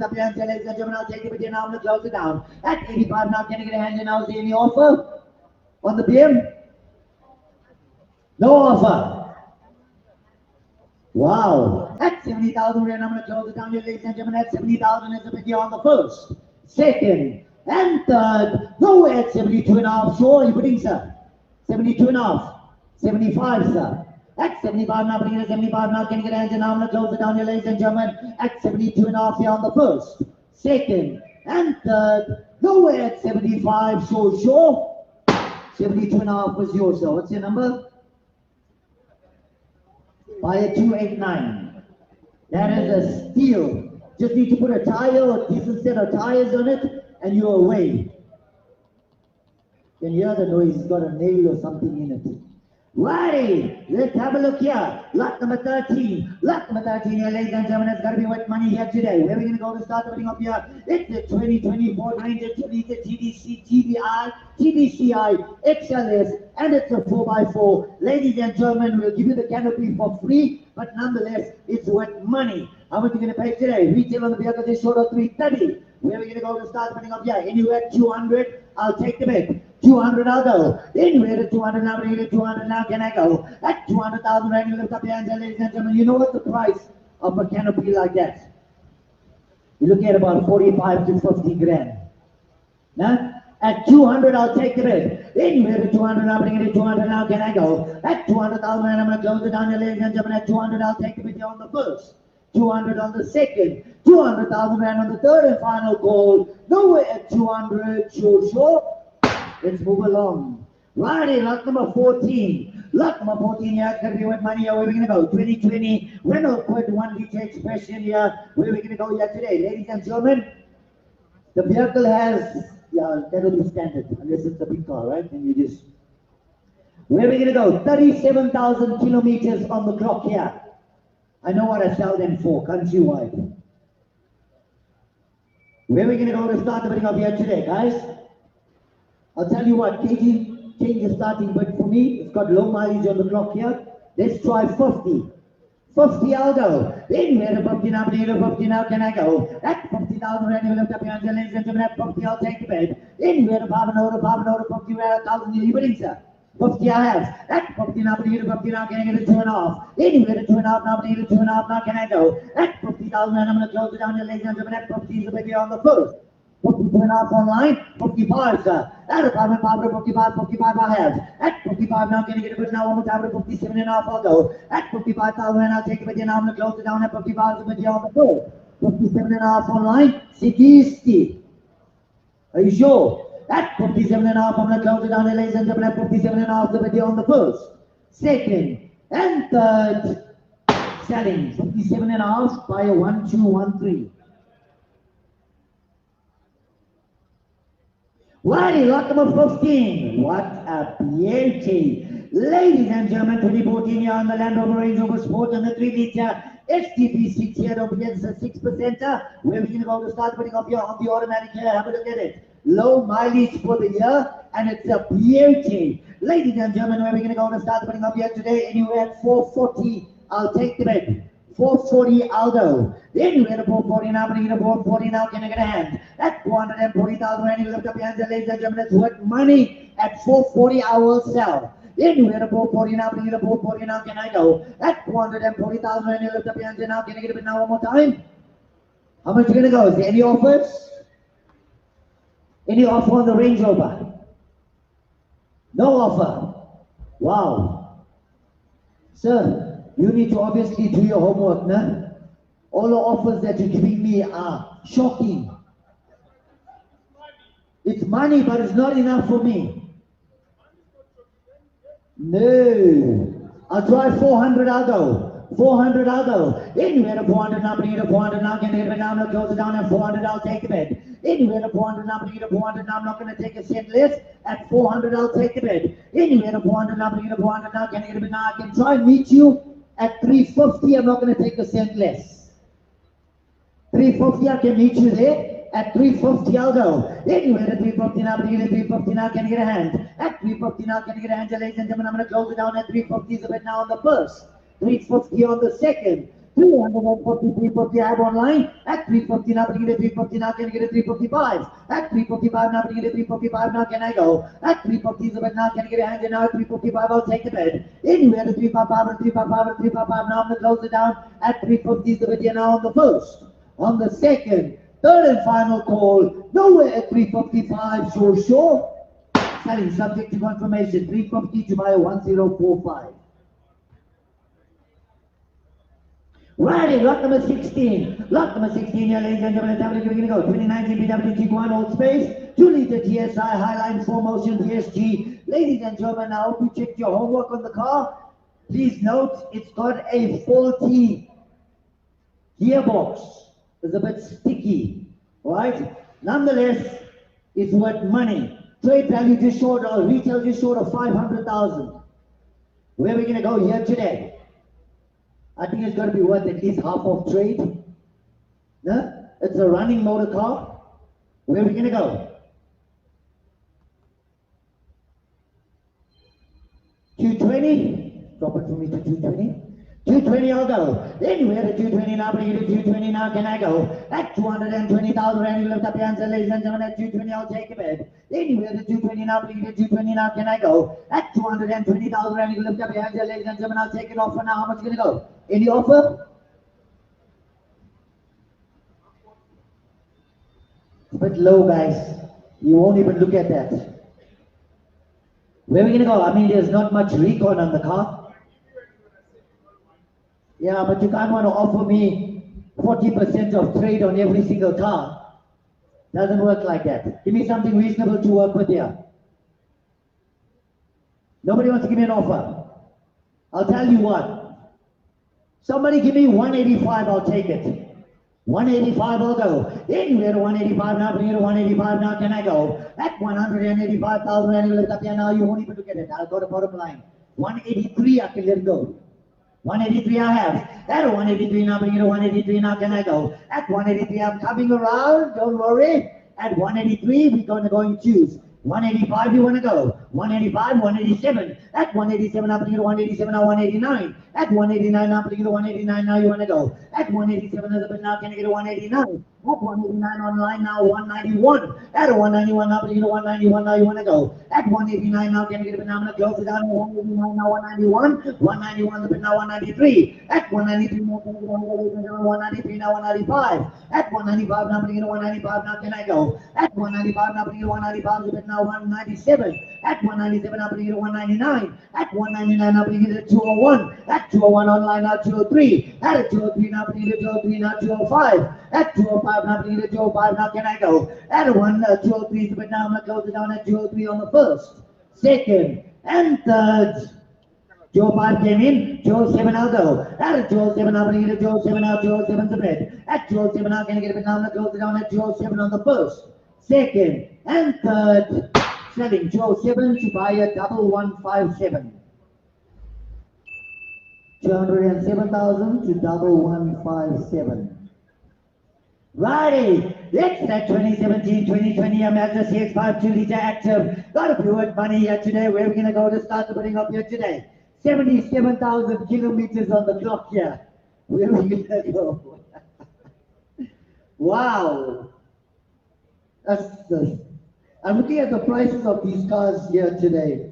Up here, ladies and gentlemen, I'll take it with you now. I'm going to close it down. At 85 now, can I get a hand in now? Is there any offer on the PM? No offer. Wow. At 70,000 rand, I'm going to close it down here, ladies and gentlemen. At 70,000 is the bid on the first, second, and third. Nowhere at 72.5. Sure, you putting, sir? 72.5. 75, sir. At 75 now, bring it at 75 now, can you get a hand in now? I'm going to close it down here, ladies and gentlemen. At 72.5 here on the first, second, and third. Nowhere at 75, sure. 72.5 was yours, sir. What's your number? Buy a 289. That is a steal. Just need to put a tire or a decent set of tires on it, and you're away. You can hear the noise, it's got a nail or something in it. Righty, let's have a look here. Lot number 13. Lot number 13 here, ladies and gentlemen. It's got to be what money here today. Where are we going to go to start opening up here? It's the 2024 Ranger 2 liter TDC, TDI, TDCI, XLS, and it's a 4x4. Ladies and gentlemen, we'll give you the canopy for free, but nonetheless, it's worth money. How much are you going to pay today? Retail on the vehicle is short of 330. Where are we going to go to start opening up here? Anywhere 200, I'll take the bid. 200, I'll go. Anywhere to 200 now, 200 now, can I go? At 200,000 rand, you lift up your hands, ladies and gentlemen. You know what the price of a canopy like that? You're looking at about 45 to 50 grand. Now, at 200, I'll take the bid. Anywhere to 200 now, bring it to 200 now, can I go? At 200,000 rand, I'm going to close it down here, ladies and gentlemen. At 200, I'll take the bid here on the first. 200 on the second. 200,000 rand on the third and final call. Nowhere at 200, sure. Let's move along. Righty, lot number 14. Lot number 14 here, it's going to be what money here. Where are we going to go? 2020 Renault Kwid 1 liter expression here. Where are we going to go here today? Ladies and gentlemen, the vehicle has, that'll be standard, unless it's a big car, right? And you just, where are we going to go? 37,000 kilometers on the clock here. I know what I sell them for, countrywide. Where are we going to go to start the bidding up here today, guys? I'll tell you what, KG, change the starting bid for me. It's got low mileage on the clock here. Let's try 50. 50, I'll go. Anywhere to 50 now, 50 now, can I go? At 50,000 rand, you lift up your hands, ladies and gentlemen. At 50, I'll take the bid. Anywhere to 50, 1,000, you bidding, sir. 50 I have. At 50 now, 50 now, can I get a 2.5? Anywhere to 2.5 now, 2.5 now, can I go? At 50,000 rand, I'm going to close it down here, ladies and gentlemen. At 50 is the bid here on the first. 52.5 online, 55, sir. At a 55 I have. At 55 now, can you get a bid now? One more time, 57.5 I'll go. At 55,000 I'll take a bid here now. I'm going to close it down at 55 is the bid here on the first. 57.5 online, 60. Are you sure? At 57.5, I'm going to close it down here, ladies and gentlemen. At 57.5 the bid here on the first, second, and third. Selling 57.5 by a 1213. Righty, lot number 15. What a beauty. Ladies and gentlemen, 2014 here on the Land Rover Range Rover Sport and the 3 liter STP 6 here. Don't forget it's a 6%. We're going to go to start putting up here on the automatic here. Have a look at it. Low mileage for the year, and it's a beauty. Ladies and gentlemen, we're going to go to start putting up here today. Anywhere at 440, I'll take the bid. 440 I'll go. Anywhere to 440 now, bring it to 440 now, can I get a hand? At 440,000 rand, you lift up your hands, ladies and gentlemen, it's worth money. At 440 I will sell. Anywhere to 440 now, bring it to 440 now, can I go? At 440,000 rand, you lift up your hands now, can I get a bid now one more time? How much are you going to go? Is there any offers? Any offer on the Range Rover? No offer. Wow. Sir, you need to obviously do your homework, nah? All the offers that you're giving me are shocking. It's money, but it's not enough for me. No. I'll try 400, I'll go. 400, I'll go. Anywhere to 400 now, bring it to 400 now, can I get it down, I'll close it down at 400, I'll take the bid. Anywhere to 400 now, bring it to 400 now, I'm not going to take a cent less. At 400, I'll take the bid. Anywhere to 400 now, bring it to 400 now, can I get a bid now, I can try and meet you. At 350, I'm not going to take a cent less. 350, I can meet you there. At 350, I'll go. Anywhere to 350 now, bring it to 350 now, can I get a hand? At 350 now, can I get a hand, ladies and gentlemen? I'm going to close it down at 350 is a bit now on the first. 350 on the second. 340, 350, I have online. At 350 now, can I get a 350 now, can I get a 355? At 355 now, can I get a 355 now, can I go? At 350 is a bit now, can I get a hand in now? At 355, I'll take the bed. Anywhere to 355 and 355 and 355 now, I'm going to close it down. At 350 is the bid here now on the first. On the second, third and final call, nowhere at 355, sure. Selling subject to confirmation, 350 to buy 1045. Righty, lot number 16. Lot number 16 here, ladies and gentlemen, let's have a go. 2019 BMW Tiguan Old Space, 2 liter TSI Highline 4 Motion PSG. Ladies and gentlemen, I hope you checked your homework on the car. Please note, it's got a faulty gearbox. It's a bit sticky, right? Nonetheless, it's worth money. Trade value just short, or retail just short of 500,000. Where are we going to go here today? I think it's going to be worth at least half of trade. No? It's a running motor car. Where are we going to go? 220. Drop it for me to 220. 220 I'll go. Anywhere to 220 now, bring it to 220 now, can I go? At 220,000 rand, you lift up your hands, ladies and gentlemen, at 220 I'll take a bed. Anywhere to 220 now, bring it to 220 now, can I go? At 220,000 rand, you lift up your hands, ladies and gentlemen, I'll take it off for now. How much is going to go? Any offer? It's a bit low, guys. You won't even look at that. Where are we going to go? I mean, there's not much recon on the car. Yeah, but you can't want to offer me 40% of trade on every single car. Doesn't work like that. Give me something reasonable to work with here. Nobody wants to give me an offer. I'll tell you what. Somebody give me 185, I'll take it. 185 I'll go. Anywhere to 185 now, bring it to 185 now, can I go? At 185,000 and you lift up here now, you won't even look at it. I'll go to bottom line. 183 I can let go. 183 I have. At 183 now, bring it to 183 now, can I go? At 183 I'm coming around, don't worry. At 183 we're going to go and choose. 185 you want to go. 185, 187. At 187 I'm bringing to 187 now, 189. At 189 I'm bringing to 189 now, you want to go. At 187 is a bit now, can I get a 189? At 189 online now, 191. At 191 now, bringing to 191 now, you want to go. At 189 now, can I get a bit now, I'm going to close it down. 189 now, 191. 191 is a bit now, 193. At 193 now, can I get a 193 now, 195. At 195 now, bringing to 195 now, can I go. At 195 now, bringing to 195 is a bit now, 197. At 197 now, bringing to 199. At 199 now, bringing it to 201. At 201 online now, 203. At 203 now, bringing it to 203 now, 205. At 205 now, bringing it to 205 now, can I go? At 203 is a bit now, I'm going to close it down at 203 on the first, second, and third. 205 came in, 207 I'll go. At 207 I'll bring it to 207 now, 207's the bed. At 207 now, can I get a bit now, I'm going to close it down at 207 on the first, second, and third. Selling 207 to buy a 1157. 207,000 to 1157. Righty, it's that 2017-2020 Mazda CX-5 2-liter active. Got a few worth money here today. Where are we going to go to start the putting up here today? 77,000 kilometers on the clock here. Where are we going to go? Wow. I'm looking at the prices of these cars here today.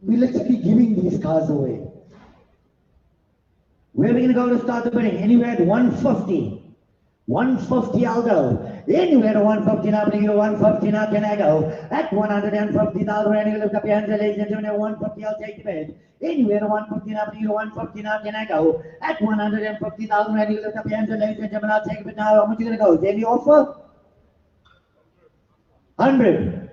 We're literally giving these cars away. Where are we going to go to start the bidding? Anywhere at 150. 150 I'll go. Anywhere to 150 now, bring it to 150 now, can I go? At 150,000 rand, you lift up your hands, ladies and gentlemen, at 150 I'll take the bid. Anywhere to 150 now, bring it to 150 now, can I go? At 150,000 rand, you lift up your hands, ladies and gentlemen, I'll take the bid now. How much are you going to go? Is there any offer? 100.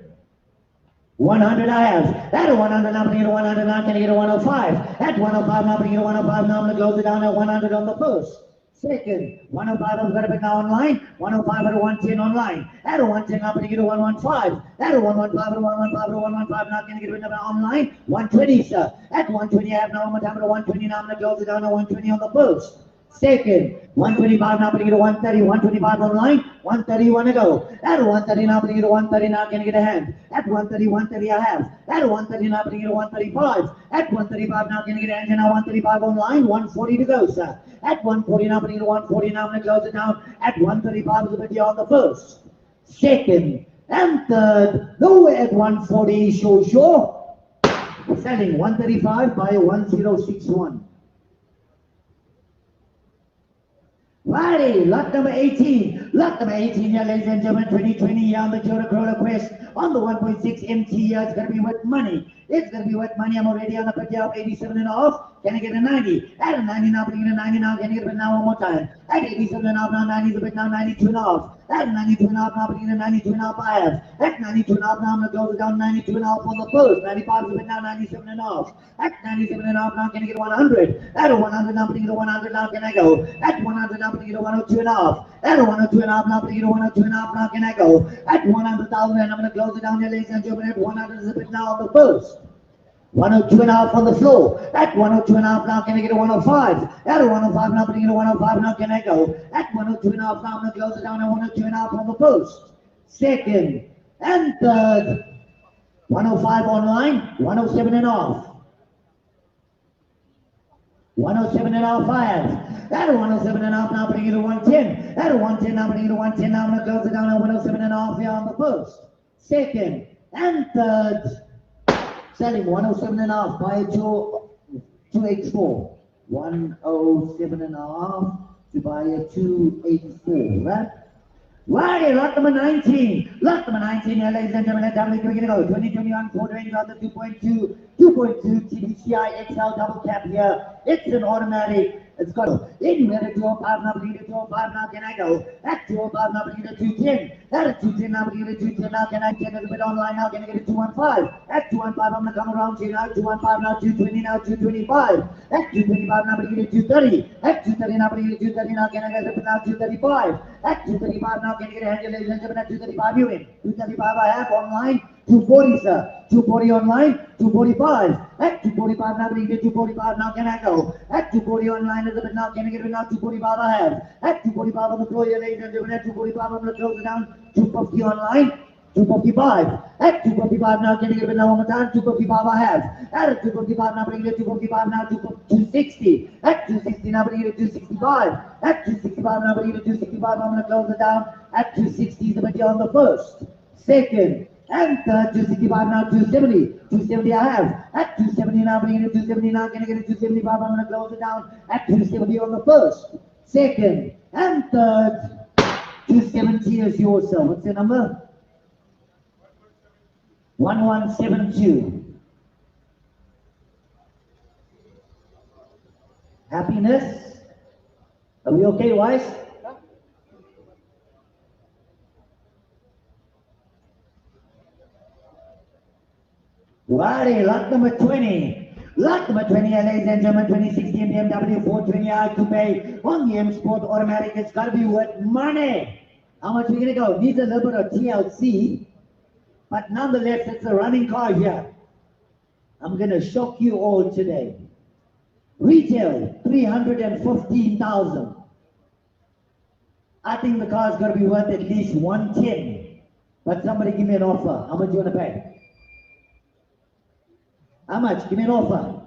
100 I have. At 100 now, bring it to 100 now, can I get a 105? At 105 now, bring it to 105 now, I'm going to close it down at 100 on the first. Second, 105 I've got a bit now online. 105 at a 110 online. At a 110 now, bring it to 115. At a 115 at a 115 at a 115 now, can I get a bit online? 120, sir. At 120 I have now, I'm going to have it at 120 now, I'm going to close it down at 120 on the first. Second, 125 now, bring it to 130, 125 online, 130, want to go. At 130 now, bring it to 130 now, can I get a hand? At 130, 130 I have. At 130 now, bring it to 135. At 135 now, can I get a hand? And now 135 online, 140 to go, sir. At 140 now, bring it to 140 now, I'm going to close it down. At 135 is a bit on the first. Second, and third, nowhere at 140, sure. Selling 135 by 1061. Righty, lot number 18. Lot number 18 here, ladies and gentlemen, 2020 here on the Toyota Corolla Quest on the 1.6 MT here. It's going to be worth money. It's going to be worth money. I'm already on the pit here of 87.5. Can I get a 90? At a 90 now, bring it a 90 now. Can I get it now one more time? At 87.5 now, 90 is a bit now, 92.5. At 92.5 now, bring it a 92.5 I have. At 92.5 now, I'm going to close it down 92.5 on the first. 95 is a bit now, 97.5. At 97.5 now, can I get 100? At a 100 now, bring it a 100 now, can I go? At 100 now, bring it a 102.5. At a 102.5 now, bring it a 102.5 now, can I go? At 100,000 and I'm going to close it down here, ladies and gentlemen. At 100 is a bit now on the first. 102.5 on the floor. At 102.5 now, can I get a 105? At a 105 now, bring it a 105 now, can I go? At 102.5 now, I'm going to close it down at 102.5 on the post. Second and third. 105 online, 107.5. 107.5 fires. At a 107.5 now, bring it to 110. At a 110 now, bring it to 110 now, I'm going to close it down at 107.5 here on the post. Second and third. Selling 107.5 by 284. 107.5 to buy a 284, right? Righty, lot number 19. Lot number 19 here, ladies and gentlemen. How many are we going to go? 2021 Ford Ranger on the 2.2 TDCI XL double cab here. It's an automatic. It's got anywhere to 205 now, bring it to 205 now, can I go? At 205 now, bring it to 210. At 210 now, bring it to 210 now, can I get a bit online now, can I get it to 215? At 215, I'm going to come around here now, 215 now, 220 now, 225. At 225 now, bring it to 230. At 230 now, bring it to 230 now, can I get it now, 235. At 235 now, can I get a hand, ladies and gentlemen, at 235 you in. 235 I have online. 240, sir. 240 online, 245. At 245 now, bring it to 245 now, can I go? At 240 online is a bit now, can I get it now? 245 I have. At 245 on the floor here, ladies and gentlemen, at 245 I'm going to close it down. 250 online, 255. At 255 now, can I get it now one more time? 255 I have. At 255 now, bring it to 255 now, 260. At 260 now, bring it to 265. At 265 now, bring it to 265, I'm going to close it down. At 260 is a bit here on the first. Second. And third, 265 now, 270. 270 I have. At 270 now, bring it to 270 now, can I get it to 275? I'm going to close it down at 270 on the first. Second and third, 270 is yours, sir. What's your number? 1172. Happiness? Are we okay, Wise? Righty, lot number 20. Lot number 20, ladies and gentlemen, 2016 BMW 420i Coupe on the M Sport Automatic. It's got to be worth money. How much are we going to go? Needs a little bit of TLC, but nonetheless, it's a running car here. I'm going to shock you all today. Retail, 315,000. I think the car's got to be worth at least 110. But somebody give me an offer. How much do you want to pay? How much? Give me an offer.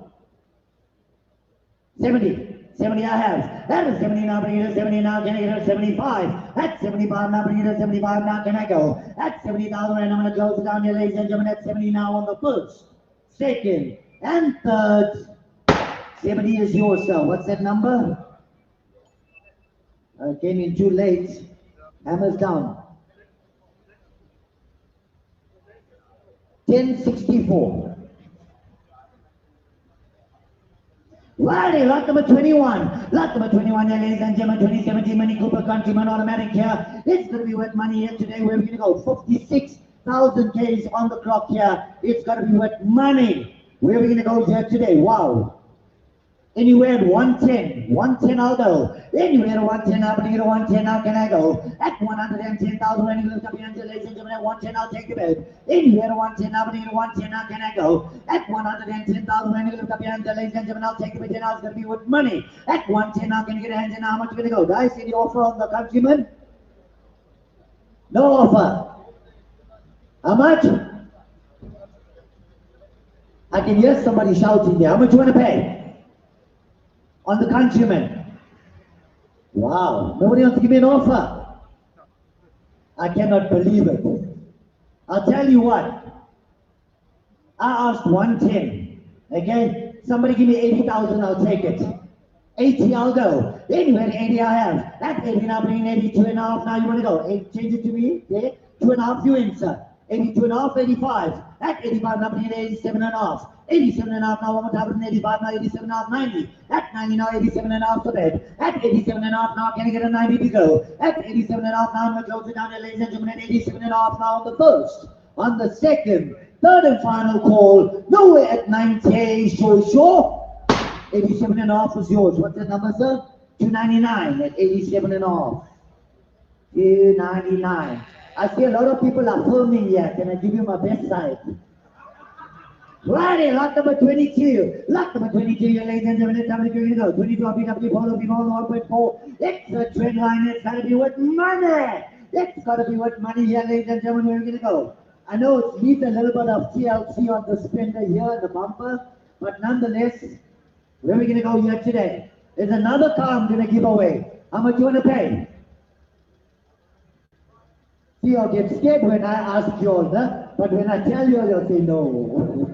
70. 70 I have. That is 70 now, bring it to 70 now, can I get it 75? At 75 now, bring it to 75 now, can I go? At 70,000 and I'm going to close it down here, ladies and gentlemen, at 70 now on the first, second, and third. 70 is yours, sir. What's that number? I came in too late. Hammer's down. 1064. Righty, lot number 21. Lot number 21 here, ladies and gentlemen, 2017 Mini Cooper Countryman Automatic here. It's going to be worth money here today. We're going to go 56,000 Ks on the clock here. It's going to be worth money. Where are we going to go here today? Wow. Anywhere at 110. 110 I'll go. Anywhere at 110, I'm going to get a 110 now, can I go? At 110,000, when you lift up your hands, ladies and gentlemen, at 110, I'll take the bed. Anywhere at 110, I'm going to get a 110 now, can I go? At 110,000, when you lift up your hands, ladies and gentlemen, I'll take the bed, and it's going to be with money. At 110, I'm going to get a hands, and how much going to go? Guys, any offer on the countryman? No offer. How much? I can hear somebody shouting there. How much you want to pay? On the countryman. Wow, nobody wants to give me an offer. I cannot believe it. I'll tell you what. I asked 110. Okay, somebody give me 80,000, I'll take it. 80, I'll go. Anywhere 80 I have. At 80 now, bringing 82 and a half. Now you want to go? Change it to me. Okay, 2 and a half you in, sir. 82 and a half, 85. At 85 now, bringing 87 and a half. 87 and a half now, one more time, 85 now, 87 and a half, 90. At 90 now, 87 and a half to bed. At 87 and a half now, can I get a 90 to go? At 87 and a half now, I'm going to close it down, ladies and gentlemen. At 87 and a half now on the first. On the second, third and final call. Nowhere at 90, sure. 87 and a half is yours. What's the number, sir? 299 at 87 and a half. 299. I see a lot of people are filming here. Can I give you my best side? Righty, lot number 22. Lot number 22, ladies and gentlemen. How many you go? 22 BW Polo, Polo 1.4. It's a trend line. It's got to be worth money. It's got to be worth money here, ladies and gentlemen. Where are we going to go? I know it needs a little bit of TLC on the spender here, the bumper. But nonetheless, where are we going to go here today? There's another car I'm going to give away. How much you want to pay? See, I'll get scared when I ask you all that, but when I tell you, you'll say no.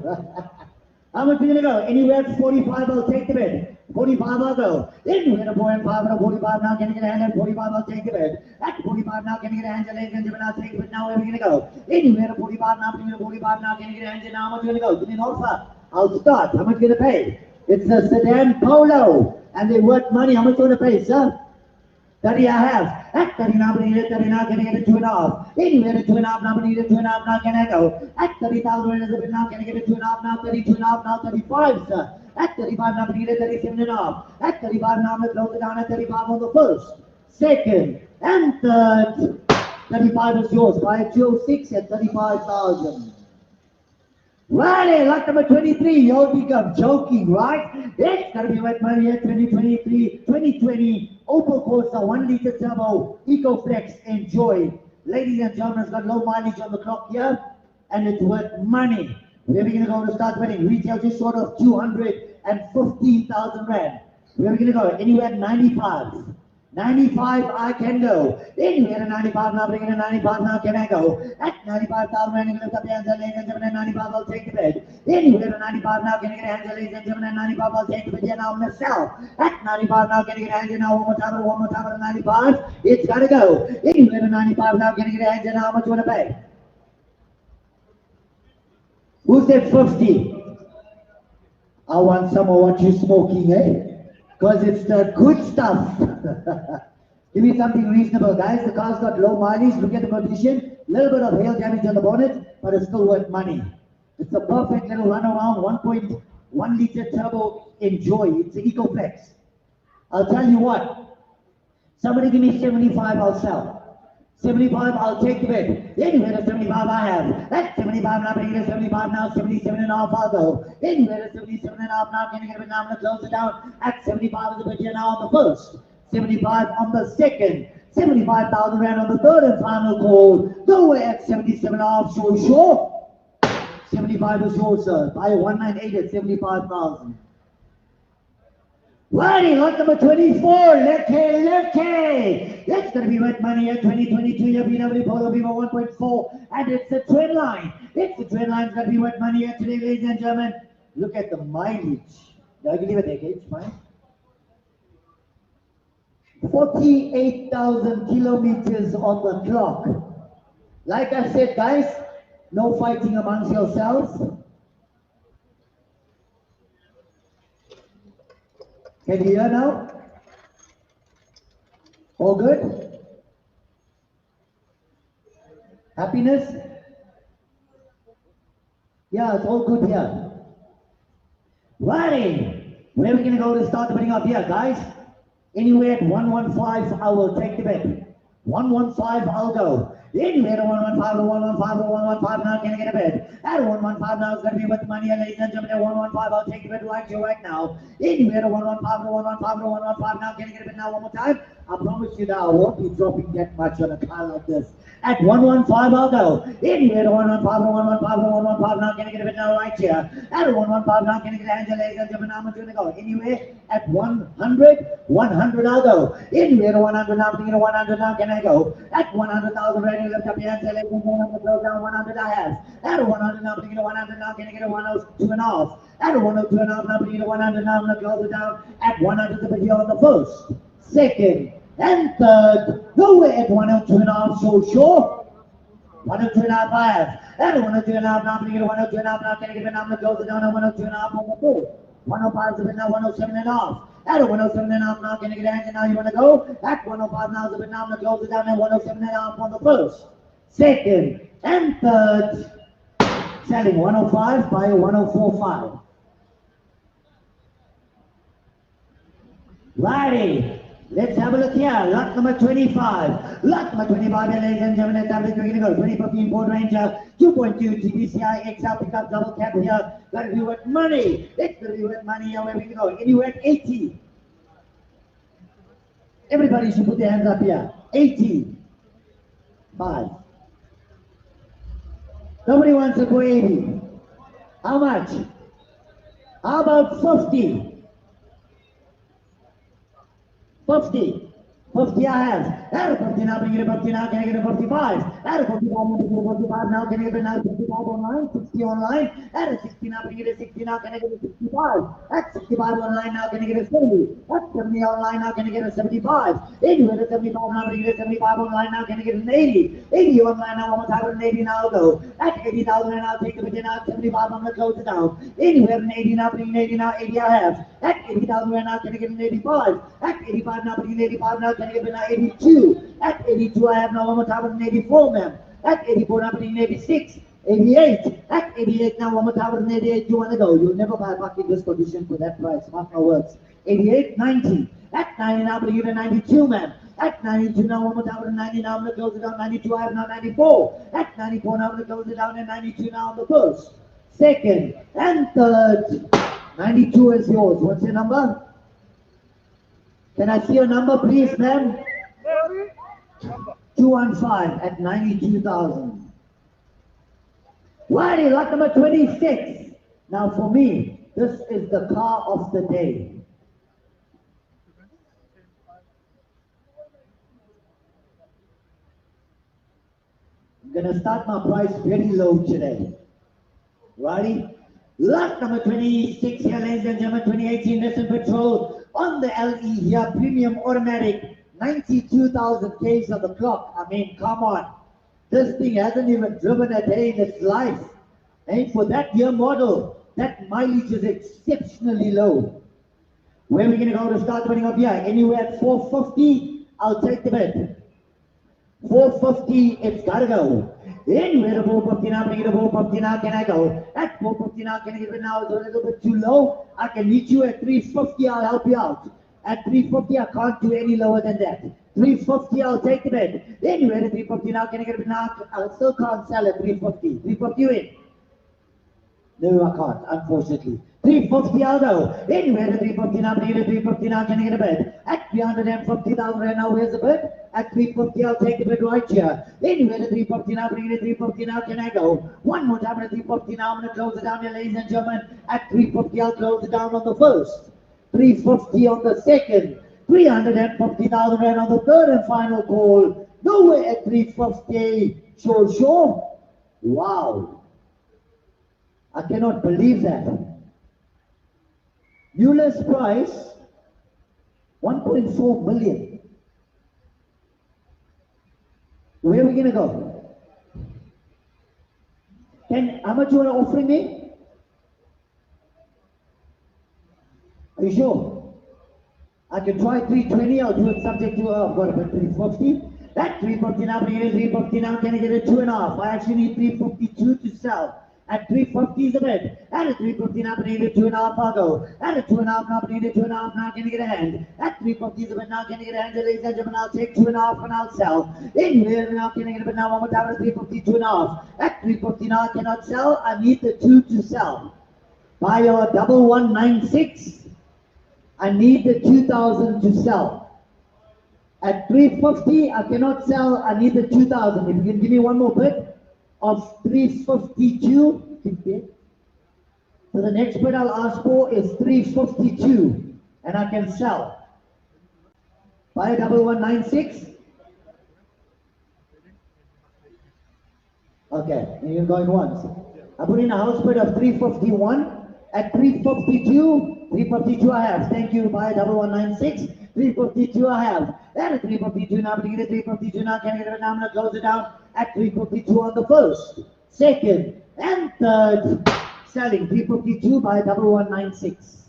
How much you going to go? Anywhere to 45, I'll take the bed. 45, I'll go. Anywhere to 45, and 45 now, can you get a hand at 45, I'll take the bed. At 45 now, can you get a hand at ladies and gentlemen, I'll take the bed. Now, where are we going to go? Anywhere to 45 now, anywhere to 45 now, can you get a hand at now, how much you going to go? Give me an offer. I'll start. How much you going to pay? It's a sedan polo, and they're worth money. How much you going to pay, sir? 30 I have. At 30 now, can I get a 2 and a half? Anywhere to 2 and a half now, 2 and a half now, can I go? At 30,000 now, can I get a 2 and a half now, 32 and a half now, 35, sir. At 35 now, can I get a 37 and a half? At 35 now, I'm going to close it down at 35 on the first, second, and third. 35 is yours. Buy a 206 at 35,000. Righty, lot number 23, you'll think I'm joking, right? It's gonna be wet money here, 2020 Opel Corsa 1 liter turbo, EcoFlex, enjoy. Ladies and gentlemen, it's got low mileage on the clock here, and it's worth money. Where are we gonna go to start winning? Retail just short of 215,000 rand. Where are we gonna go? Anywhere at 95. 95 I can go. Anywhere at 95 now, bring in a 95 now, can I go? At 95,000 rand, lift up the hands, ladies and gentlemen, at 95 I'll take the bed. Anywhere at 95 now, can I get a hand, ladies and gentlemen, at 95 I'll take the bed. Yeah, now I'm gonna sell. At 95 now, can I get a hand, now one more time at 95. It's gotta go. Anywhere at 95 now, can I get a hand, now how much you wanna pay? Who said 50? I want some of what you're smoking, eh? Because it's the good stuff. Give me something reasonable, guys. The car's got low mileage. Look at the condition. Little bit of hail damage on the bonnet, but it's still worth money. It's a perfect little runaround 1.1 liter turbo. Enjoy. It's an EcoFlex. I'll tell you what. Somebody give me 75, I'll sell. 75, I'll take the bid. Anywhere to 75 I have. At 75 now, bring it to 75 now, 77 and a half I'll go. Anywhere to 77 and a half now, can you get it now? I'm going to close it down. At 75 is the bid here now on the first. 75 on the second. 75,000 rand on the third and final call. Nowhere at 77 and a half, sure. 75 is yours, sir. Buy 198 at 75,000. Righty, lot number 24, lucky. It's going to be wet money at 2022, your VW Polo Vivo 1.4, and it's the trend line. It's the trend line, it's going to be wet money at today, ladies and gentlemen. Look at the mileage. I can leave a decade, fine. 48,000 kilometers on the clock. Like I said, guys, no fighting amongst yourselves. Can you hear now? All good? Happiness? Yeah, it's all good here. Righty. Where are we gonna go to start putting up here, guys? Anywhere at 115, I will take the bet. 115, I'll go. Anywhere at 115 or 115 or 115, now can I get a bet? At 115 now, it's gonna be with money, ladies and gentlemen. At 115, I'll take the bet right here, right now. Anywhere at 115 or 115 or 115, now can I get a bet now one more time? I promise you that I won't be dropping that much on a car like this. At 115, I'll go. Anywhere at 115 or 115 or 115, now can I get a bet now right here? At 115, now can I get a hand, ladies and gentlemen? How much gonna go? Anywhere at 100, 100, I'll go. Anywhere at 100, now can I get 100, now can I go? At 100,000, ready, lift up your hands, ladies and gentlemen, throw down 100, I have. At 100, now can I get 100, now can I get a 102 and a half? At 102 and a half, now can I get 100, now I'm gonna close it down. At 100, the video on the first, second, and third. Nowhere at 102 and a half, so sure. 102 and a half, I have. At 102 and a half, now can I get 102 and a half, now can I get it, now I'm gonna close it down at 102 and a half on the fourth. 105 is a bit now, 107 and a half. At 107 and a half, now can I get a hand, and now you wanna go? At 105 now is a bit now, I'm gonna close it down at 107 and a half on the first, second, and third. Selling 105 by 104.5. Righty. Let's have a look here. Lot number 25. Lot number 25, ladies and gentlemen. Let's have a look. We're going to go 2015 Ford Ranger 2.2 TPCI XL pickup double cab here. Got to be with money. Let's be with money here. Where we can go? Anywhere at 80. Everybody should put their hands up here. 80. 5. Nobody wants to go 80. How much? How about 50? 50. 50 I have. At a 50 now, bring it a 50 now, can I get a 55? At a 55 now, bring it a 55 now, can I get a now 55 online, 60 online? At a 60 now, bring it a 60 now, can I get a 65? At 65 online now, can I get a 70? At 70 online now, can I get a 75? Anywhere at 75 now, bring it a 75 online now, can I get an 80? 80 online now, one more time with an 80 now, I'll go. At 80,000 and I'll take the bid now, 75, I'm gonna close it down. Anywhere an 80 now, bring an 80 now, 80 I have. At 80,000 right now, can I get an 85? At 85 now, bring an 85 now, can I get an 82? At 82 I have now one more time with an 84, ma'am. At 84 now, bring an 86. 88. At 88 now, one more time with an 88, you want to go. You'll never buy a park in this condition for that price. Mark my words. 88, 90. At 90 now, bring it a 92, ma'am. At 92 now, one more time with a 90 now, I'm going to close it down. 92, I have now 94. At 94 now, I'm going to close it down. And 92 now on the first, second, and third. 92 is yours. What's your number? Can I see your number, please, ma'am? 215 at 92,000. Righty, lot number 26. Now for me, this is the car of the day. I'm gonna start my price very low today. Righty? Lot number 26 here, ladies and gentlemen, 2018 Nissan Patrol on the LE here, premium automatic, 92,000 Ks on the clock. I mean, come on. This thing hasn't even driven a day in its life. And for that year model, that mileage is exceptionally low. Where are we going to go to start putting up here? Anywhere at 450, I'll take the bet. 450, it's got to go. Anywhere at 450 now, bring it to 450 now, can I go? At 450 now, can I get it now? It's a little bit too low. I can meet you at 350, I'll help you out. At 350, I can't do any lower than that. 350, I'll take the bet. Anywhere at 350 now, can I get it now? I still can't sell at 350. 350 win. No, I can't, unfortunately. 350, I'll go. Anywhere at 350 now, bring it to 350 now, can I get a bet? At 350,000 right now, where's the bet? At 350, I'll take the bet right here. Anywhere at 350 now, bring it to 350 now, can I go? One more time at 350 now, I'm going to close it down here, ladies and gentlemen. At 350, I'll close it down on the first. 350 on the second. 350,000 right on the third and final call. Nowhere at 350. Sure. Wow. I cannot believe that. New list price, 1.4 million. Where are we going to go? How much you are offering me? Are you sure? I can try 320, I'll do it subject to, I've got about 350. That 350 now, bring it 350 now, can I get a 2.5? I actually need 352 to sell. At 350 is a bid. At a 350 now, but needed 2.5, I'll go. At a 2.5 now, but needed 2.5, now can you get a hand? At 350 is a bid, now can you get a hand? Ladies and gentlemen, I'll take 2.5 and I'll sell. Anywhere now, can you get a bid? Now one more time at 350, 2.5. At 350 now, I cannot sell. I need the 2 to sell. Buy your 1196. I need the 2,000 to sell. At 350, I cannot sell. I need the 2,000. If you can give me one more bid of 352, so the next bid I'll ask for is 352, and I can sell. Buy a 1196. Okay, and you're going once. I put in a house bid of 351. At 352 I have. Thank you. Buy a 1196. 352 I have. At 352 now, but you get a 352 now. Can I get it now? I'm going to close it down at 352 on the first, second, and third. Selling 352 by 1196.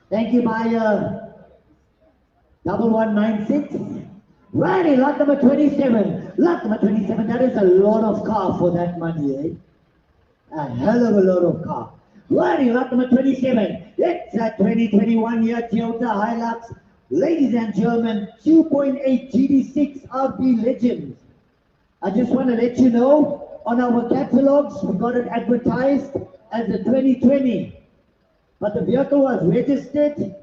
Thank you. Buy a 1196. Righty, lot number 27. Lot number 27. That is a lot of car for that money, eh? A hell of a lot of car. Righty, lot number 27. It's a 2021 year Toyota Hilux. Ladies and gentlemen, 2.8 GD6 RB Legend. I just want to let you know, on our catalogs, we got it advertised as a 2020. But the vehicle was registered.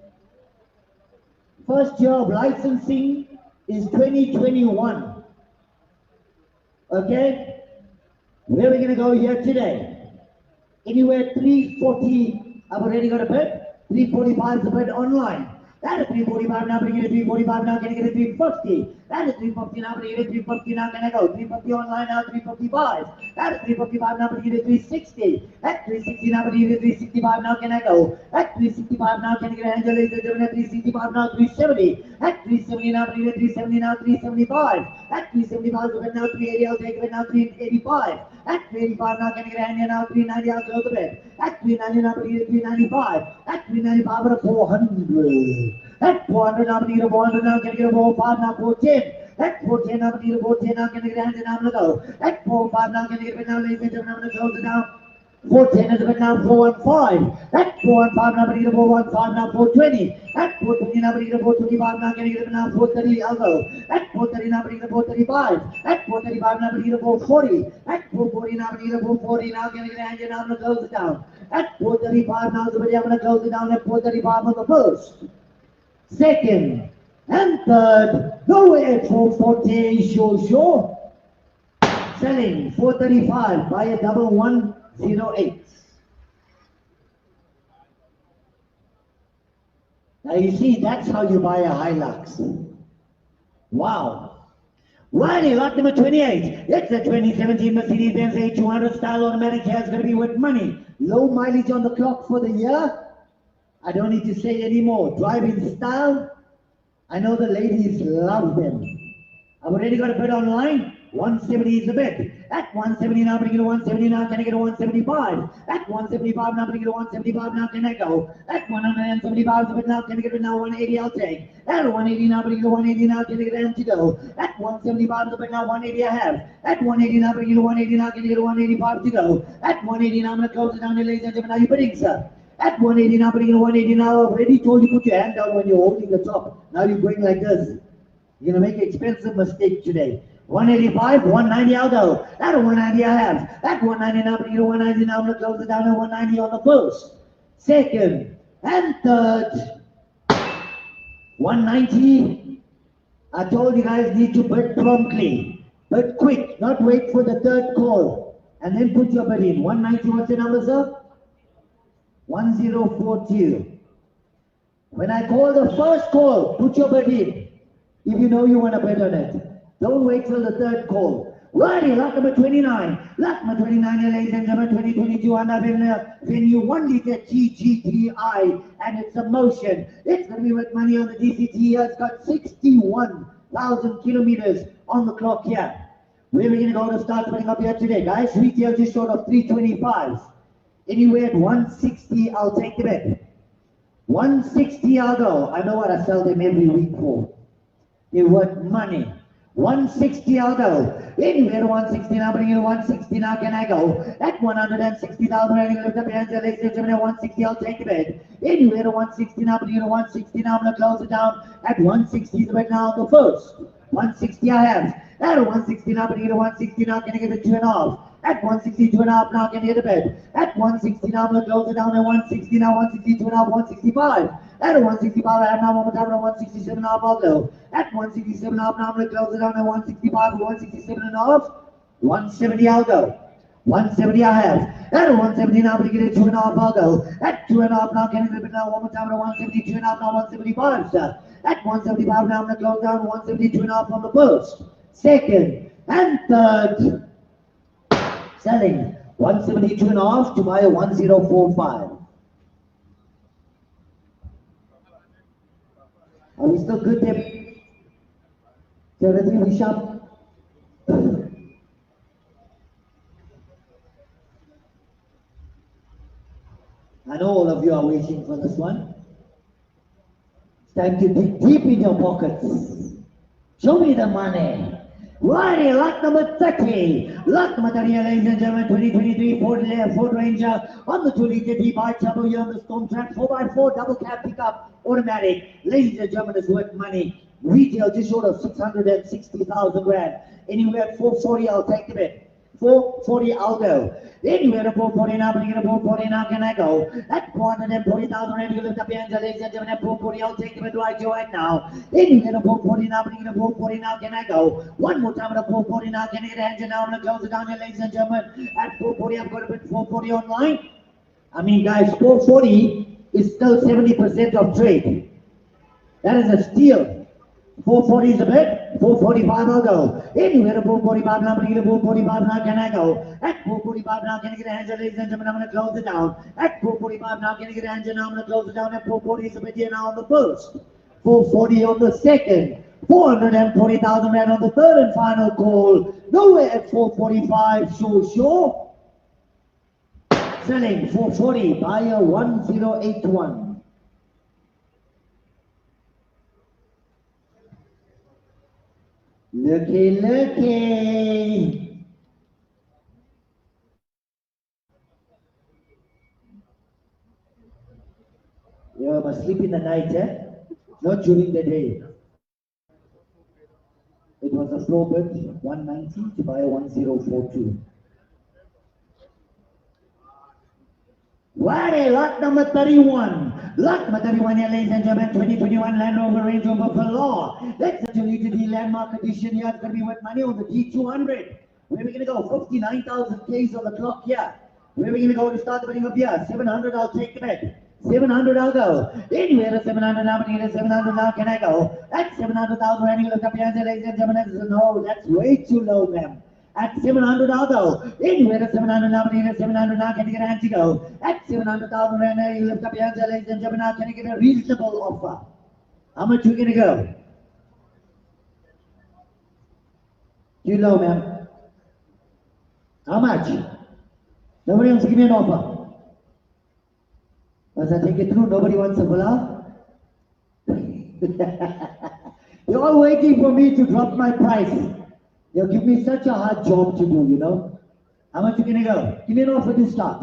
First year of licensing is 2021. Okay? Where are we going to go here today? Anywhere 340, I've already got a bid. 345 is a bid online. That is 345 now, but you get a 345 now, can you get a 350? That is 350 now, but you get a 350 now, can I go? 350 online now, 355. That is 355 now, but you get a 360. At 360 now, but you get a 365 now, can I go? At 365 now, can you get a handle? Ladies and gentlemen, at 365 now, 370. At 370 now, but you get a 370 now, 375. At 375 is a bid now, 380, I'll take a bid now, 385. At 385 now, can you get a hand now, 390, I'll close the bid. At 390 now, but you get a 395. At 395 with a 400. At 400 now, but you get a 400 now, can you get a 405 now, 410. At 410 now, but you get a 410 now, can you get a hand now, I'm going to go. At 45 now, can you get a bid now, ladies and gentlemen, I'm going to close it down. 410 is a bit now, 415. At 415 now, but you get a 415 now, 420. At 420 now, but you get a 425 now, can you get a bit now, 430, I'll go. At 430 now, but you get a 435. At 435 now, but you get a 440. At 440 now, but you get a 440 now, can you get a hand now, I'm going to close it down. At 435 now, so I'm going to close it down at 435 on the first, second, and third. Nowhere at 440, sure. Selling 435, buy a 1108. Now you see, that's how you buy a Hilux. Wow. Righty, lot number 28. It's a 2017 Mercedes-Benz A200 style automatic. Here it's going to be with money. Low mileage on the clock for the year. I don't need to say anymore. Driving style. I know the ladies love them. I've already got a bid online. 170 is the bid. At 170 now, but you get a 170 now, can I get a 175? At 175 now, but you get a 175 now, can I go? At 175 is the bid now, can I get it now, 180 I'll take. At 180 now, but you get a 180 now, can I get an empty go? At 175 is the bid now, 180 I have. At 180 now, but you get a 180 now, can you get a 185 to go? At 180 now, I'm going to close it down, ladies and gentlemen, are you bidding, sir? At 180 now, but you get a 180 now, I've already told you put your hand down when you're holding the top. Now you're going like this. You're going to make an expensive mistake today. 185, 190 I'll go. At a 190 I have. At 190 now, but you get a 190 now, I'm going to close it down at 190 on the first, second, and third. 190. I told you guys need to bid promptly. Bid quick, not wait for the third call. And then put your bid in. 190, what's the number, sir? 1042. When I call the first call, put your bid in. If you know you want to bid on it. Don't wait till the third call. Righty, lot number 29. Lot number 29, ladies and gentlemen, 2022 Honda Venue 1 liter TGTI, and it's a motion. It's going to be with money on the DCT here. It's got 61,000 kilometers on the clock here. Where are we going to go to start putting up here today, guys? Retail just short of 325. Anywhere at 160, I'll take the bet. 160 I'll go. I know what I sell them every week for. They're worth money. 160 I'll go. Anywhere to 160 now, bring you to 160 now, can I go? At 160,000, ready to lift up your hands, ladies and gentlemen, at 160 I'll take the bed. Anywhere to 160 now, bring you to 160 now, I'm going to close it down. At 160 the bed now, I'll go first. 160 I have. At 160 now, bring you to 160 now, can I get the 2.5? At 160, 2.5 now, can I get the bed? At 160 now, I'm going to close it down at 160 now, 160, 2.5, 165. At 165, I have now one more time at 167 half I'll go. At 167 half now, I'm going to close it down at 165, 167 and a half. 170 I'll go. 170 I have. At 170 now, I'm going to get it 2.5 I'll go. At 2.5 now, can I get it now one more time at 170, 2.5 now, 175, sir. At 175 now, I'm going to close down 172 and a half on the first, second, and third. Selling 172 and a half to buy a 1045. Are we still good there? So let's give a shop. I know all of you are waiting for this one. It's time to dig deep in your pockets. Show me the money. Righty, lot number 30. Lot number 30, ladies and gentlemen, 2023 Ford Ranger on the 2-liter D-Bike turbo here on the Storm Track 4x4 double cab pickup automatic. Ladies and gentlemen, it's worth money. Retail just short of 660,000 rand. Anywhere at 440, I'll take the bet. 440 I'll go. Anywhere at 440 now, bring it at 440 now, can I go? At 440,000 rand, you lift up your hands, ladies and gentlemen, at 440 I'll take the bet right now. Anywhere at 440 now, bring it at 440 now, can I go? One more time at 440 now, can I get a hand now? I'm going to close it down here, ladies and gentlemen. At 440, I've got a bit 440 online. I mean, guys, 440 is still 70% of trade. That is a steal. 440 is a bit, 445 I'll go. Anywhere at 445 now, bring it at 445 now, can I go? At 445 now, can I get a hand, ladies and gentlemen, I'm going to close it down. At 445 now, can I get a hand now, I'm going to close it down. At 440 is a bit here now on the first, 440 on the second, 440,000 rand on the third and final call. Nowhere at 445, sure. Selling 440, buyer 1081. Looky. You must sleep in the night, not during the day. It was a floor bid, 190 to buy a 1042. Righty, lot number 31. Lot number 31 here, ladies and gentlemen, 2021 Land Rover Range Rover Velar. That's such a UTD landmark edition here. It's going to be worth money on the T200. Where are we going to go? 59,000 Ks on the clock here. Where are we going to go to start the bidding up here? 700, I'll take the bet. 700, I'll go. Anywhere to 700 now, but at 700 now, can I go? At 700,000, and you look up here, ladies and gentlemen, no, that's way too low, ma'am. At 700 I'll go. Anywhere at 700 now, but at 700 now, can you get a hand to go? At 700,000 rand, you lift up your hands, ladies and gentlemen, now can you get a reasonable offer? How much are you going to go? Too low, ma'am. How much? Nobody wants to give me an offer. As I take it through, nobody wants a Velar? You're all waiting for me to drop my price. They'll give me such a hard job to do, you know. How much are you going to go? Give me an offer to start.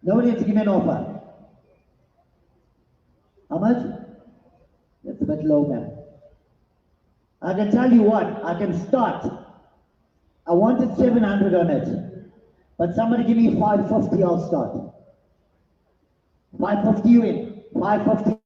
Nobody has to give me an offer. How much? That's a bit low, man. I can tell you what, I can start. I wanted 700 on it. But somebody give me 550, I'll start. 550 you in. 550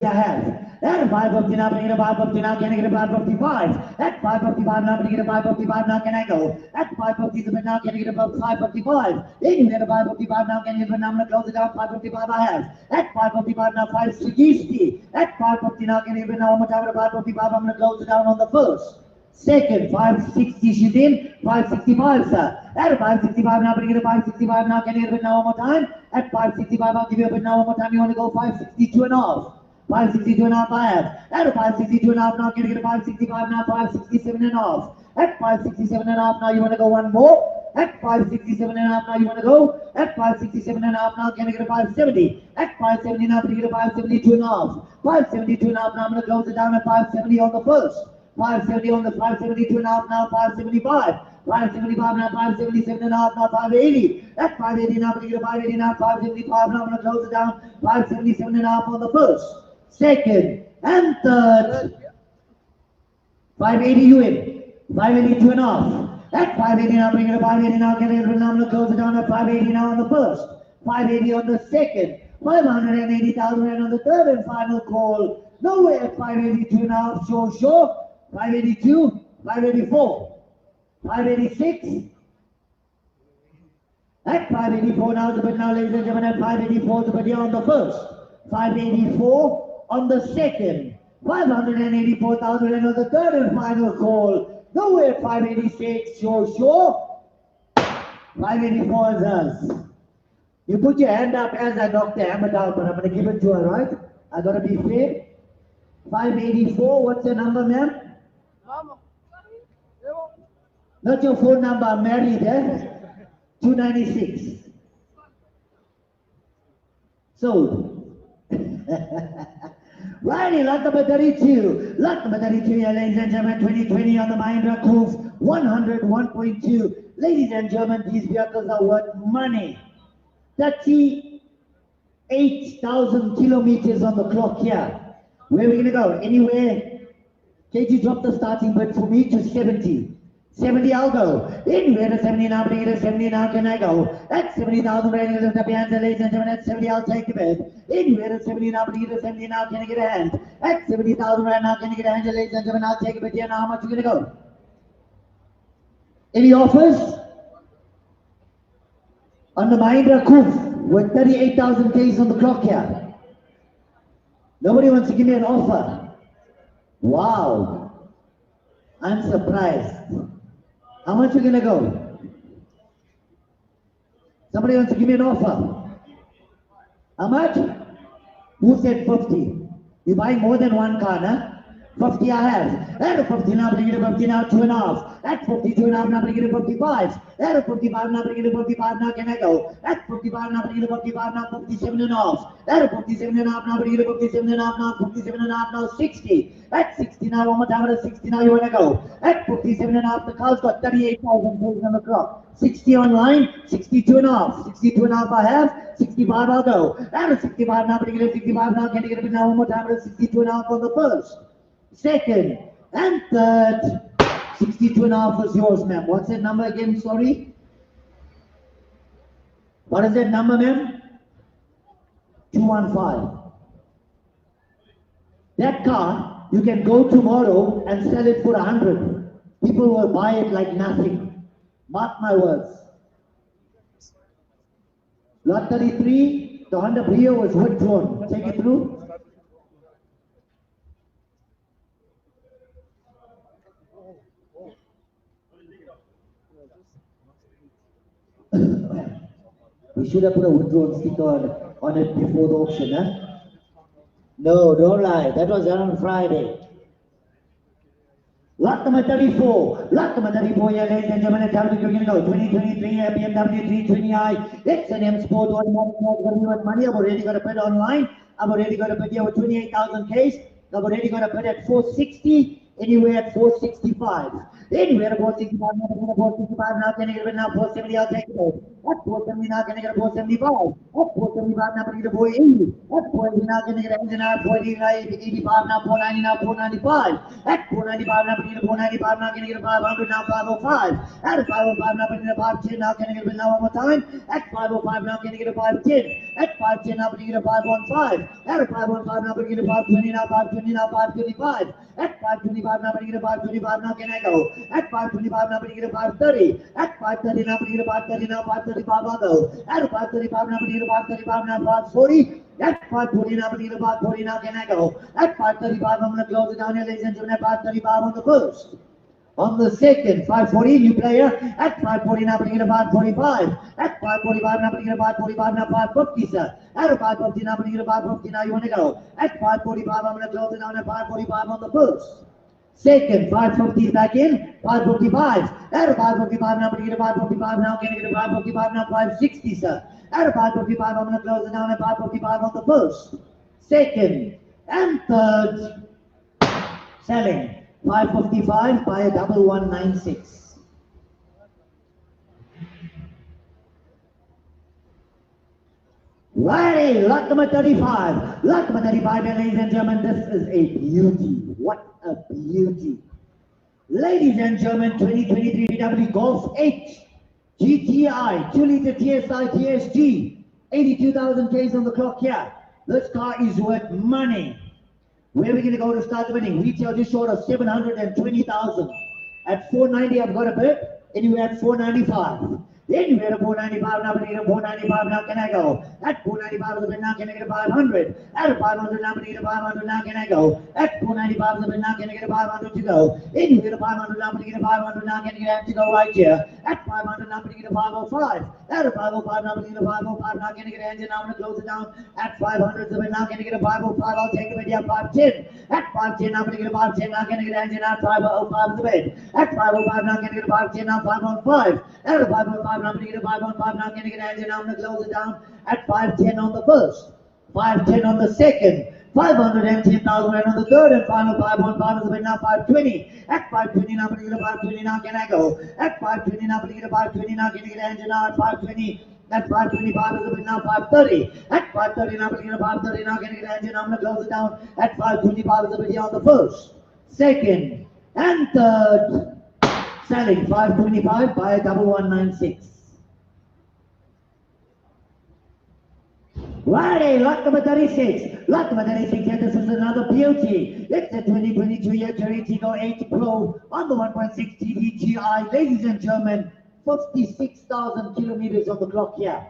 I have. At 550 now, can I get a 550 now, can I get a 555? At 555 now, can I get a 555 now, can I go? At 550 now, can I get a 555? Anywhere at 555 now, can I get a number, close it down, 555 I have. At 555 now, 560. At 550 now, can I get a number, 555, I'm going to close it down on the first. Second, 560 she's in, 565 sir. At 565 now, bring it to 565 now, can you get a bit now one more time? At 565, I'll give you a bit now one more time, you want to go 562 and a half. 562 and a half I have. At 562 and a half now, can you get a 565 now, 567 and a half. At 567 and a half now, you want to go one more? At 567 and a half now, you want to go? At 567 and a half now, can I get a 570? At 570 now, can I get a 572 and a half? 572 and a half now, I'm going to close it down at 570 on the first. 570 on the 572 and a half now, 575. 575 now, 577 and a half now, 580. At 580 now, I'm going to get a 580 now, 575 now, I'm going to close it down, 577 and a half on the first, second, and third. 580 you in. 582 and a half. At 580 now, bring it to 580 now, get it, now I'm going to close it down at 580 now on the first, 580 on the second, 580,000 on the third and final call. Nowhere at 582 and a half, sure. 582, 584, 586. At 584 now, the bid now, ladies and gentlemen, at 584 the bid on the first, 584 on the second, 584,000 on the third and final call. Nowhere 586, sure. 584 is us. You put your hand up as I knock the hammer down, but I'm going to give it to her, right? I got to be fair. 584, what's your number, ma'am? Not your phone number, I'm married, eh? 296. Sold. Righty, lot number 32. Lot number 32, yeah, ladies and gentlemen, 2020 on the Mahindra Coupe, 101.2. Ladies and gentlemen, these vehicles are worth money. 38,000 kilometers on the clock here. Where are we going to go? Anywhere? KG drop the starting bid for me to 70. 70 I'll go. Anywhere to 70 now, bring it to 70 now, can I go? At 70,000 right lift up your hands, ladies and gentlemen, at 70 I'll take the bid. Anywhere to 70 now, bring it to 70 now, can I get a hand? At 70,000 right now, can I get a hand, ladies and gentlemen, I'll take a bid here now, how much are you going to go? Any offers? On the Mahindra Coupe, with 38,000 Ks on the clock here. Nobody wants to give me an offer. Wow. I'm surprised. How much are you gonna go? Somebody wants to give me an offer. How much? Who said 50? You buy more than one car, huh? 50 I have. At 50 now, bring it to 50 now, 2.5. At 52 now, bring it to 55. At 55 now, bring it to 55 now, can I go? At 55 now, bring it to 55 now, 57.5. At 57.5 now, bring it to 57.5 now, 57.5 now, 60. At 60 now, one more time at 60 now, you wanna go? At 57.5, the car's got 38,000 points on the clock. 60 online, 62.5. 62.5 I have, 65 I'll go. At 65 now, bring it to 65 now, can I get it now, one more time at 62.5 on the first, second, and third. 62.5 was yours, ma'am. What's that number again? Sorry? What is that number, ma'am? 215. That car, you can go tomorrow and sell it for 100. People will buy it like nothing. Mark my words. Lot 33, the Honda Brio was withdrawn. Take it through. We should have put a withdrawn sticker on it before the auction, huh? No, don't lie. That was done on Friday. Lot number 34. Lot number 34, yeah, ladies and gentlemen, it's how we're going to go. 2023 BMW 320i. It's an M Sport automatic. Going to be with money. I've already got a bid online. I've already got a bid here with 28,000 Ks. I've already got a bid at 460. Anywhere at 465. Anywhere at 465 now, 465 now, can I get it now? 470, I'll take it. At 470 now, can I get a 475? At 475 now, can I get a 480? At 480 now, can I get a 485 now, 490 now, 495. At 495 now, can I get a 495 now, can I get a 500 now, 505. At 505 now, can I get a 510 now, can I get it now one more time? At 505 now, can I get a 510? At 510 now, can I get a 515? At 515 now, can I get a 520 now, 520 now, 525. At 525 now, can I get a 525 now, can I go? At 525 now, can I get a 530? At 530 now, can I get a 530 now, 535 I'll go. At 535 now, can I get a 535 now, 540? At 540 now, can I get a 540 now, can I go? At 535, I'm going to close it down here, ladies and gentlemen, at 535 on the first. On the second, 540, new player. At 540 now, bring it to 545. At 545 now, bring it to 545 now, 550, sir. At 550 now, bring it to 550 now, you want to go. At 545, I'm going to close it down at 545 on the first, Second, 550 back in, 555. At a 555 now, but get a 555 now, can I get a 555 now, 560, sir. At a 555, I'm going to close it down at 555 on the first. Second, and third, selling 555 by a 1196. Righty, lot number 35. Lot number 35, ladies and gentlemen, this is a beauty. What a beauty. Ladies and gentlemen, 2023 VW Golf 8 GTI 2-liter TSI TSG, 82,000 Ks on the clock here. This car is worth money. Where are we going to go to start the bidding? Retail just short of 720,000. At 490, I've got a bid. Anywhere at 495. Anywhere at 495 now, but at 495 now, can I go? At 495 is a bid now, can I get a 500? At 500 now, but at 500 now, can I go? At 495 is a bid now, can I get a 500 to go? Anywhere at 500 now, but at 500 now, can I get to go right here? At 500 now, but at 505. At 505 now, but at 505 now, can I get an engine? I'm going to close it down. At 500 is a bid now, can I get a 505? I'll take the bid here, 510. At 510 now, but at 510 now, can I get an engine? At 505 is the bid. At 505 now, can I get a 510 now, 515. At 505 now, but at 515 now, can I get an engine? I'm going to close it down. At 510 on the first. 510 on the second. 510,000 on the third, and final 515 is the bid now, 520. At 520 now, but at 520 now, can I go? At 520 now, but at 520 now, can I get an engine? Now at 520. At 525 is the bid now, 530. At 530 now, but at 530 now, can I get an engine? I'm going to close it down. At 525 is the bid here on the first, second, and third. Selling 525 by a 1196. Righty, lot number 36. Lot number 36 here, this is another beauty. It's a 2022 year Chery Tiggo 8 Pro on the 1.6 TDGI. Ladies and gentlemen, 56,000 kilometers on the clock here.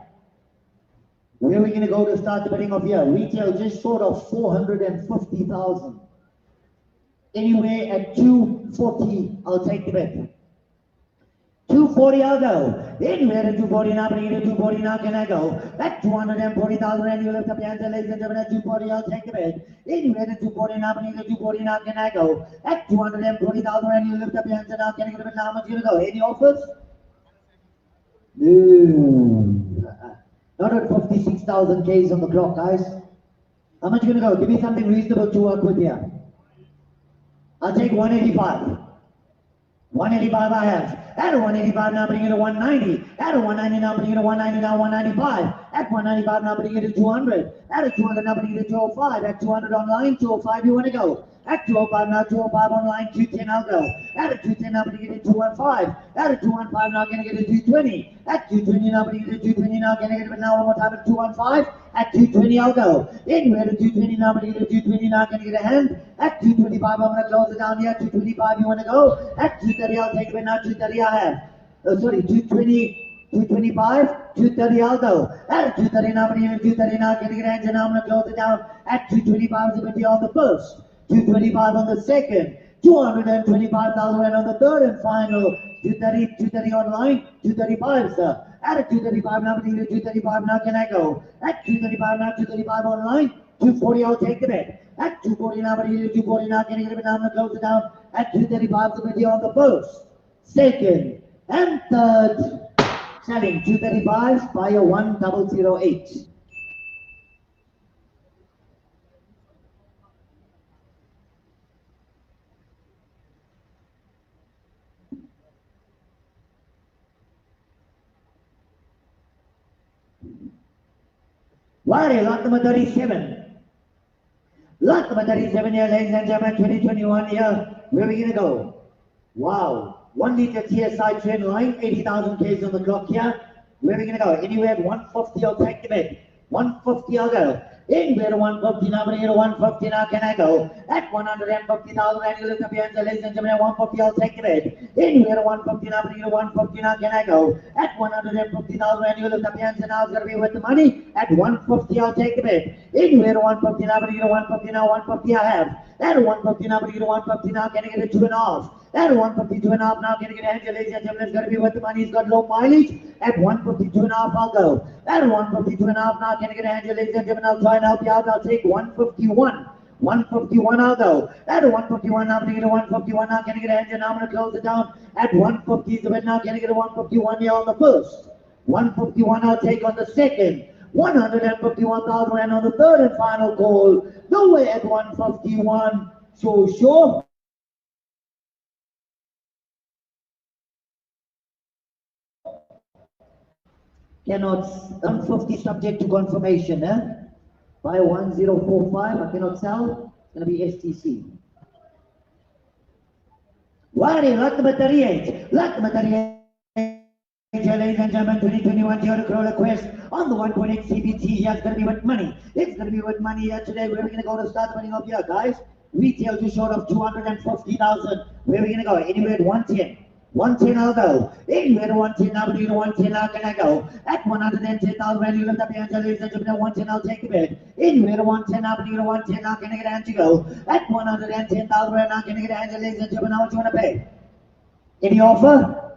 Where are we going to go to start the bidding of here? Retail just short of 450,000. Anywhere at 240, I'll take the bid. 240 I'll go. Anywhere at 240 now, bring it to 240 now, can I go? At 240,000 and you lift up your hands, ladies and gentlemen, at 240 I'll take the bid. Anywhere at 240 now, bring it to 240 now, can I go? At 240,000 and you lift up your hands, and now can I get a bid now? How much you gonna go? Any offers? No. Not at 56,000 Ks on the clock, guys. How much you gonna go? Give me something reasonable to work with here. I'll take 185. 185 I have. At a 185 now, bring it to 190. At a 190 now, bring it to 190 now, 195. At 195 now, bring it to 200. At a 200 now, bring it to 205. At 200 online, 205 you want to go. At 205 now, 205 online, 210 I'll go. At a 210 now, bring it to 215. At a 215 now, can I get a 220? At 220 now, bring it to 220 now, can I get it now one more time at 215? At 220 I'll go. Anywhere at 220 now, bring it to 220 now, can I get a hand? At 225 I'm going to close it down here. 225 you want to go? At 230 I'll take it now, 230 I have. 220, 225, 230 I'll go. At 230 now, bring it to 230 now, can I get a hand? And I'm going to close it down. At 225 is going to be on the first. 225 on the second, 225,000 on the third, and final 230 online, 235, sir. At 235 now, 235 now, can I go? At 235 now, 235 online, 240 I'll take the bet. At 240 now, 240 now, can I get it now? I'm going to close it down. At 235 is the video on the first, second, and third. Selling 235 by a 1008. Righty, lot number 37. Lot number 37 here, ladies and gentlemen, 2021 here. Where are we going to go? Wow. 1 liter TSI trendline, 80,000 Ks on the clock here. Where are we going to go? Anywhere at 150, I'll take the bid. 150, I'll go. Anywhere to 150 now, but here to 150 now, can I go? At 150,000, and you lift up your hands, ladies and gentlemen, at 150, I'll take the bid. Anywhere to 150 now, but here to 150 now, can I go? At 150,000, and you lift up your hands, and now it's going to be with the money. At 150, I'll take the bid. Anywhere to 150 now, but here to 150 now, 150 I have. At 150 now, but here to 150 now, can I get a 2.5? At 152.5 now, can I get a hand, ladies and gentlemen, it's going to be with the money, it's got low mileage. At 152.5, I'll go. At 152.5 now, can I get a hand, ladies and gentlemen, I'll try and help you out, I'll take 151. 151 I'll go. At 151 now, I'm going to get a 151 now, can I get a engine? I'm going to close it down. At 150 is the bid now, can I get a 151 here on the first? 151 I'll take on the second. 151,000 Rand on the third and final call. No way at 151. Sure. Cannot 150 subject to confirmation, By 1045, I cannot sell. It's gonna be STC. Wari, lot number 38. Lot number 38. Ladies and gentlemen, 2021 Toyota Corolla Quest on the 1.8 CBT. Yeah, it's gonna be with money. It's gonna be with money here today. Where are we gonna go to start running up here, guys? Retail just short of 250,000. Where are we gonna go? Anywhere at 110. 110 I'll go. Anywhere to 110 now, between 110 now can I go? At 110,000 Rand, you lift up your hands, ladies and gentlemen, 110 I'll take a bid. Anywhere to 110 now, between 110 now can I get a hand to go? At 110,000 Rand now can I get a hand, ladies and gentlemen, how much you wanna pay? Any offer?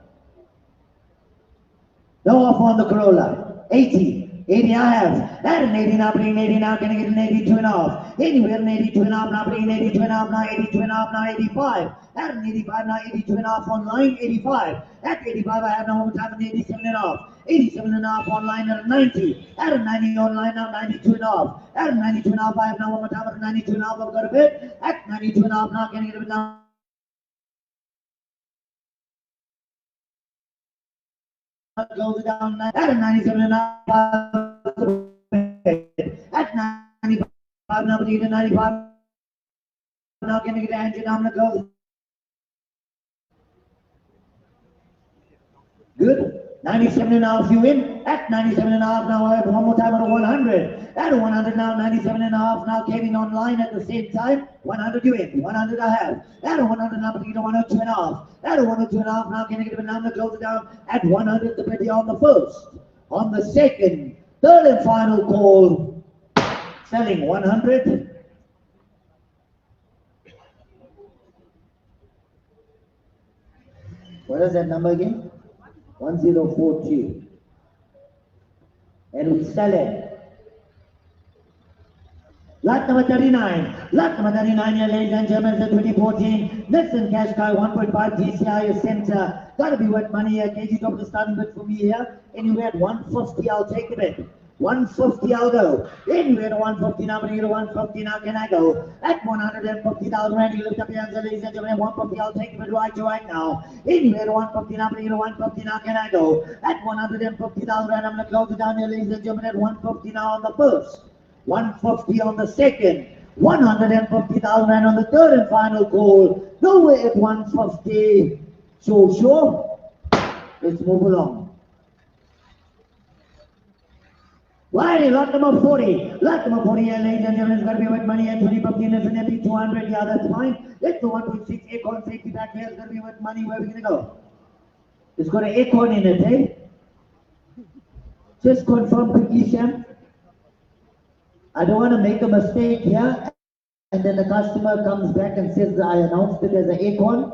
No offer on the Corolla. 80. 80 I have. At an 80 now, bringing 80 now, can I get an 82 and a half? Anywhere an 82 and a half now, bringing 82 and a half now, 82 and a half now, 85. At an 85 now, 82 and a half online, 85. At 85 I have now one time an 87 and a half. 87 and a half online at a 90. At a 90 online now, 92 and a half. At a 92 and a half I have now one more time at a 92 and a half, I've got a bid. At 92 and a half now, can I get a bid now? Close it down at a 97 and a half. At 95 now, but even 95 now, can I get a engine? I'm gonna go. Good. 97 and a half, you win. At 97 and a half now, I have one more time at a 100. At a 100 now, 97 and a half now, came in online at the same time. 100 you win. 100 I have. At a 100 now, but you get a 102 and a half. At a 102 and a half now, can I get a banana? Close it down. At 100 the bid on the first. On the second, third and final call. Selling 100. What is that number again? 1042. And we sell it. Lot number 39. Lot number 39 here, ladies and gentlemen, the 2014 Nissan Qashqai 1.5 DCI center. Gotta be worth money here. KG top the starting bid for me here. Anywhere at 150, I'll take the bid. 150 I'll go. Anywhere to 150 now, but you to 150 now can I go? At 150,000 Rand, you lift up your hands, ladies and gentlemen, 150 I'll take it right now. Anywhere to 150 now, but you to 150 now can I go? At 150,000 Rand, I'm gonna close it down here, ladies and gentlemen, at 150 now on the first. 150 on the second. 150,000 Rand on the third and final call. Nowhere at 150. Sure. Let's move along. Why? Lot number 40. Lot number 40 here, ladies and gentlemen, it's going to be with money at 2015 is an MP 200. Yeah, that's fine. It's the 1.6 Acorn safety back here. It's going to be with money. Where are we going to go? It's got an Acorn in it, eh? Just confirm quickly, Shem. I don't want to make a mistake here and then the customer comes back and says I announced it as an Acorn.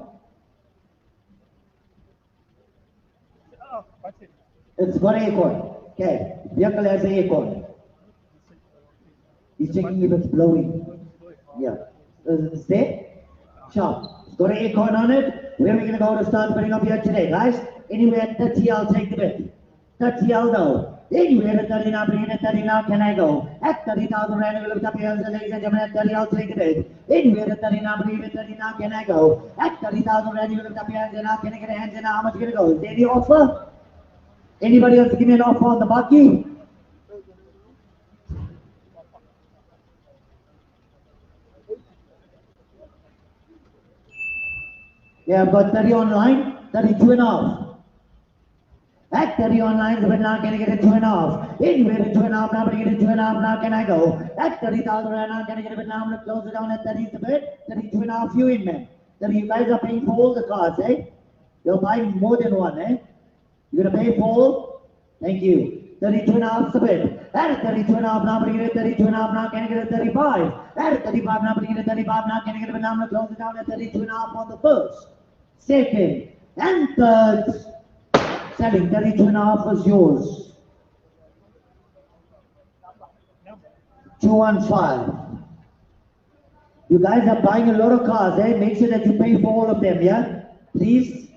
It's got an Acorn. Okay, vehicle has an Acorn. He's checking if it's blowing. Yeah. Is there? Sharp. It's got an Acorn on it. Where are we going to go to start putting up here today, guys? Anywhere at 30, I'll take the bid. 30, I'll go. Anywhere at 30 now, bring it at 30 now, can I go? At 30,000 Rand, we lift up your hands, ladies and gentlemen, at 30, I'll take the bid. Anywhere at 30 now, bring it at 30 now, can I go? At 30,000 Rand, you lift up your hands, and now can I get a hands, and how much is going to go? Is there any offer? Anybody else give me an offer on the Baki? Yeah, I've got 30 online, 32 and a half. At 30 online, but now can I get a 2 and a half? Anywhere to 2 and a half now, but I get a 2 and a half now, can I go? At 30,000 Rand now, can I get a bit now? I'm going to close it down at 30 the bid. 32 and a half, you in, man. 30, you guys are paying for all the cars, eh? You're buying more than one, eh? You're going to pay for all? Thank you. 32 and a half the bid. At 32 and a half now, but I get a 32 and a half now, can I get a 35? At 35 now, but I get a 35 now, can I get a bit now? I'm going to close it down at 32 and a half on the first, second, and third. Selling 32 and a half was yours. 215. You guys are buying a lot of cars, eh? Make sure that you pay for all of them, yeah? Please.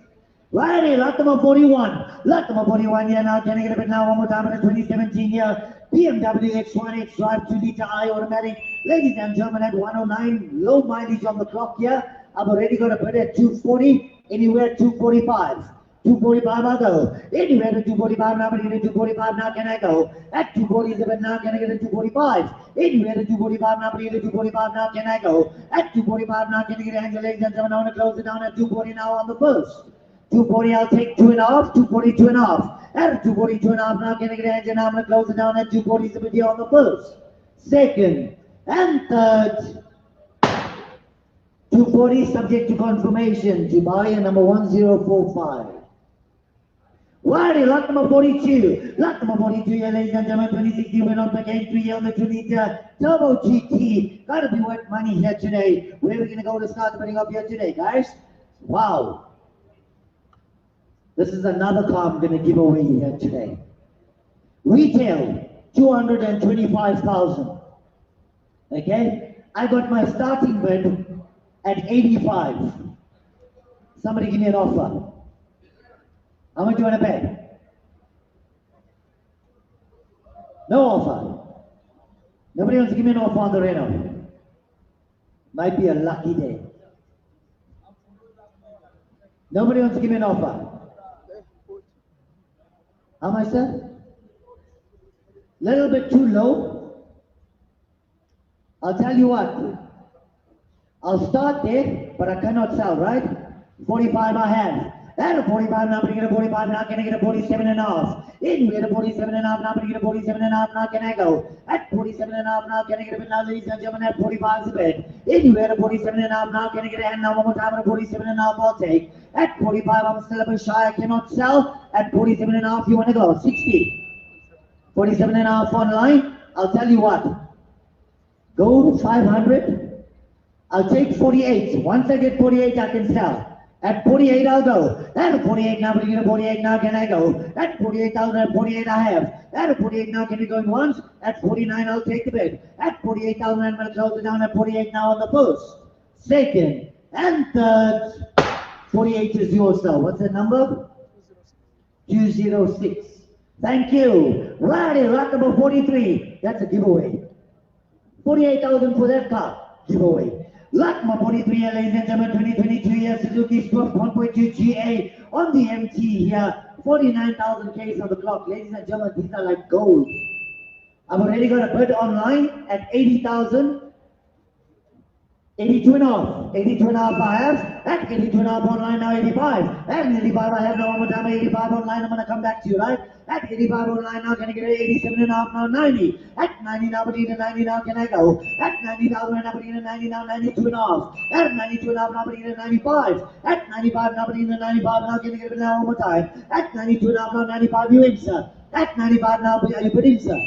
Righty, lot number 41. Lot number 41 here now. Can I get a bit now? One more time. It's 2017 here. BMW X1 X Drive 2-liter I automatic. Ladies and gentlemen, at 109. Low mileage on the clock here. I've already got a bid at 240. Anywhere 245. 245 I'll go. Anywhere to 245 now, but get a 245 now, can I go? At 240 is a bit now, can I get a 245? Anywhere to 245 now, but get a 245 now, can I go? At 245 now, can I get a handle, ladies and gentlemen, I want to close it down at 240 now on the first. 240, I'll take 2.5, 240, 2.5. At 240, 2.5 now, can I get a handle, now I'm going to close it down at 240 is a bit here on the first. Second and third. 240 subject to confirmation to buyer number 1045. Righty, lot number 42. Lot number 42 here, ladies and gentlemen, 2016 Renault again, 3 on the 2-liter Turbo GT. Gotta be worth money here today. Where are we gonna go to start putting up here today, guys? Wow. This is another car I'm gonna give away here today. Retail, 225,000. Okay? I got my starting bid at 85. Somebody give me an offer. How much do you want to pay? No offer. Nobody wants to give me an offer on the Renault. Might be a lucky day. Nobody wants to give me an offer. How much, sir? Little bit too low. I'll tell you what. I'll start there, but I cannot sell, right? 45 I have. At a 45 now, but I get a 45 now, can I get a 47.5? Anyway, at a 47.5 now, but I get a 47.5 now, can I go? At 47.5 now, can I get a bid now, ladies and gentlemen, at 45 is a bid. Anyway, at a 47.5 now, can I get a hand now, one more time at a 47.5, I'll take. At 45, I'm still a bit shy, I cannot sell. At 47.5, you want to go? 60. 47.5 online, I'll tell you what. Go to 500. I'll take 48. Once I get 48, I can sell. At 48, I'll go. At 48 now, but you get a 48 now, can I go? At 48,000, at 48 I have. At 48 now, can you go in once? At 49, I'll take the bid. At 48,000, I'm going to close it down at 48 now on the first. Second and third. 48 is yours, sir. What's the number? 206. Thank you. Righty, lot number 43. That's a giveaway. 48,000 for that car. Giveaway. Lot number 43 here, ladies and gentlemen, 2022 here, Suzuki Swift 1.2 GA on the MT here, 49,000 Ks on the clock. Ladies and gentlemen, these are like gold. I've already got a bid online at 80,000. 82.5. 82.5 I have. At 82.5 online now, 85. At 85 I have now one more time, 85 online. I'm going to come back to you, right? At 85 online now, can I get an 87.5 now, 90. At 90 now, but even 90 now, can I go? At 90,000 now, but even 90 now, 92.5. At 92.5 now, but even 95. At 95 now, but even 95 now, can I get it now one more time? At 92.5 now, 95 you in, sir. At 95 now, are you putting, sir?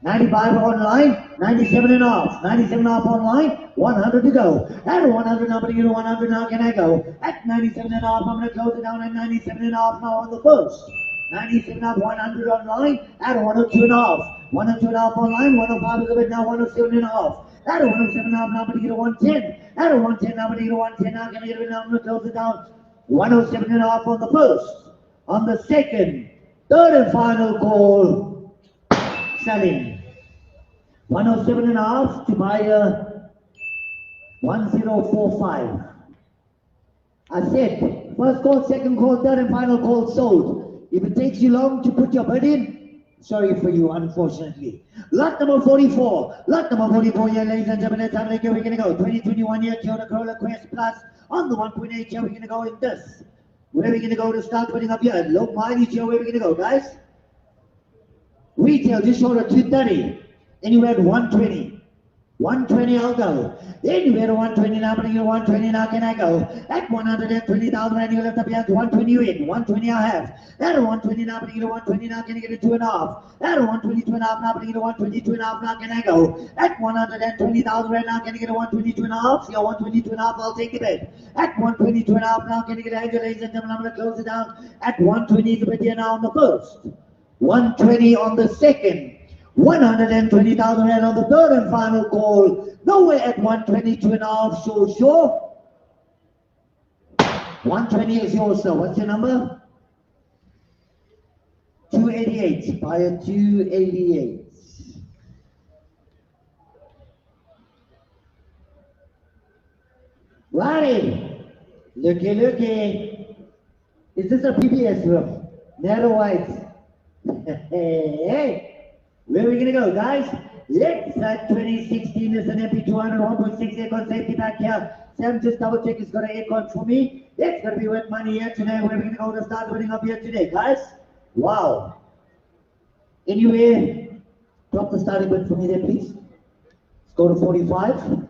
95 online, 97.5. 97.5 online, 100 to go. At 100 now, but you know 100 now, can I go? At 97.5, I'm going to close it down at 97.5 now on the first. 97.5, 100 online, at 102.5. 102.5 online, 105 is a bit now, 107.5. At 107.5 now, but you get a 110. At a 110 now, but you get a 110 now, can I get it now? I'm going to close it down. 107.5 on the first. On the second, third and final call. Selling 107.5 to buyer 1045. I said first call, second call, third and final call sold. If it takes you long to put your bid in, sorry for you, unfortunately. Lot number 44. Lot number 44 here, ladies and gentlemen. Time like here we're gonna go. 2021 here, Toyota Corolla Quest Plus on the 1.8 here. We're gonna go in this. Where are we gonna go to start putting up here? Low mileage here. Where are we gonna go, guys? Retail just short of 230. Anywhere at 120. 120 I'll go. Anywhere to 120 now, but you 120 now, can I go? At 120,000 and you left up here at 120 you in. 120 I have. At 120 now, but you 120 now, can you get a 2.5? At 120, 2.5 now, but you 120, 2.5 now, can I go? At 120,000 right now, can you get a 120, 2.5? Yeah, 120, 2.5, I'll take the bid. At 120, 2.5 now, can you get a handle, ladies and gentlemen? I'm going to close it down. At 120 is the bid here now on the first. 120 on the second. 120,000 rand on the third and final call. Nowhere at 122.5, sure. 120 is yours, sir. What's your number? 288. Buyer 288. Right. Looky. Is this a PBS room? Narrow white. Hey. Where are we gonna go, guys? Let's 2016 is an MP200 1.6 aircon safety pack here. Sam, just double check it's got an aircon for me. It's gonna be worth money here today. Where are we gonna go to start winning up here today, guys? Wow. Anyway, drop the starting bid for me there, please. Let's go to 45.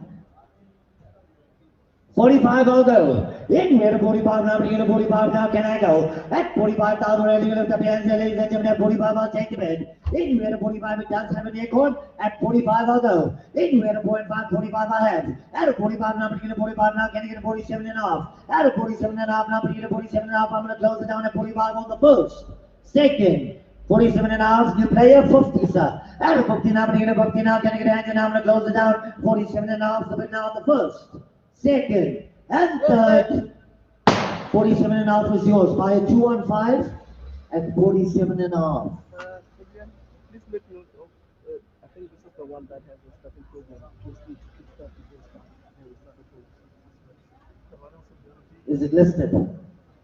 45 I'll go. Anywhere to 45 now, bring it to 45 now, can I go? At 45,000, ready to lift up your hands, ladies and gentlemen, at 45 I'll take the bid. Anywhere to 45 it does have an aircon. At 45 I'll go. Anywhere to 45 I have. At a 45 now, bring it to 45 now, can I get a 47 and a half? At a 47 and a half now, bring it to 47 and a half, I'm going to close it down at 45 on the first. Second. 47 and a half, new player, 50, sir. At a 50 now, bring it to 50 now, can I get a hand and I'm going to close it down. 47 and a half, the bid now on the first. Second and third, 47 and a half is yours. Buy a 215 at 47 and a half. Please make note of, I think this is the one that has a starting program. Please kickstart before start. Is it listed?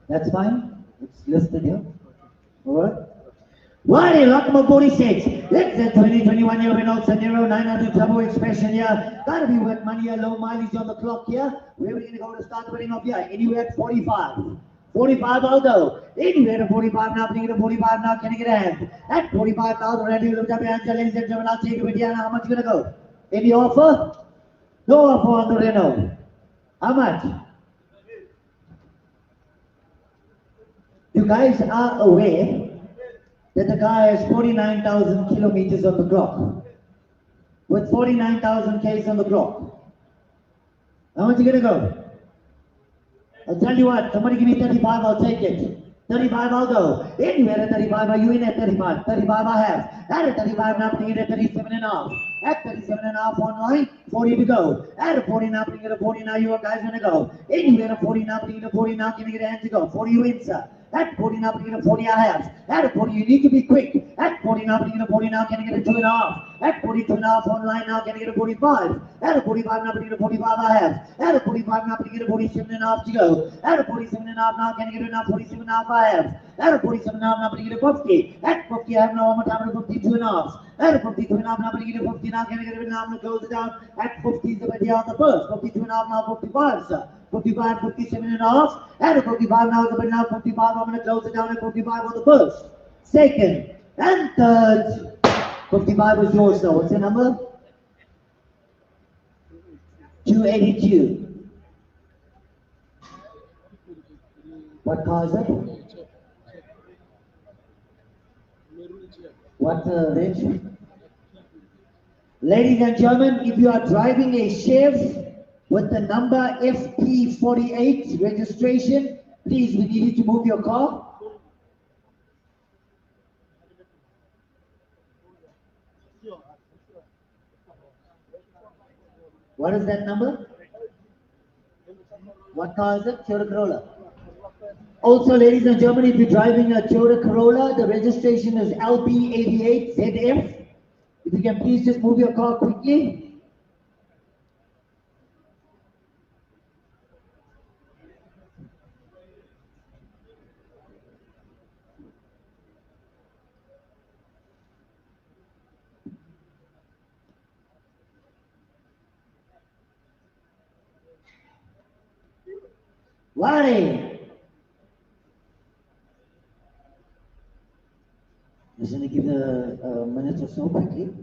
That's fine. It's listed here. Alright. Why Locomo 46? Let's a 2021 year Renault Sandero 900 turbo expression here. Gotta be worth money here, low mileage on the clock here. Where are we gonna go to start winning up here? Anywhere at 45. 45 I'll go. Anywhere to 45 now, bring it to 45 now, can I get a hand? At 45,000, ready to lift up your hands, ladies and gentlemen, I'll take it with you. How much you gonna go? Any offer? No offer on the Renault. How much? You guys are aware that the car has 49,000 kilometers on the clock. With 49,000 Ks on the clock. How much are you gonna go? I'll tell you what, somebody give me 35, I'll take it. 35 I'll go. Anywhere at 35, are you in at 35? 35 I have. At a 35 now, bring it at 37 and a half. At 37 and a half online, 40 to go. At a 40 now, bring it to 40 now, you guys gonna go. Anywhere at 40 now, bring it to 40 now, can you get a hand to go? 40 you in, sir. At 40 now, bring it to 40 I have. At a 40, you need to be quick. At 40 now, bring it to 40 now, can you get a 2 and a half? At 42 and a half online now, can you get a 45? At a 45 now, bring it to 45 I have. At a 45 now, bring it to 47 and a half to go. At a 47 and a half now, can you get a 47 and a half I have. At a 47 and a half now, bring it to 50. At 50 I have now one more time to 52 and a half. At a 52 and a half now, bring it to 50 now, can you get it now, I'm going to close it down. At 50 is the idea on the first. 52 and a half now, 55, sir. 55, 57 and a half. At a 55 now, the now 55, I'm going to close it down at 55 on the first. Second and third. 55 was yours, sir. What's your number? 282. What car is it? What range? Ladies and gentlemen, if you are driving a Chev with the number FP48 registration, please, we need you to move your car. What is that number? What car is it? Toyota Corolla. Also, ladies and gentlemen, if you're driving a Toyota Corolla, the registration is LB88ZF. If you can please just move your car quickly. Why? Just going to give a minute or so quickly.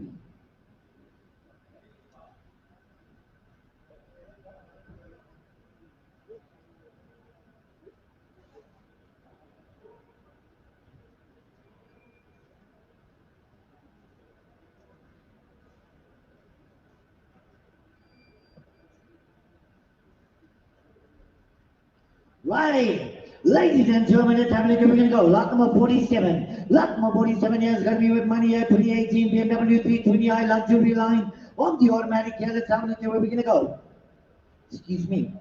Right. Ladies and gentlemen, let's have a look. We're going to go. Lot number 47. Lot number 47 here is going to be with money here. 2018 BMW 320i luxury line on the automatic here. Let's have a look here where we're going to go. Excuse me.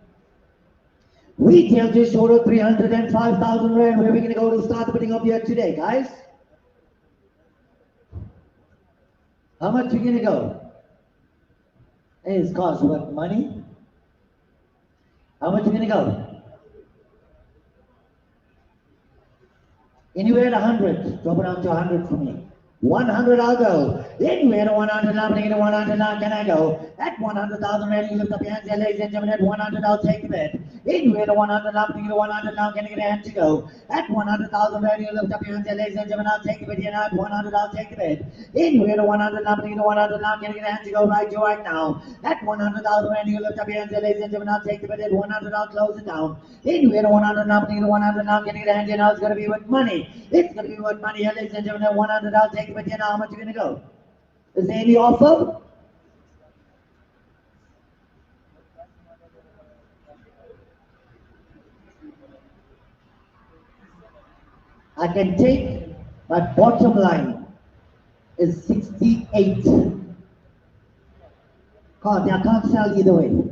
Retail just short of 305,000 rand. Where we're going to go to start the bidding up here today, guys. How much are we going to go? Hey, it's cost what money? How much are we going to go? Anywhere at 100, drop it down to 100 for me. 100 I'll go. Anywhere at 100, I'm bringing it 100 now, can I go? At 100,000 ready, you lift up your hands there, ladies and gentlemen. At 100, I'll take the bid. Anywhere at 100, I'm bringing it 100 now, can I get a hand to go? At 100,000 ready, you lift up your hands there, ladies and gentlemen. I'll take the bid here now. At 100, I'll take the bid. Anywhere at 100, I'm bringing it 100 now, can I get a hand to go right now? At 100,000 ready, you lift up your hands there, ladies and gentlemen. I'll take the bid. At 100, I'll close it down. Anywhere at 100, I'm bringing it 100 now, can I get a hand here now? It's going to be with money. It's going to be with money here, ladies and gentlemen. At 100, I'll take the bid here now. How much are you going to go? Is there any offer? I can take, my bottom line is 68. I can't sell either way.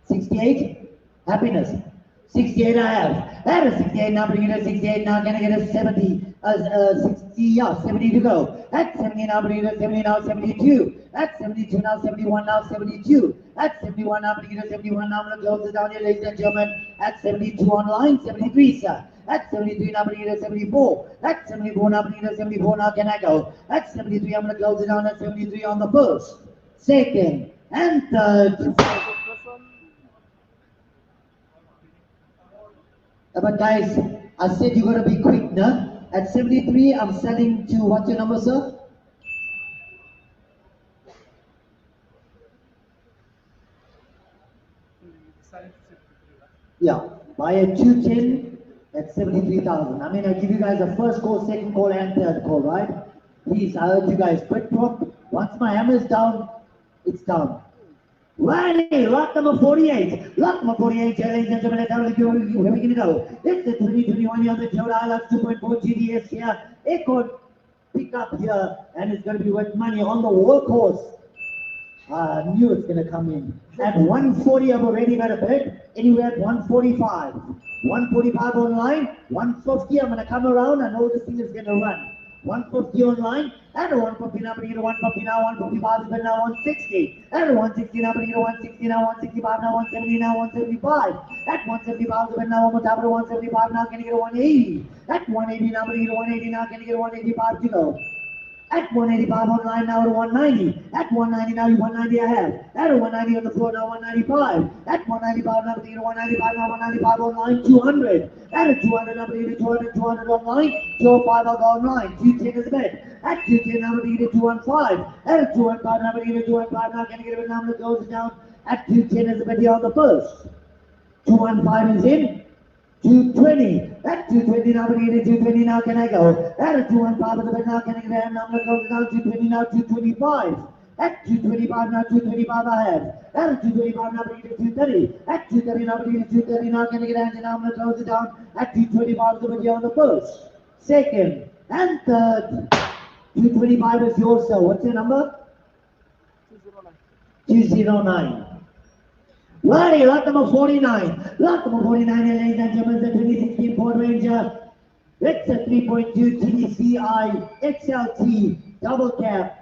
68, happiness. 68 I have. That is 68 now, bring it to 68 now, can I get a 70? 60, yeah, 70 to go. At 70 now, bring it to 70 now, 72. At 72 now, 71 now, 72. At 71 now, bring it to 71 now, I'm going to close it down here, ladies and gentlemen. At 72 online, 73, sir. At 73 now, bring it to 74. At 74 now, bring it to 74 now, can I go? At 73, I'm going to close it down at 73 on the first, second, and third. But guys, I said you got to be quick, no? At 73, I'm selling to, what's your number, sir? Yeah, buy a 210 at 73,000. I mean, I give you guys a first call, second call, and third call, right? Please, I urge you guys, quick drop. Once my hammer is down, it's down. Righty, lot number 48. Lot number 48, ladies and gentlemen, where are we going to go? It's the 2021 year, the Toyota Hilux 2.4 GDS here. Aucor pickup here, and it's going to be worth money on the workhorse. I knew it's going to come in. At 140, I've already got a bid. Anywhere at 145. 145 online, 150, I'm going to come around. I know this thing is going to run. 150 online, and 150 now, bring it to 150 now, 155 is better now, 160. And 160 now, bring it to 160 now, 165 now, 170 now, 175. At 175 is better now, one more time to 175 now, can you get a 180? At 180 now, bring it to 180 now, can you get a 185 to go? At 185 online now to 190. At 190 now, 190 I have. At 190 on the floor now, 195. At 195 now, bring it to 195 now, 195 online, 200. At 200 now, bring it to 200, 200 online, 205 I'll go online, 210 is the bed. At 210 now, bring it to 215. At 215 now, bring it to 215 now, can you get a bit now, it goes down. At 210 is the bed here on the first. 215 is in. 220. At 220 now, bring it to 220 now, can I go? At 215 is the bed now, can I get a number goes down, 220 now, 225. At 225 now, 225 I have. At 225 now, bring it to 230. At 230 now, bring it to 230 now, can I get a hand now, I'm going to close it down. At 225 is the bed here on the first, second, and third. 225 is yours, sir. What's your number? 209. 209. Righty, lot number 49. Lot number 49, ladies and gentlemen, the 2016 Ford Ranger. It's a 3.2 TDCi XLT double cab.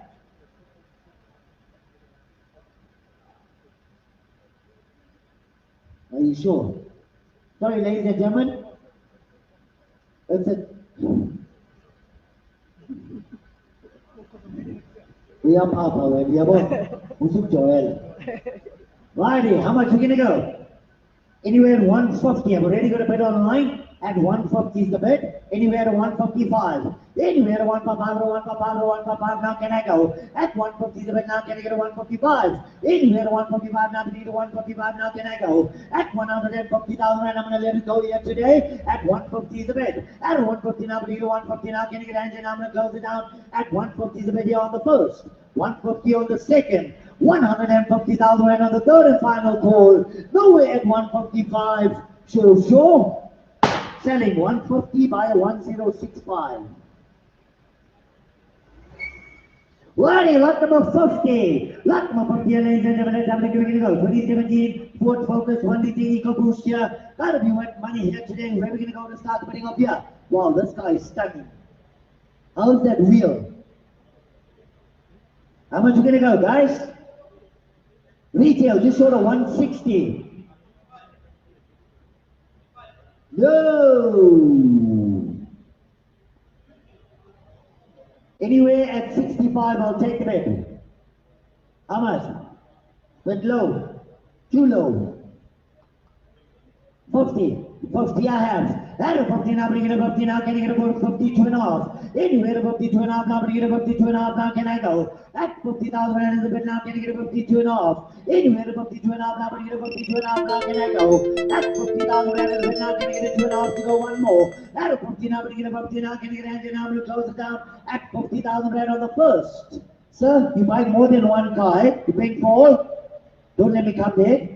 Are you sure? Sorry, ladies and gentlemen. It's a... We are Papa, we are both. Joel. Righty, how much are we going to go? Anywhere at 150. I've already got a bid online. At 150 is the bid. Anywhere at 155. Anywhere at 155 or 155 or 155. Now can I go? At 150 is the bid. Now can I get a 155? Anywhere at 155. Now can I get a 155? Now can I go? At 150,000 and I'm going to let it go here today. At 150 is the bid. At 150 now can I get a 150? Now can I get a engine? I'm going to close it down. At 150 is the bid here on the first. 150 on the second. 150,000 and on the third and final call. Nowhere at 155. Sure. selling 150 by 1065. Ready, lot number 50. Lot number 50, ladies and gentlemen, let's have a give it a go. 2017 Ford Focus 1 liter EcoBoost here. Gotta be wet money here today. Where are we gonna go to start putting up here? Wow, this guy is stunning. How's that wheel? How much you gonna go, guys? Retail, just short of 160. No. Anywhere at 65, I'll take the bet. How much? Went low. Too low. 50. 50 I have. At a 50 now, bring it up 50 now. Can you get about 52 and a half? Anywhere above 52 and a half now, bring it up 52 and a half now. Can I go? At 50,000 is a bit now. Can you get about 52 and a half? Anywhere above 52 and a half now, bring it up 52 and a half now. Can I go? At 50,000 is a bit now. Can you get 2 and a half to go one more? At a 50 now, bring it up 50 now. Can you get a hand now? We'll close it down at 50,000 right on the first. Sir, you buy more than one car. You paying for all? Don't let me come there.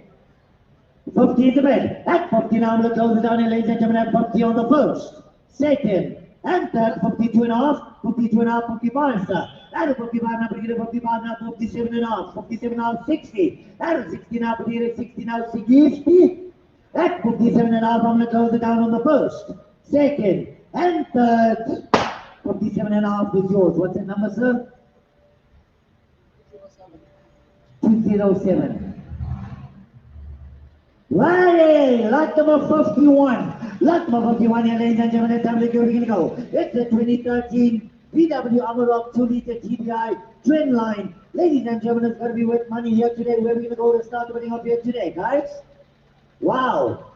50 is the bet. At 50 now, I'm going to close it down and ladies and gentlemen, at 50 on the first, second, and third, 52 and a half, 52 and a half, 55, sir. At a 55 now, bring it to 55 now, 57 and a half, 57 and a half, 60. At a 60 now, bring it to 60 now, 60. At 57 and a half, I'm going to close it down on the first, second, and third. 57 and a half is yours. What's the number, sir? 207. Ready, lot number 51. Lot number 51 here, ladies and gentlemen, let's have a look. Where we're going to go. It's the 2013 VW Amarok 2 liter TDI trendline. Ladies and gentlemen, it's going to be worth money here today. Where are we going to go to start putting up here today, guys? Wow.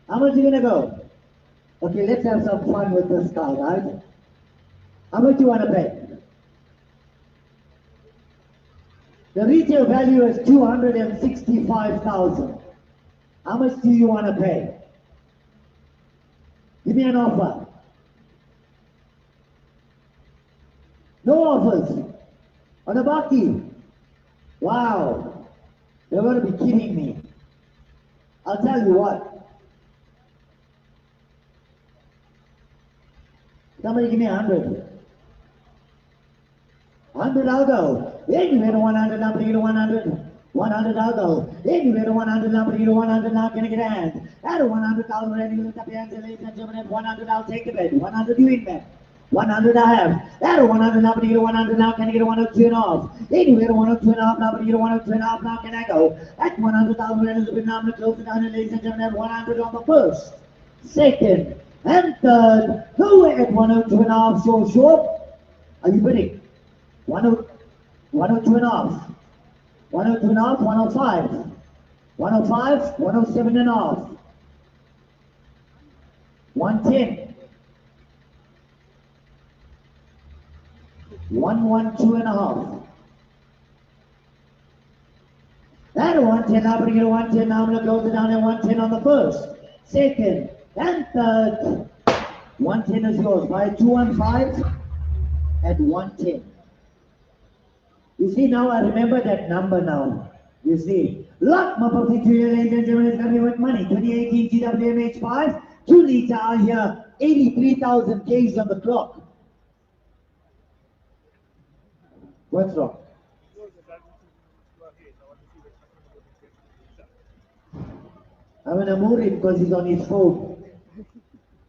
How much are you going to go? Okay, let's have some fun with this car, guys. How much do you want to pay? The retail value is 265,000. How much do you want to pay? Give me an offer. No offers. On the baki. Wow. You're going to be kidding me. I'll tell you what. Somebody give me 100. 100 I'll go. Anywhere to 100 now, bring it to 100. 100 I'll go. Anywhere to 100 now, bring it to 100 now, can I get a hand? At a 100,000 ready, lift up your hands, ladies and gentlemen. At 100 I'll take the bet. 100 you in bet. 100 I have. At a 100 now, bring it to 100 now, can I get a 102 and a half? Anywhere to 102 and a half now, bring it to 102 and a half now, can I go? At 100,000 ready, lift up now, I'm going to close it down, ladies and gentlemen. At 100 on the first, second, and third. Nowhere at 102 and a half, so short. Are you bidding? 102 and a half. 102 and a half, 105. 105, 107 and a half. 110. 112 and a half. At 110, now bring it to 110. Now I'm going to close it down at 110 on the first, second, and third. 110 is yours. Buy 215 at 110. You see now, I remember that number now. You see. Lot number 52, ladies and gentlemen, is going to be with money. 2018 GWMH5, 2 liter out here, 83,000 Ks on the clock. What's wrong? I'm going to move it because he's on his phone.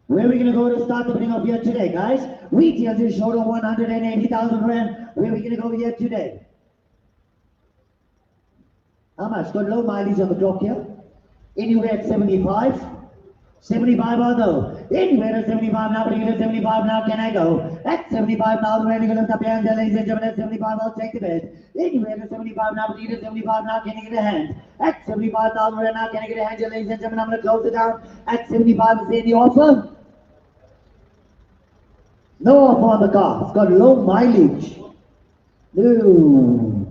Where are we going to go to start opening up here today, guys? Retail just short of 180,000 rand. Where are we going to go here today? How much? Got low mileage on the clock here. Anywhere at 75. 75 I'll go. Anywhere at 75 now, bring it at 75 now, can I go? At 75,000 rand, you're going to lift up your hands, ladies and gentlemen. At 75, I'll take the bet. Anywhere at 75 now, bring it at 75 now, can I get a hand? At 75,000 rand now, can I get a hand, ladies and gentlemen? I'm going to close it down. At 75, is there any offer? No offer on the car. It's got low mileage. No.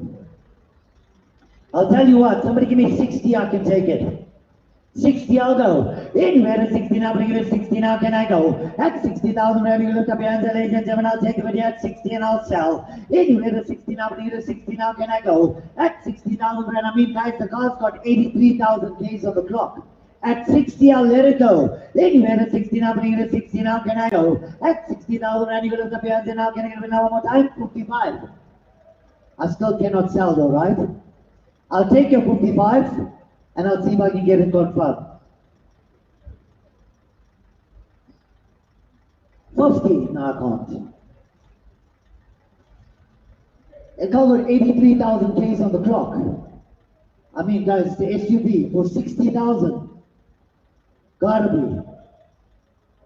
I'll tell you what, somebody give me 60, I can take it. 60, I'll go. Anywhere at 60 now, bring it at 60 now, can I go? At 60,000, ready to lift up your hands, ladies and gentlemen, I'll take it at 60 and I'll sell. Anywhere at 60 now, bring it at 60 now, can I go? At 60,000, I mean, guys, the car's got 83,000 Ks on the clock. At 60, I'll let it go. Anywhere at 60 now, bring it at 60 now, can I go? At 60,000, and you will the pairs now, can I get it now one more time? 55. I still cannot sell though, right? I'll take your 55 and I'll see if I can get it confirmed. 50, no I can't. It covered 83,000 Ks on the clock. I mean guys, the SUV for 60,000. Gotta be.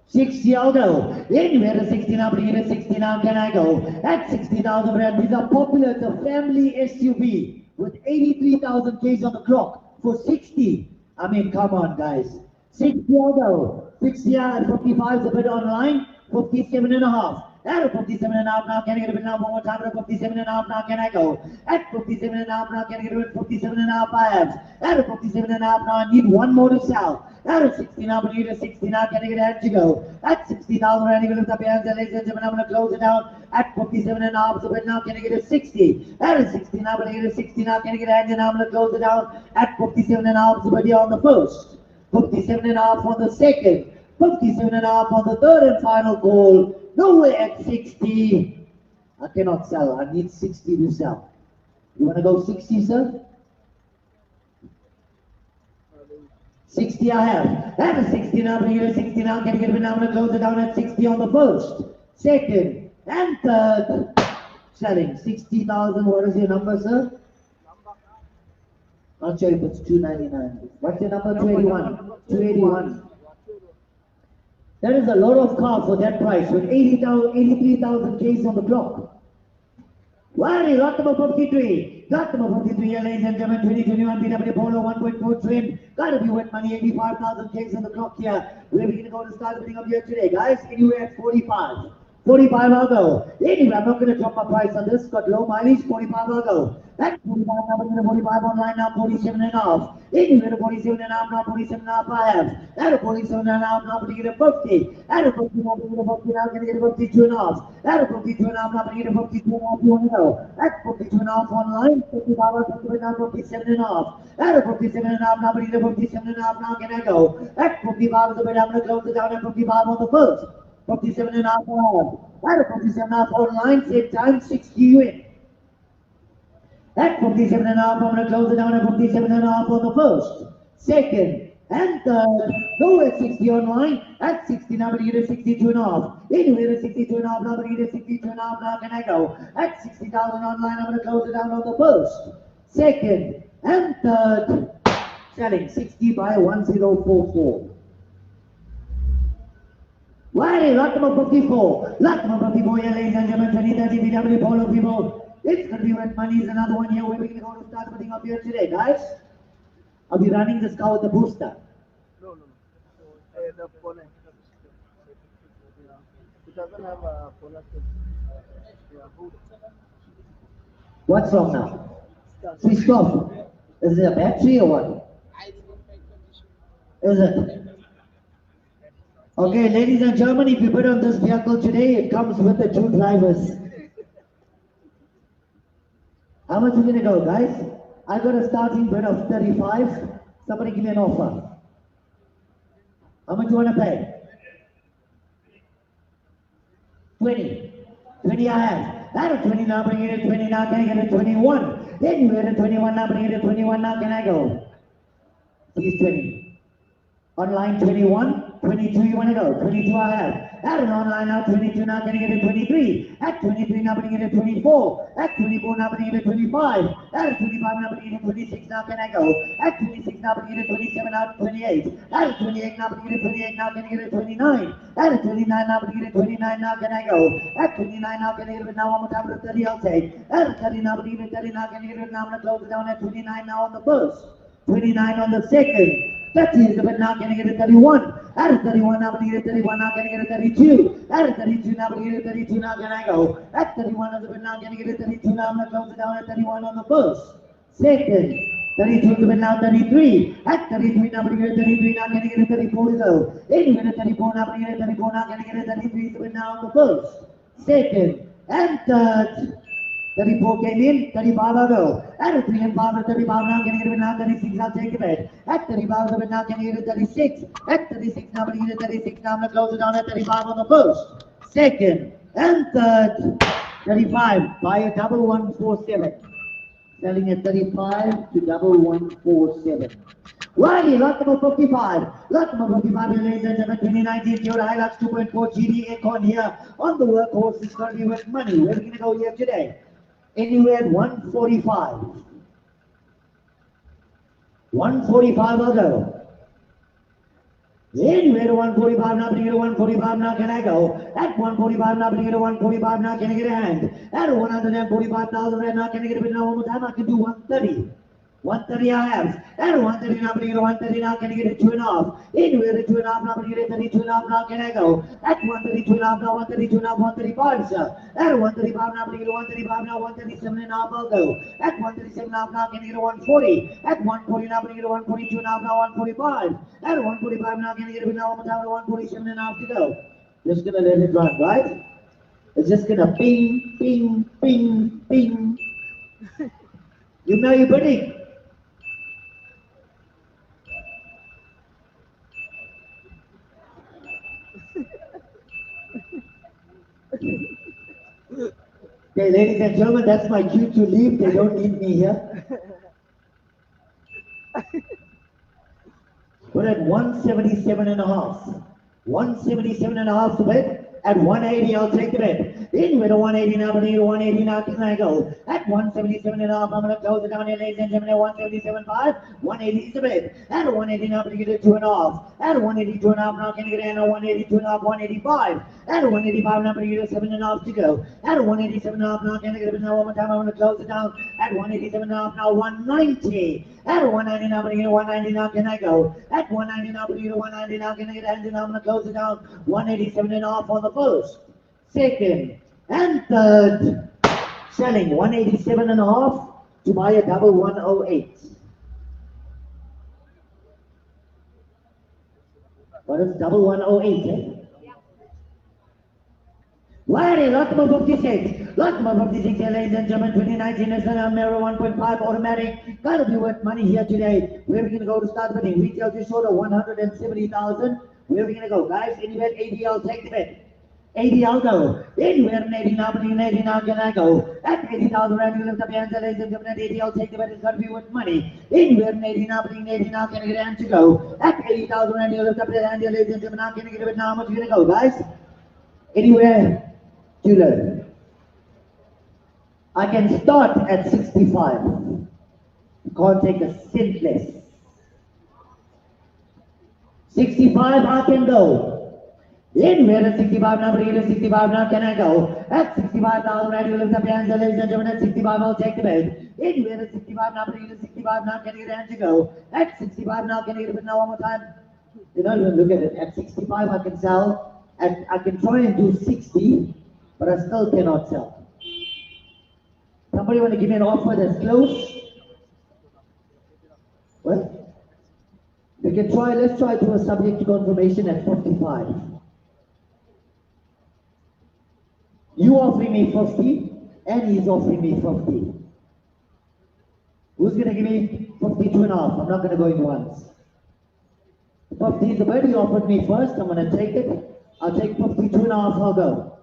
60, I'll go. Anywhere at 60 now, bring it at 60 now, can I go? At 60,000 rand, these are popular, it's a family SUV with 83,000 Ks on the clock for 60. I mean, come on guys. 60, I'll go. 60 at 55 is a bit online, 57 and a half. At 57 and a half now, can I get it now one more time? At 57 and a half now, can I go? At 57 and a half now, can I get it? 57 and a half I have. At 57 and a half now, I need one more to sell. At 60 now, but you need a 60 now, can I get it to go? At 60,000, and you lift up your hands, ladies and gentlemen, I'm going to close it down. At 57 and a half, so but now can I get a 60? At 60 now, but I get a 60 now, can I get a hand, and I'm going to close it down. At 57 and a half, so but you're on the first. 57 and a half on the second. 57 and a half on the third and final call. Nowhere at 60. I cannot sell. I need 60 to sell. You want to go 60, sir? 60 I have. At a 60 now, bring it at 60 now. Can I get it now? I'm going to close it down at 60 on the first, second, and third. Selling 60,000. What is your number, sir? Not sure if it's 299. What's your number? 281. 281. That is a lot of car for that price with 83,000 Ks on the clock. Why? Lot number 53. Lot number 53, ladies and gentlemen, 2021 BMW Polo 1.4 trim. Gotta be with money, 85,000 Ks on the clock here. Where are we gonna go to start putting up here today, guys? Anywhere at 45. 45 I'll go. Anyway, I'm not going to drop my price on this. Got low mileage, 45 I'll go. At 45 now, we're going to 45 online now, 47 and a half. Anyway, at 47 and a half now, 47 and a half I have. At 47 and a half now, we're going to get a 50. At 50 now, we're going to 50 now, we're going to get a 52 and a half. At 52 and a half now, we're going to get a 52 and a half, you want to go. At 52 and a half online, 55 now, 57 and a half. At 57 and a half now, we're going to 57 and a half now, can I go? At 55 is the way I'm going to close it down at 55 on the first. 57 and a half on. At 57 and a half online, same time, 60 you in. At 57 and a half, I'm going to close it down at 57 and a half on the first, second, and third. Go at 60 online. At 60 now, I'm going to get a 62 and a half. Anyway, at 62 and a half now, I'm going to get a 62 and a half now, can I go? At 60,000 online, I'm going to close it down on the first, second, and third. Selling 60 by 1044. Why? Lot number 54. Lot number 54 here, ladies and gentlemen, 2030 BMW Polo people. It's going to be Red Money is another one here where we're going to go to start putting up here today, guys. I'll be running this car with the booster. No. The bonnet. Yeah. It doesn't have a bonnet. Yeah. What's wrong now? Switched off. Is it a battery or what? Is it? Okay, ladies and gentlemen, if you bid on this vehicle today, it comes with the two drivers. How much are we gonna go, guys? I got a starting bid of 35. Somebody give me an offer. How much you wanna pay? 20. 20 I have. Out of 20 now, bring it at 20 now, can I get a 21? Then you get a 21 now, bring it at 21 now, can I go? Please 20. Online 21, 22 you want to go, 22 I have. At an online now, 22 now, can I get a 23? At 23 now, can I get a 24? At 24 now, can I get a 25? At 25 now, can I get a 26 now, can I go? At 26 now, can I get a 27 out, 28? At 28 now, can I get a 28 now, can I get a 29? At 29 now, can I get a 29 now, can I go? At 29 now, can I get it now, one more time with a 30 I'll take. At 30 now, can I get a 30 now, can I get it now, I'm going to close it down at 29 now on the first, 29 on the second. 30 is the bit now, can I get a 31? At a 31 now, can I get a 31 now, can I get a 32? At a 32 now, can I get a 32 now, can I go? At 31 is the bit now, can I get a 32 now, I'm going to close it down at 31 on the first, second, 32 is the bit now, 33. At 33 now, can I get a 33 now, can I get a 34 to go? Anyway, a 34 now, can I get a 34 now, can I get a 33 is the bit now on the first, second, and third. 34 came in, 35 I'll go. At 3 and 5 at 35 now, can I get it now? 36 I'll take the bet. At 35 of it now, can I get it 36? At 36 now, can I get it 36 now? I'm going to close it down at 35 on the first, second, and third. 35, buy a double 147. Selling at 35 to double 147. Righty, lot number 55. Lot number 55, ladies and gentlemen, 2019 Toyota Hilux 2.4 GD Acon here on the workhorse. It's going to be with money. Where are we going to go here today? Anywhere at 145. 145 I'll go. Anywhere to 145 now, bring it to 145 now, can I go? At 145 now, bring it to 145 now, can I get a hand? At 145,000 right now, can I get a bit now one more time? I can do 130. 130 I have. At 130 now, bring it to 130 now, can I get a 2.5? Anywhere to 2.5 now, bring it to 32.5 now, can I go? At 132.5 now, 132.5, 135, sir. At 135 now, bring it to 135 now, 137.5 I'll go. At 137.5 now, can I get a 140? At 140 now, bring it to 142.5 now, 145. At 145 now, can I get a bit now one more time, 147.5 to go. Just gonna let it run, right? It's just gonna ping, ping, ping, ping. You know you're bidding. Okay, ladies and gentlemen, that's my cue to leave. They don't need me here. We're at 177.5. 177.5 to bet. At 180, I'll take the bet. In with a 180 now, but 180 now, can I go? At 177.5, I'm going to close it down here, ladies and gentlemen, at 177.5. 180 is the bet. At 180 now, but you get a 2.5. At 182.5 now, can you get in a 182.5, 185. At 185 now, but you get a 7.5 to go. At 187.5 now, can I get it now one more time? I'm going to close it down. At 187.5 now, 190. At 190 now, but you get a 190 now, can I go? At 190 now, but you get a 190 now, can I get a hand? Now I'm going to close it down. 187.5 on the first, second, and third. Selling 187.5 to buy a double 108. What is double 108, eh? Righty, lot number 56. Lot number 56 here, ladies and gentlemen, 2019 Nissan Almera 1.5 automatic. Gotta be worth money here today. Where are we gonna go to start bidding? Retail just short of 170,000. Where are we gonna go, guys? Anywhere 80, I'll take the bet. 80 I'll go. Anywhere in 80 now, but in 80 now can I go? At 80,000 rand, you lift up your hands, ladies and gentlemen, at 80 I'll take the bet. It's gotta be worth money. Anywhere in 80 now, but in 80 now can I get a hand to go? At 80,000 rand, you lift up your hands, ladies and gentlemen, now can I get a bet? Now how much are you gonna go, guys? Anywhere too low. I can start at 65. You can't take a cent less. 65 I can go. Anywhere at 65 now, bring it to 65 now, can I go? At 65,000 rand, you lift up your hands, ladies and gentlemen, at 65 I'll take the bet. Anywhere at 65 now, bring it to 65 now, can I get a hand to go? At 65 now, can I get a bit now one more time? You know, look at it. At 65 I can sell, and I can try and do 60, but I still cannot sell. Somebody want to give me an offer that's close? What? We can try, let's try to a subject to confirmation at 55. You offering me 50, and he's offering me 50. Who's going to give me 52.5? I'm not going to go in once. 50 is the bid. He offered me first. I'm going to take it. I'll take 52.5. I'll go.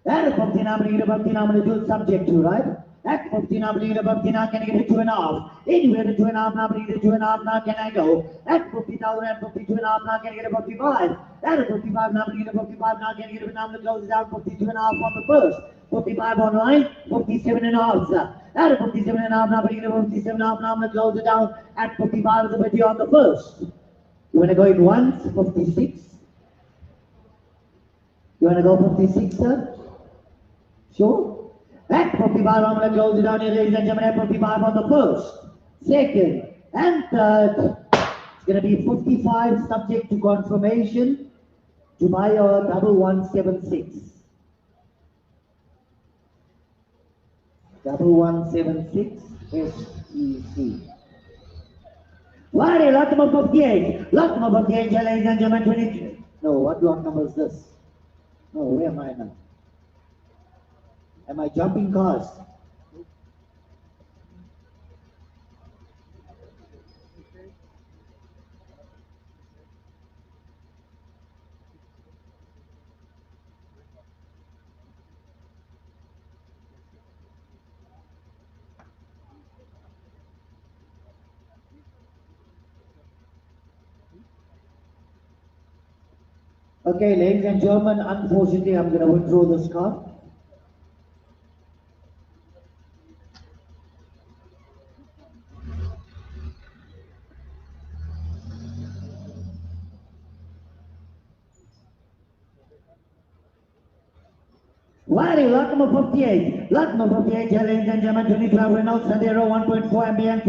At 50 now, I'm going to get a 50 now. I'm going to do it subject to, right? At 50 now, I'm going to get a 50 now. Can I get a 2.5? Anywhere to 2.5 now, I'm going to get a 2.5 now. Can I go? At 50,000 and 52.5 now, can I get a 55? At 55 now, I'm going to get a 55 now. Can I get a now? I'm going to close it down. 52.5 on the first. 55 online. 57.5, sir. At 57.5 now, I'm going to get a 57.5 now. I'm going to close it down. At 55 is a bit on the first. You want to go in once? 56. You want to go 56, sir? Sure? At 55, I'm going to close it down here, ladies and gentlemen. At 55 on the first, second, and third. It's going to be 55 subject to confirmation to buy a double 176. Double 176 SEC. Righty, lot number 58. Lot number 58, ladies and gentlemen. 20. No, what lot number is this? No, where am I now? Am I jumping cars? Okay, ladies and gentlemen, unfortunately, I'm going to withdraw this card. Why lot number 58. Lot number 58, here, ladies and gentlemen, 25 Renault Sandero 1.4 ambient.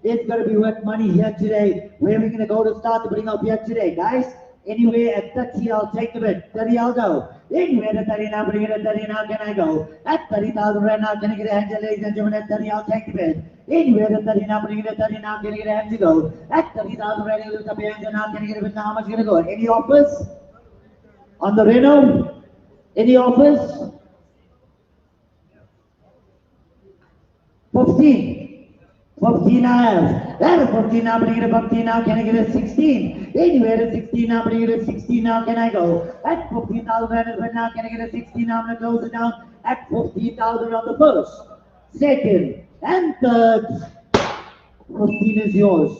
It's going to be worth money here today. Where are we going to go to start to bring up here today, guys? Anyway, at 30, I'll take the bid. 30, I'll go. Anyway, at 30 now, bring it at 30 now, can I go? At 30,000 right now, can I get a hand, ladies and gentlemen? At 30, I'll take the bid. Anyway, at 30 now, bring it at 30 now, can I get a hand to go? At 30,000 right now, look up your hands and now, can I get a bid now? How much is going to go? Any offers? On the Renault? Any offers? 15. 15 I have. That 15 now, bring it at 15 now, can I get a 16? Anywhere at 16 now, bring it at 16 now, can I go? At 15,000 right now, can I get a 16 now? I'm going to close it down at 15,000 on the first, second, and third. 15 is yours.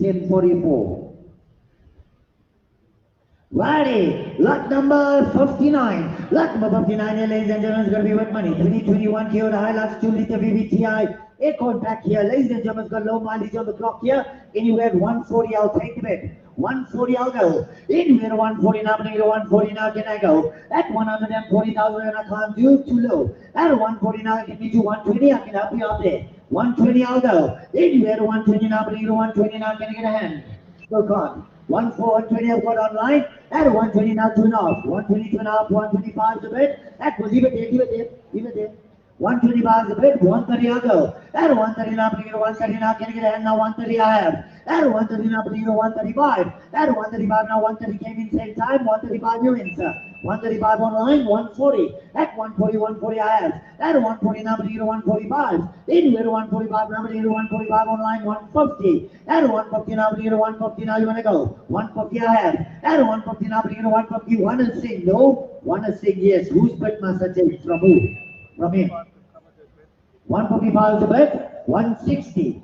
$10.44. Righty, lot number 59. Lot number 59 ladies and gentlemen, is going to be with money. 2021 Toyota Hilux 2-liter VVTi. Aircon back here, ladies and gentlemen, got low mileage on the clock here. Anywhere at 140, I'll take the bet. 140, I'll go. Anywhere at 140 now, bring it to 140 now, can I go? At 140,000, and I can't do too low. At 140 now, give me to 120, I can help you out there. 120, I'll go. Anywhere at 120 now, bring it to 120 now, can I get a hand? So gone. 120 I've got online. At 120 now, 2.5. 120, 2.5, 125 the bid. That will leave it there, leave it there, leave it there. 125 the bid, 130 I'll go. At 130 now, bring it to 130 now, can I get a hand now? 130 I have. At 130 now, bring it to 135. At 135 now, 130 came in same time, 135 you in, sir. 135 online, 140. At 140, 140 I have. At 140 now, bring it to 145. Anywhere to 145 now, bring it to 145 online, 150. At 150 now, bring it to 150 now, you want to go. 150 I have. At 150 now, bring it to 150. One is saying no, one is saying yes. Whose bid must I take? From who? From him. 145 is the bid. 160.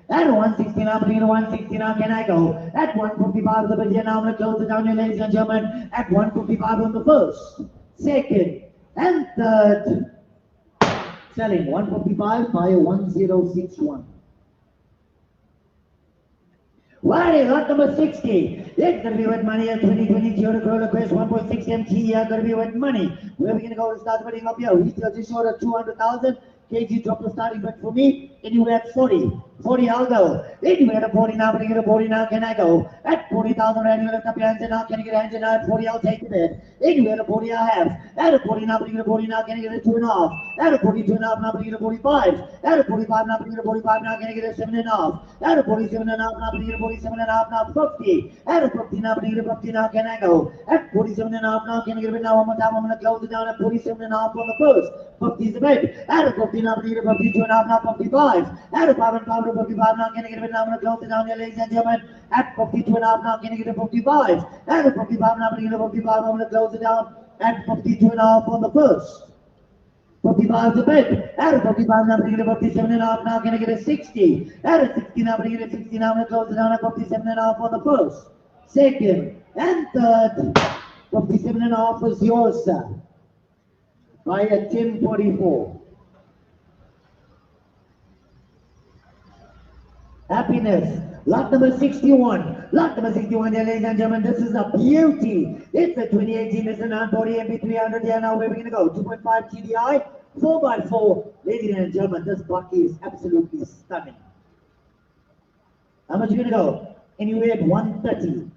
At 160 now, bring it to 160 now, can I go? At 155 the bid here now, I'm going to close it down here, ladies and gentlemen. At 155 on the first, second, and third. Selling 155 by 1061. Right, lot number 60. It's going to be with money at 2020 Toyota Corolla Quest 1.6 MT here, going to be with money. Where are we going to go to start bidding up here? We still just short of 200,000. KG drop the starting bid for me. Anywhere at 40. 40 I'll go. Anywhere at 40 now, bring it to 40 now, can I go? At 40,000 right, you lift up your hands and now, can I get a hand and now? At 40 I'll take the bid. Anywhere at 40 I have. At 40 now, bring it to 40 now, can I get a 2.5? At 42 now, bring it to 45. At 45 now, bring it to 45 now, can I get a 7.5? At 47 now, bring it to 47.5 now, 50. At 50 now, bring it to 50 now, can I go? At 47.5 now, can I get it now? One more time, I'm going to close it down at 47.5 on the first. 50 is the bid. At 50 now, bring it to 52.5 now, 55. At 5 and 5 to 55 now, can I get it now? I'm going to close it down here, ladies and gentlemen. At 52.5 now, can I get it 55? At 55 now, bring it to 55, I'm going to close it down at 52.5 on the first. 55 the bid. At 55 now, bring it to 57.5 now, can I get a 60? At 60 now, bring it to 60 now, I'm going to close it down at 57.5 on the first, second, and third. 57.5 is yours, sir. By a 1044. Happiness. Lot number 61. Lot number 61, here, ladies and gentlemen. This is a beauty. It's a 2018 Nissan 40 MP300 here. Now, where we're going to go? 2.5 TDI, 4x4. Ladies and gentlemen, this bucky is absolutely stunning. How much are you going to go? Anywhere at 130.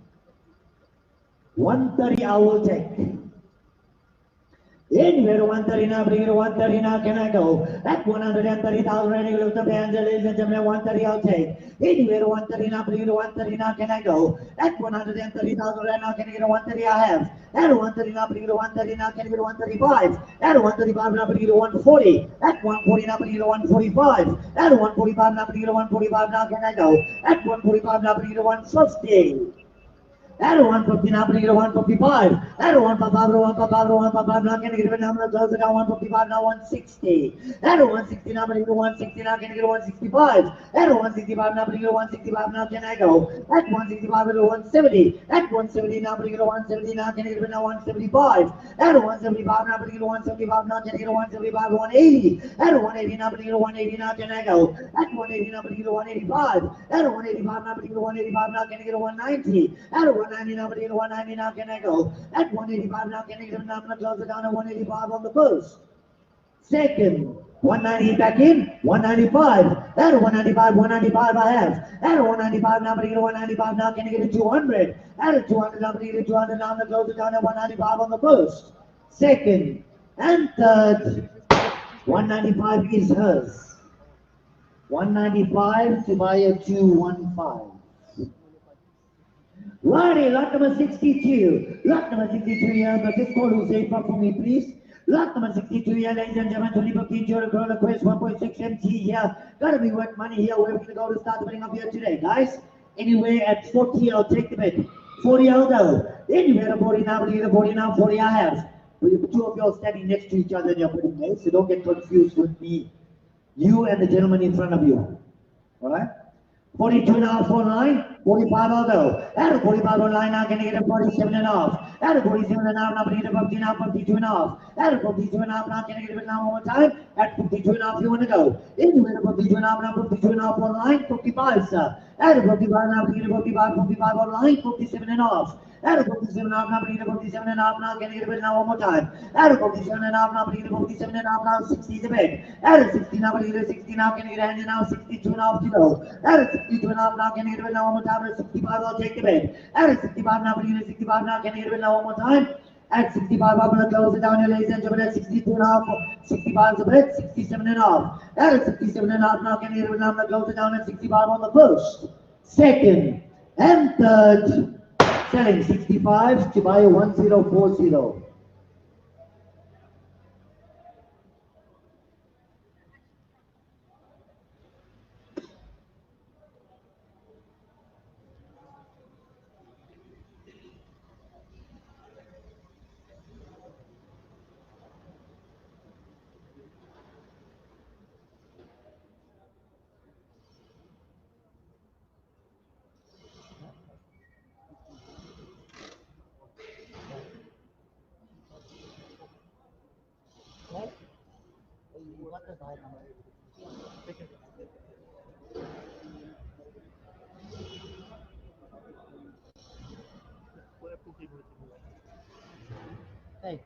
130 I will take. Anywhere to 130 now, bring it to 130 now, can I go? At 130,000, ready to lift up hands, ladies and gentlemen, 130 I'll take. Anywhere to 130 now, bring it to 130 now, can I go? At 130,000 right now, can I get a 130 I have? At 130 now, bring it to 130 now, can I get a 135? At 135 now, bring it to 140. At 140 now, bring it to 145. At 145 now, bring it to 145 now, can I go? At 145 now, bring it to 150. At 150 now, bring it to 155. At 155, 155, now can I get it now? I'm going to close it down. 155 now, 160. At 160 now, bring it to 160 now, can I get 165? At 165 now, bring it to 165 now, can I go? At 165 to 170. At 170 now, bring it to 170 now, can I get it now? 175. At 175 now, bring it to 175 now, can I get 175? 180. At 180 now, bring it to 180 now, can I go? At 180 now, bring it to 185. At 185 now, bring it to 185 now, can I get 190? At 190 now, bring it to 190 now, can I go? At 185 now, can I get it now? I'm going to close it down at 185 on the first. Second, 190 back in, 195. At 195, 195 I have. At 195 now, bring it to 195 now, can I get it 200? At 200 now, bring it to 200 now, I'm going to close it down at 195 on the first. Second, and third, 195 is hers. 195 to buy a 215. Righty, lot number 62. Lot number 62 here, but this call will say for me, please. Lot number 62 here, ladies and gentlemen, 2015 Toyota Corolla Quest 1.6 MT here. Gotta be worth money here. Where we're gonna go to start putting up here today, guys? Anywhere at 40, I'll take the bid. 40, I'll go. Anywhere at 40 now, 40 now, 40 I have. With two of you all standing next to each other in your putting there, so don't get confused with me. You and the gentleman in front of you. Alright? 42 now, 49, 45 I'll go. At a 45 online now, can I get a 47 and a half? At a 47 and a half, now can I get a 50 now, 52 and a half? At a 52 and a half, now can I get it now one more time? At 52 and a half, you want to go. Anywhere to 52 and a half, now 52 and a half online, 55, sir. At a 55 now, can I get a 55 online, 57 and a half. At a 57 and a half, now bring it to 57 and a half, now can I get a bit now one more time? At a 57 and a half, now bring it to 57 and a half, now 60 is a bit. At a 60 now, bring it to 60 now, can I get a hand now, 62 and a half to go. At a 62 and a half, now can I get a bit now one more time? At a 65, I'll take the bid. At a 65 now, bring it to 65 now, can I get a bit now one more time? At 65, I'm going to close it down here, ladies and gentlemen, at 62 and a half, 65 is a bit, 67 and a half. At a 67 and a half, now can I get a bit now, I'm going to close it down at 65 on the first, second, and third. Selling 65 to buy a 1040. Hey,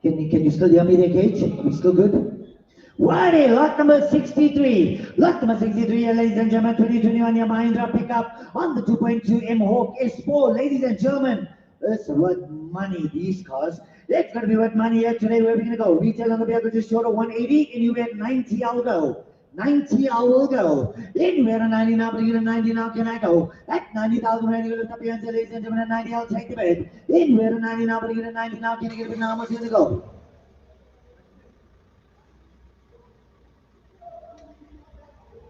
can you still hear me there, Cage? Are we still good? Righty, lot number 63. Lot number 63, ladies and gentlemen, 2021 your Mahindra pickup on the 2.2 M Hawk S4. Ladies and gentlemen, it's worth money, these cars. It's going to be worth money here today. Where are we going to go? Retail on the vehicle just short of 180, and you get 90, I'll go. 90, I will go. Anywhere at 90 now, bring it to 90 now, can I go? At 90,000, ready to lift up your hands, ladies and gentlemen, at 90, I'll take the bid. Anywhere at 90 now, bring it to 90 now, can I get it now? How much is it to go?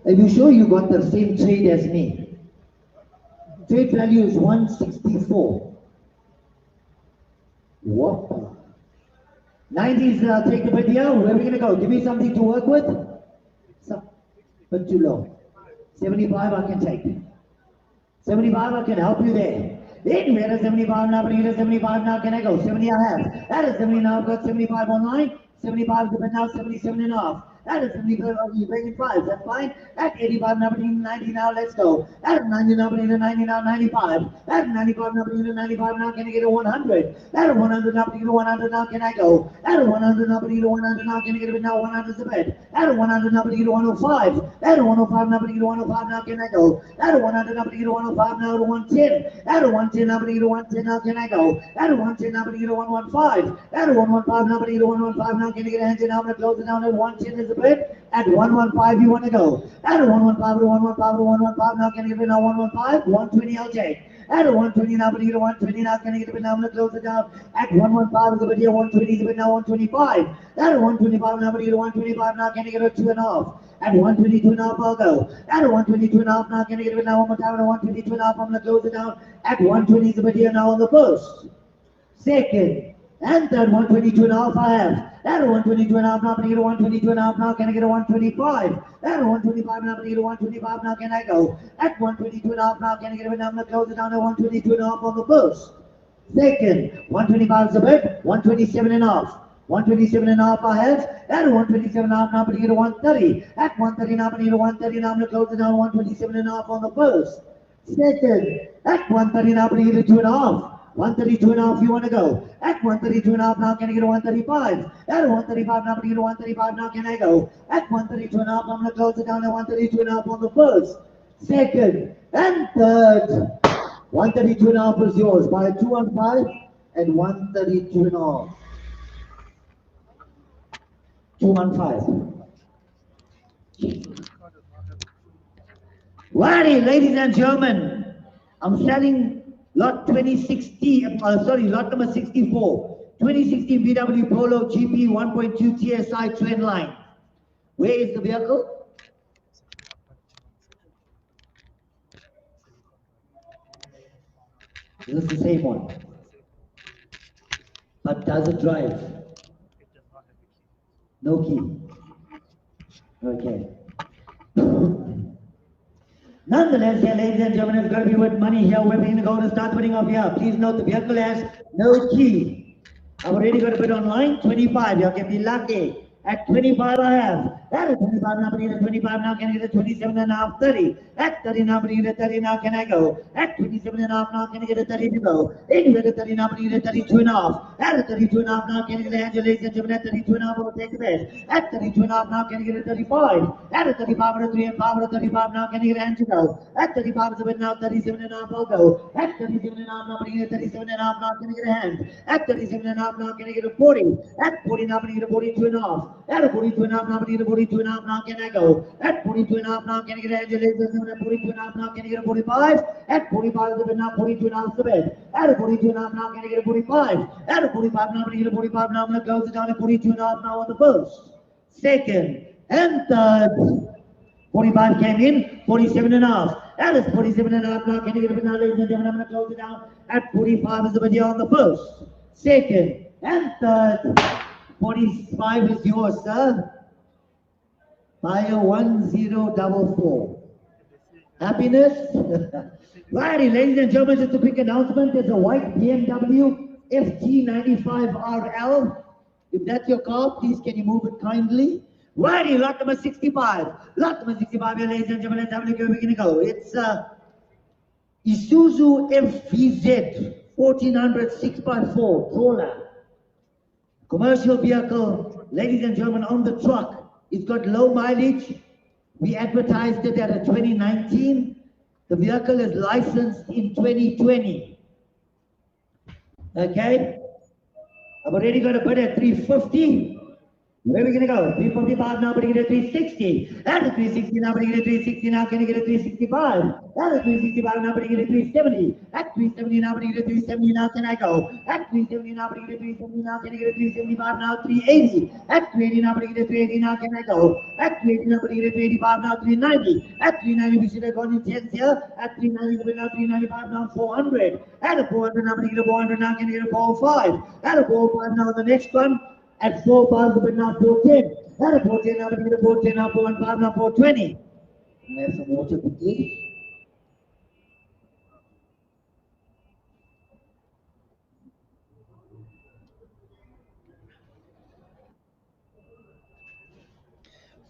Are you sure you got the same trade as me? Trade value is 164. Whoop. 90s, I'll take the bid here. Where are we going to go? Give me something to work with. But too low. 75 I can take. 75 I can help you there. Anywhere at 75 now, bring it to 75 now, can I go? 70 I have. That is 70 now, I've got 75 online. 75 is the bid now, 77 and a half. That is 75, you bring it 5, that's fine. At 85 now, bring it to 90 now, let's go. At 90 now, bring it to 90 now, 95. At 95 now, bring it to 95 now, can I get a 100? At 100 now, bring it to 100 now, can I go? At 100 now, bring it to 100 now, can I get it now? 100 is the bid. At 100 now, bring it to 105. At 105 now, bring it to 105 now, can I go? At 100 now, bring it to 105 now, to 110. At 110 now, bring it to 110 now, can I go? At 110 now, bring it to 115. At 115 now, bring it to 115 now, can I get a hand in? I'm going to close it down at 110 is the bid. At 115 you want to go. At 115 to 115 to 115 now, can I get it now? 115, 120 I'll take. At 120 now, bring it to 120 now, can I get it now? I'm going to close it down. At 115 is the bid here, 120 is the bid now, 125. At 125 now, bring it to 125 now, can I get a 2.5? At 122.5, I'll go. At 122.5 now, can I get it now one more time? At 122.5, I'm going to close it down. At 120 is about here now on the first, second, and third. 122.5 I have. At 122.5 now, can I get a 122.5 now? Can I get a 125? At 125 now, can I get a 125 now? Can I go? At 122.5 now, can I get it now? I'm going to close it down at 122.5 on the first, second. 125 is a bit. 127.5. 127.5 I have. At 127.5 now, but you get a 130. At 130 now, but you get a 130 now, I'm going to close it down 127.5 on the first, second. At 130 now, but you get a 2.5. 132.5 you want to go. At 132.5 now, can I get a 135? At 135 now, but you get a 135 now, can I go? At 132.5, I'm going to close it down at 132.5 on the first, second, and third. 132.5 is yours. Buy a 215 and 132.5. 215. Righty, ladies and gentlemen, I'm selling lot 2060, lot number 64. 2016 VW Polo GP 1.2 TSI trendline. Where is the vehicle? Is this the same one? But does it drive? No key. Okay. Nonetheless, here, ladies and gentlemen, it's got to be with money here. We're going to go and start putting off here. Please note the vehicle has no key. I've already got a bid online, 25. You can be lucky. At 25 I have. At 25 now, but at 25 now, can I get a 27.5, 30? At 30 now, but at 30 now, can I go? At 27.5 now, can I get a 30 to go? Anyway, at 30 now, but at 32.5. At 32.5 now, can I get a hand, ladies and gentlemen? At 32.5, I will take the bid. At 32.5 now, can I get a 35? At 35 or a 3 and 5 or a 35 now, can I get a hand to go? At 35 is a bid now, 37.5 I'll go. At 37.5 now, but at 37.5 now, can I get a hand? At 37.5 now, can I get a 40? At 40 now, but I get a 42.5. At a 42.5 now, but I get a 42.5 now, can I go? At 42.5 now, can I get a hand? Ladies and gentlemen, at 42.5 now, can I get a 45? At 45 is a bid now, 42.5 is the bid. At a 42.5 now, can I get a 45? At a 45 now, but I get a 45 now, I'm going to close it down at 42.5 now on the first, second, and third. 45 came in, 47.5. That is 47.5 now. Can you get a bid now, ladies and gentlemen? I'm going to close it down at 45 is the bid on the first, second, and third. 45 is yours, sir. Buyer 1044. Happiness? Righty, ladies and gentlemen, just a quick announcement. There's a white BMW FT95RL. If that's your car, please can you move it kindly? Righty, lot number 65. Lot number 65 here, ladies and gentlemen. Let's have a look where we're going to go. It's Isuzu FVZ 1400 6x4 corolla. Commercial vehicle, ladies and gentlemen, on the truck. It's got low mileage. We advertised it at a 2019. The vehicle is licensed in 2020. Okay? I've already got a bid at 350. Where are we going to go? 345 now, but you get a 360. At a 360 now, but you get a 360 now, can you get a 365? At a 365 now, but you get a 370. At 370 now, but you get a 370 now, can I go? At 370 now, but you get a 370 now, can you get a 375 now, 380. At 380 now, but you get a 380 now, can I go? At 380 now, but you get a 385 now, 390. At 390, we should have gone in 10s here. At 390, now 395 now, 400. At a 400 now, but you get a 400 now, can you get a 405? At a 405 now, the next one. At 4 pounds, but now 410. At a 410 now, but you get a 410 now, 415 now, 420. Can I have some water, please?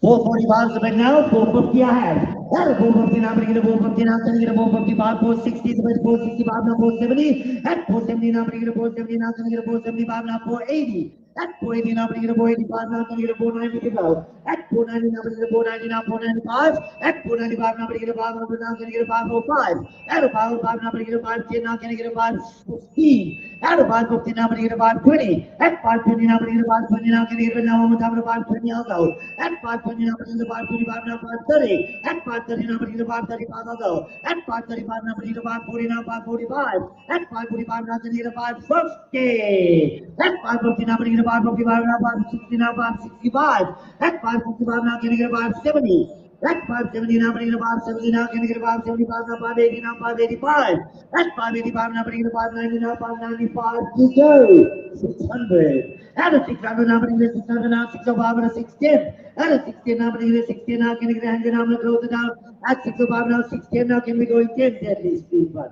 $445 but now, $450 I have. At a $450 now, but you get a $450 now, can you get a $455, $460, but $465 now, $470. At $470 now, but you get a $470 now, can you get a $475 now, $480. At 480 now, but you get a 485 now, can you get a 490 to go? At 490 now, but you get a 490 now, 495. At 495 now, but you get a 500 now, can you get a 505? At a 505 now, but you get a 510 now, can you get a 515? At a 515 now, but you get a 520. At 520 now, but you get a 520 now, can you get a now one more time at a 520 I'll go. At 520 now, but you get a 525 now, 530. At 530 now, but you get a 535 I'll go. At 535 now, but you get a 540 now, 545. At 545 now, can you get a 550. At 550 now, but you get a a 555 now, 560 now, 565. At 565 now, can I get a 570? At 570 now, bringing a 570 now, can I get a 575 now, 580 now, 585. At 585 now, bringing a 590 now, 595 to go. 600. At a 600 now, bringing a 600 now, 605 and a 610. At a 610 now, bringing a 610 now, can I get a 100 now, I'm going to close it down. At 605 now, 610 now, can we go in 10 at least, please, bud?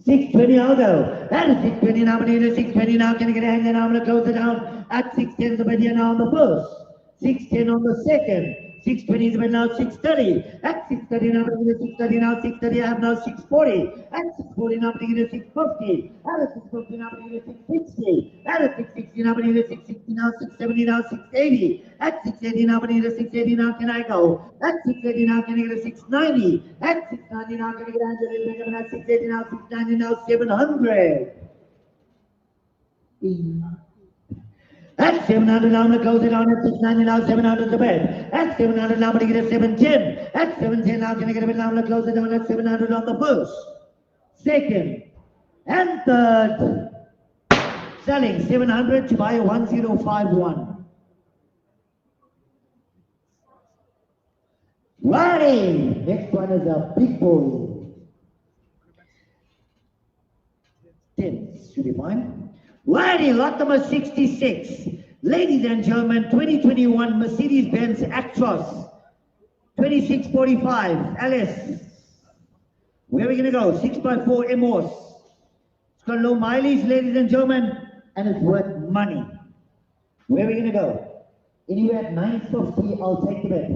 620 I'll go. At a 620 now, bringing a 620 now, can I get a 100 now, I'm going to close it down. At 610 the bid now on the first. 610 on the second. 620 is about now 630. At 630 now, bringing it 630 now, 630 I have now 640. At 640 now, bringing it 650. At a 650 now, bringing it 660. At a 660 now, bringing it 660 now, 670 now, 680. At 680 now, bringing it 680 now, can I go? At 680 now, can I get a 690? At 690 now, can I get a 100? At 680 now, 690 now, 700. At 700 now, I'm going to close it down. At 690 now, 700 the bed. At 700 now, I'm going to get a 710. At 710 now, can I get a bid now? I'm going to close it down. At 700 on the first, second, and third. Selling 700 to buy a 1051. Righty. Next one is a big boy. 10 should be fine. Righty, lot number 66. Ladies and gentlemen, 2021 Mercedes-Benz Actros 2645 LS. Where are we going to go? 6x4 MOS. It's got low mileage, ladies and gentlemen, and it's worth money. Where are we going to go? Anywhere at 950, I'll take the bet.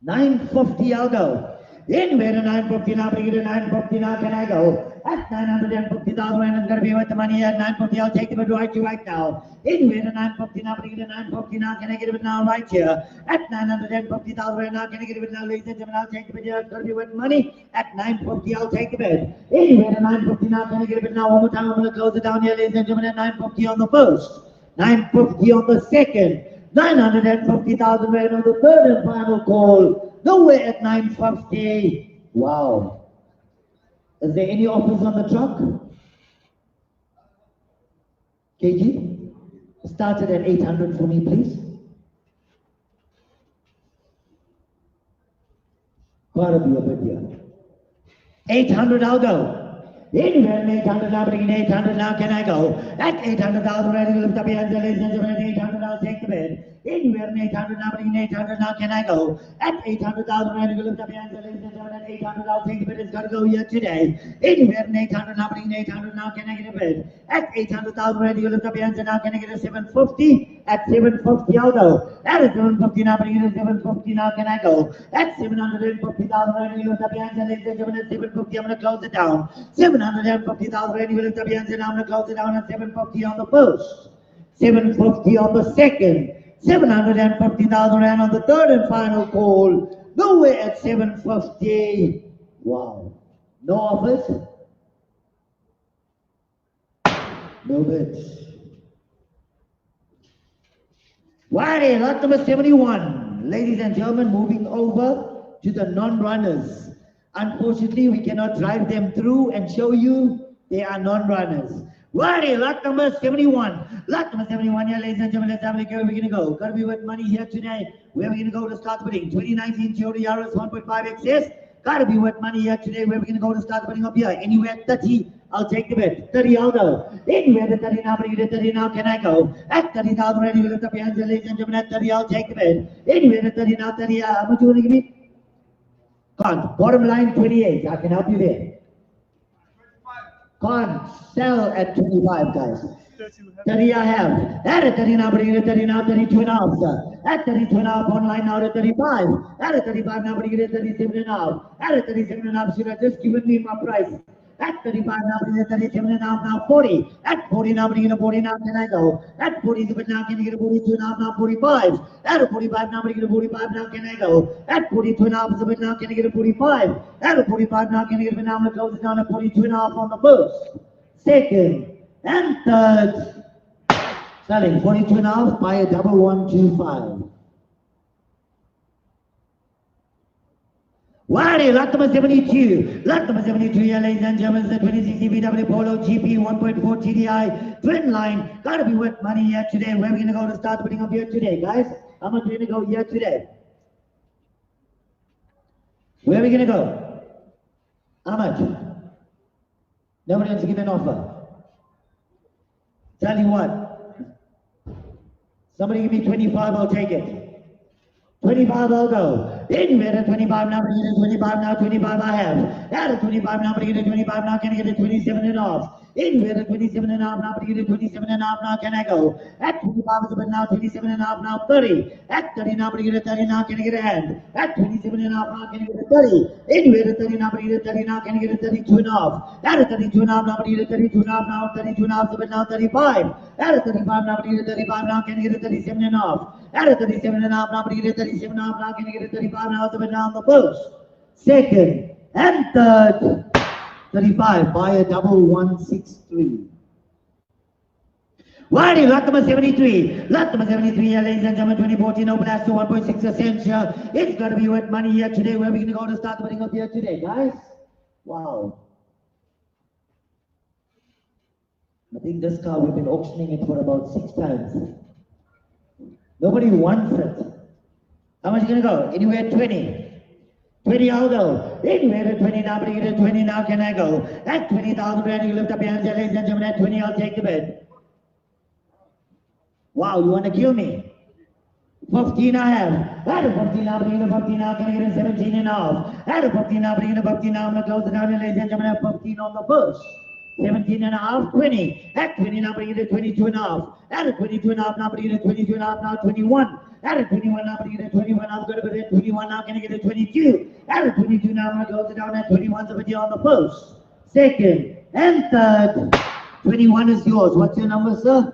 950, I'll go. Anywhere at 950 now, bring it to 950 now, can I go? At 950,000 and it's going to be worth the money. At 950, I'll take the bid right now. Anywhere at 950 now, bring it to 950 now, can I get it now right here? At 950,000 now, can I get it now, ladies and gentlemen, I'll take the bid here. It's going to be worth money. At 950, I'll take the bid. Anywhere at 950 now, can I get it now? One more time, I'm going to close it down here, ladies and gentlemen, at 950 on the first, 950 on the second, 950,000 right on the third and final call. Nowhere at 950. Wow. Is there any offers on the truck? KG? Started at 800 for me, please. Gotta be a bit here. 800, I'll go. Anywhere in 800 now, bringing 800 now, can I go? At 800,000, ready to lift up your hands, ladies and gentlemen, 800, I'll take the bid. Anywhere in 800 now, bringing 800 now, can I go? At 800,000, ready to lift up your hands, ladies and gentlemen, 800, I'll take the bid. It's got to go here today. Anywhere in 800 now, bringing 800 now, can I get a bid? At 800,000, ready to lift up your hands, and now can I get a 750? At 750, I'll go. At a 750 now, bringing a 750 now, can I go? At 750,000, ready to lift up your hands, ladies and gentlemen, at 750, I'm going to close it down. 750,000, ready to lift up your hands, and I'm going to close it down at 750 on the first, 750 on the second, 750,000 rand on the third and final call. Nowhere at 750. Wow. No offers? No bids. Righty, lot number 71. Ladies and gentlemen, moving over to the non-runners. Unfortunately, we cannot drive them through and show you they are non-runners. Righty, lot number 71. Lot number 71 here, ladies and gentlemen, let's have a look where we're going to go. Got to be with money here today. Where are we going to go to start bidding? 2019 Toyota Yaris 1.5 XS. Got to be with money here today. Where are we going to go to start bidding up here? Anywhere at 30, I'll take the bid. 30, I'll go. Anywhere at 30 now, bring it to 30 now, can I go? At 30,000, ready to lift up your hands, ladies and gentlemen, at 30, I'll take the bid. Anywhere at 30 now, 30, how much you want to give me? Can't. Bottom line 28. I can help you there. Can't sell at 25, guys. 30 I have. At 30 now, bring it 30 now, 32 and a half, sir. At 32 and a half, online now at 35. At 35 now, bring it 37 and a half. At 37 and a half, should have just given me my price. At 35 now, bring it 37 and a half, now 40. At 40 now, bring it a 40 now, can I go? At 40 but now, can you get a 42 and a half, now 45. At 45 now, bring it a 45 now, can I go? At 42 and a half but now, can I get a 45? At 45 now, can I get a now, I'm going to close it down at 42 and a half on the first, second, and third. Selling 42 and a half by a 1125. Wadi, lot number 72. Lot number 72, yeah, ladies and gentlemen, the 2060 VW Polo GP 1.4 TDI trendline. Gotta be worth money here today. Where are we gonna go to start putting up here today, guys? How much are we gonna go here today? Where are we gonna go? How much? Nobody wants to give an offer. Tell you what. Somebody give me 25, I'll take it. 25, I'll go. In at 25 now, bring it to 25 now, 25 I have. At 25 now, bring it to 25 now, can I get a 27 and off? In at 27 and a half now, bring it to 27 and a half now, can I go? At 25 is a bit now, 27 and a half now, 30. At 30 now, bring it to 30 now, can I get a hand? At 27 and a half now, can I get a 30? In at 30 now, bring it to 30 now, can I get a 32 and a half? At 32 and a half now, bring it to 32 and a half now, 32 and a half is a bit now, 35. At 35 now, bring it to 35 now, can I get a 37 and a half? At 37 and a half now, bring it to 37 and a half now, can I get a 35 now, is a bit now on the first, second, and third. 35, buy a double 163. Wadi, lot number 73. Lot number 73, yeah, ladies and gentlemen, 2014 Opel Astra 1.6 Essentia. It's got to be worth money here today. Where are we going to go to start putting up here today, guys? Wow. I think this car, we've been auctioning it for about 6 times. Nobody wants it. How much are you going to go? Anywhere 20. 20 I'll go. Anywhere at 20 now, bring it at 20 now, can I go? At 20,000 rand, you lift up your hands, ladies and gentlemen, at 20 I'll take the bid. Wow, you want to kill me? 15 I have. At a 15 now, bring it at 15 now, can I get a 17 and a half? At a 15 now, bring it at 15 now, I'm going to close it down, ladies and gentlemen, at 15 on the first. 17 and a half, 20. At 20 now, bring it at 22 and a half. At a 22 and a half now, bring it at 22 and a half now, 21. At a 21 now, bring it at 21. I'm going to put it at 21 now, can I get a 22? At a 22 now, I'm going to close it down at 21. So video on the first, second, and third. 21 is yours. What's your number, sir?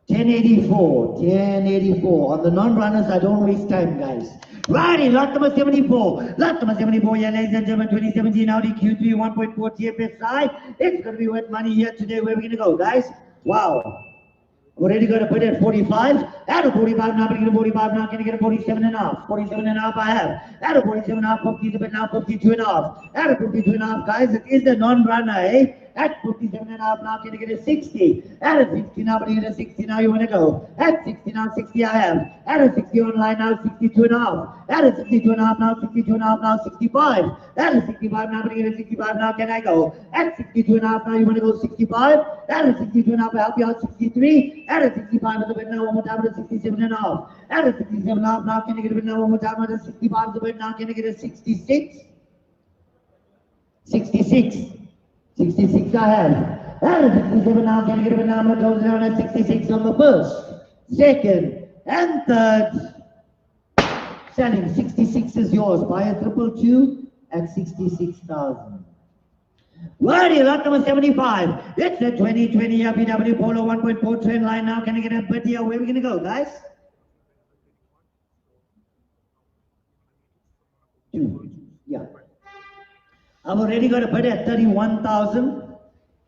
1084. 1084. On the non-runners, I don't waste time, guys. Righty, lot number 74. Lot number 74, yeah, ladies and gentlemen, 2017 Audi Q3 1.4 TFSI. It's going to be worth money here today. Where are we going to go, guys? Wow. We're ready to go to put it at 45. At a 45 now, bring it to 45 now. Can I get a 47 and a half? 47 and a half I have. At a 47 and a half, 50 is a bit now, 52 and a half. At a 52 and a half, guys, it is the non-runner, eh? At 57 and a half now, can I get a 60? At a 60 now, bring it to 60 now, you want to go? At 60 now, 60 I have. At a 60 online now, 62 and a half. At a 62 and a half now, 62 and a half now, 65. At a 65 now, bring it to 65 now, can I go? At 62 and a half now, you want to go 65? At a 62 and a half, I'll help you out 63. At a 65 is a bit now, one more time at a 67 and a half. At a 67 and a half now, can I get a bit now, one more time at a 65 is a bit now, can I get a 66? 66. 66 I have. At a 67 now, can I get a bit now, I'm going to close it down at 66 on the first, second, and third. Selling, 66 is yours. Buy a 222 at 66,000. Wordy, lot number 75. It's a 2020 VW Polo 1.4 trend line now. Can I get a bid here? Where are we going to go, guys? 2. Yeah. I'm already going to put it at 31,000.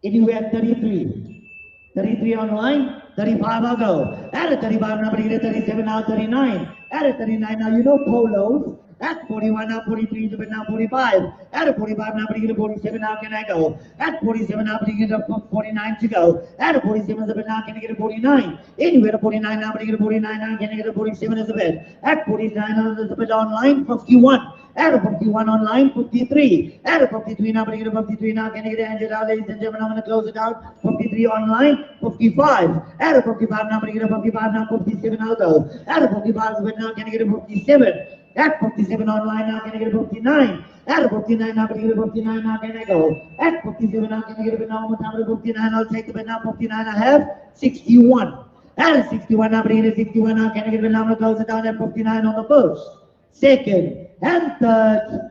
Anywhere at 33. 33 online. 35 I'll go. At a 35 now, but you get a 37 now, 39. At a 39 now, you know polos. At 41 now, 43 is a bit now, 45. At a 45 now, but you get a 47 now, can I go? At 47 now, but you get a 49 to go. At a 47 is a bit now, can I get a 49? Anywhere a 49 now, but you get a 49 now, can I get a 47 is a bit? At 49 now, is a bit online, 51. At a 51 online, 53. At a 53 now, but you get a 53 now, can I get a 100 out, ladies and gentlemen, I'm going to close it out. 53 online, 55. At a 55 now, but you get a 55 now, 57 I'll go. At a 55 is a bit now, can I get a 57? At 57 online now, can I get a 59? At a 59 now, can I get a 59 now, can I go? At 57 now, can I get a bit now, one more time at a 59, I'll take the bit now, 59 I have, 61. At a 61 now, can I get a 61 now, can I get a bit now, I'm going to close it down at 59 on the first, second, and third,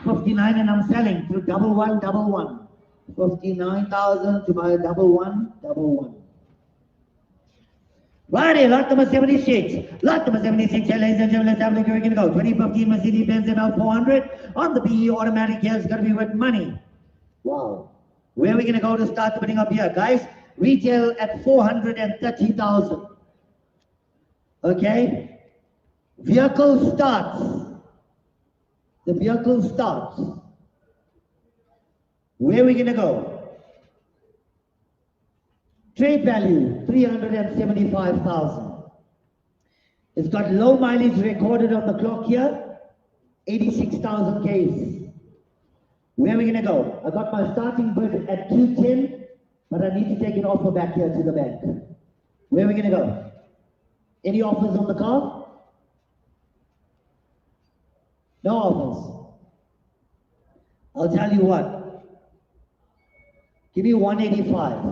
59 and I'm selling to double one. 59,000 to buy a double one. Righty, lot number 76. Lot number 76, ladies and gentlemen, let's have a look. We're going to go. 2015 Mercedes-Benz ML 400 on the PE automatic here. It's going to be with money. Wow. Where are we going to go to start putting up here, guys? Retail at 430,000. Okay. Vehicle starts The vehicle starts. Where are we going to go? Trade value, 375,000. It's got low mileage recorded on the clock here, 86,000 Ks. Where are we going to go? I got my starting bid at 210, but I need to take an offer back here to the bank. Where are we going to go? Any offers on the car? No offers. I'll tell you what. Give me 185.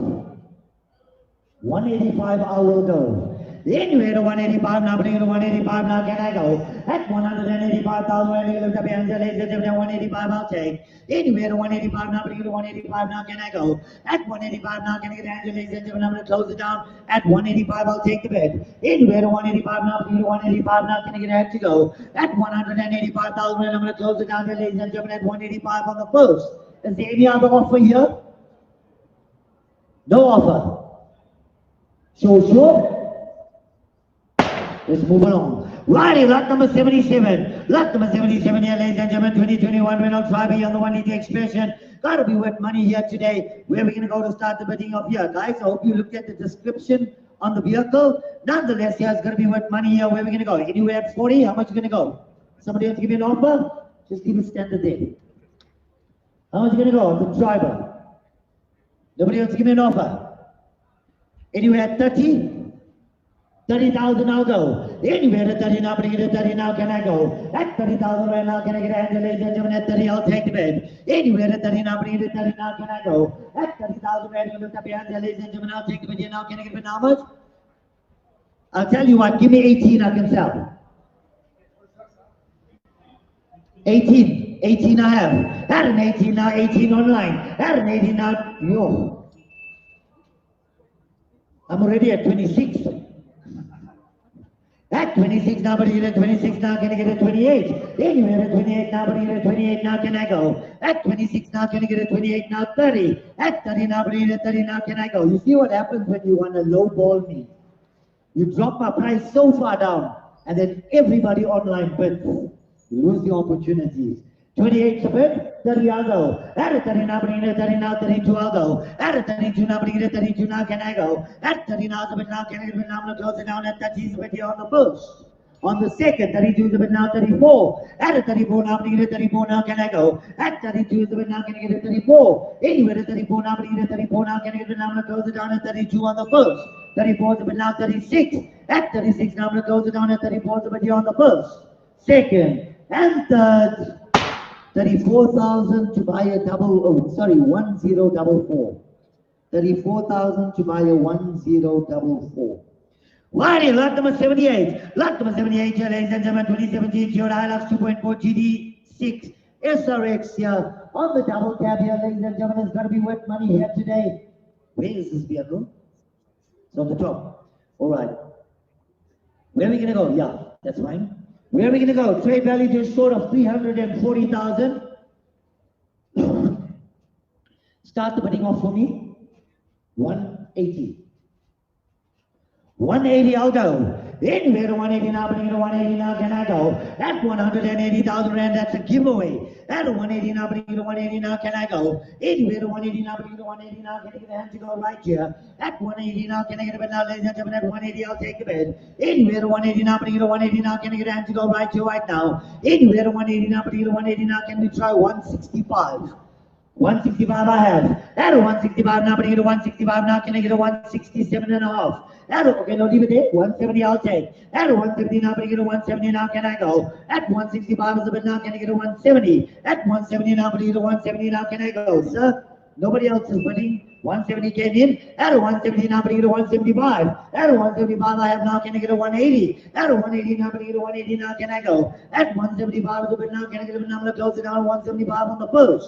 185 I will go. Anywhere to 185 now, bring it to 185 now, can I go? At 185,000, when you look up here, ladies and gentlemen, 185 I'll take. Anywhere to 185 now, bring it to 185 now, can I go? At 185 now, can I get the answer, ladies and gentlemen, I'm going to close it down. At 185 I'll take the bid. Anywhere to 185 now, bring it to 185 now, can I get the answer to go? At 185,000, I'm going to close it down, ladies and gentlemen, at 185 on the first. Is there any other offer here? No offer. Sure. Let's move along. Righty, lot number 77. Lot number 77 here, ladies and gentlemen, 2021 Renault Tribe on the 1 liter expression. Gotta be worth money here today. Where are we gonna go to start the bidding of here, guys? I hope you looked at the description on the vehicle. Nonetheless, here it's gonna be worth money here. Where are we gonna go? Anywhere at 40? How much you gonna go? Somebody else give me an offer? Just leave it standard there. How much you gonna go? The driver. Nobody else give me an offer. Anywhere at 30? 30,000 I'll go. Anywhere at 30 now, bring it to 30 now, can I go? At 30,000 right now, can I get a hand, ladies and gentlemen? At 30, I'll take the bid. Anywhere at 30 now, bring it to 30 now, can I go? At 30,000 right now, lift up your hands, ladies and gentlemen, I'll take the bid here now, can I get a bid now? How much? I'll tell you what, give me 18, I can sell. 18, 18 I have. At an 18 now, 18 online. At an 18 now, yo. I'm already at 26. At 26 now, but you at 26 now, can I get a 28? Anywhere at 28 now, but you at 28 now, can I go? At 26 now, can I get a 28 now, 30? At 30 now, but you at 30 now, can I go? You see what happens when you want to lowball me? You drop my price so far down, and then everybody online bids. You lose the opportunities. 28 to bid, 30 I'll go. At a 30 now, bring it at 30 now, 32 I'll go. At a 32 now, bring it at 32 now, can I go? At 30 now, the bid now, can I get a bid now? I'm going to close it down at 30 is the bid here on the first. On the second, 32 is the bid now, 34. At a 34 now, bring it at 34 now, can I go? At 32 is the bid now, can I get a 34? Anywhere at 34 now, bring it at 34 now, can I get a bid now? I'm going to close it down at 32 on the first. 34 is the bid now, 36. At 36 now, I'm going to close it down at 34 is the bid here on the first. Second and third. 34,000 to buy a 1044. 34,000 to buy a 1044. Righty, lot number 78. Lot number 78 here, ladies and gentlemen, 2017 Toyota Hilux 2.4 GD6 SRX here on the double cab here, ladies and gentlemen. It's going to be worth money here today. Where is this vehicle? It's on the top. All right. Where are we going to go? Yeah, that's fine. Where are we going to go? Trade value just short of 340,000. Start the bidding off for me. 180. 180 I'll go. Anywhere to 180 now, bring it to 180 now, can I go? At 180,000 rand, that's a giveaway. At 180 now, bring it to 180 now, can I go? Anywhere to 180 now, bring it to 180 now, can I get a hand to go right here? At 180 now, can I get a bid now, ladies and gentlemen? At 180, I'll take the bid. Anywhere to 180 now, bring it to 180 now, can I get a hand to go right here right now? Anywhere to 180 now, bring it to 180 now, can we try 165? 165 I have. At a 165 now, bring it to 165 now, can I get a 167 and a half? Okay, no, leave it there. 170 I'll take. At a 170 now, bring it to 170 now, can I go? At 165 is a bit now, can I get a 170? At 170 now, bring it to 170 now, can I go? Sir, nobody else is bidding. 170 came in. At a 170 now, bring it to 175. At a 175 I have now, can I get a 180? At a 180 now, bring it to 180 now, can I go? At 175 is a bit now, can I get a bit now? I'm going to close it down 175 on the first,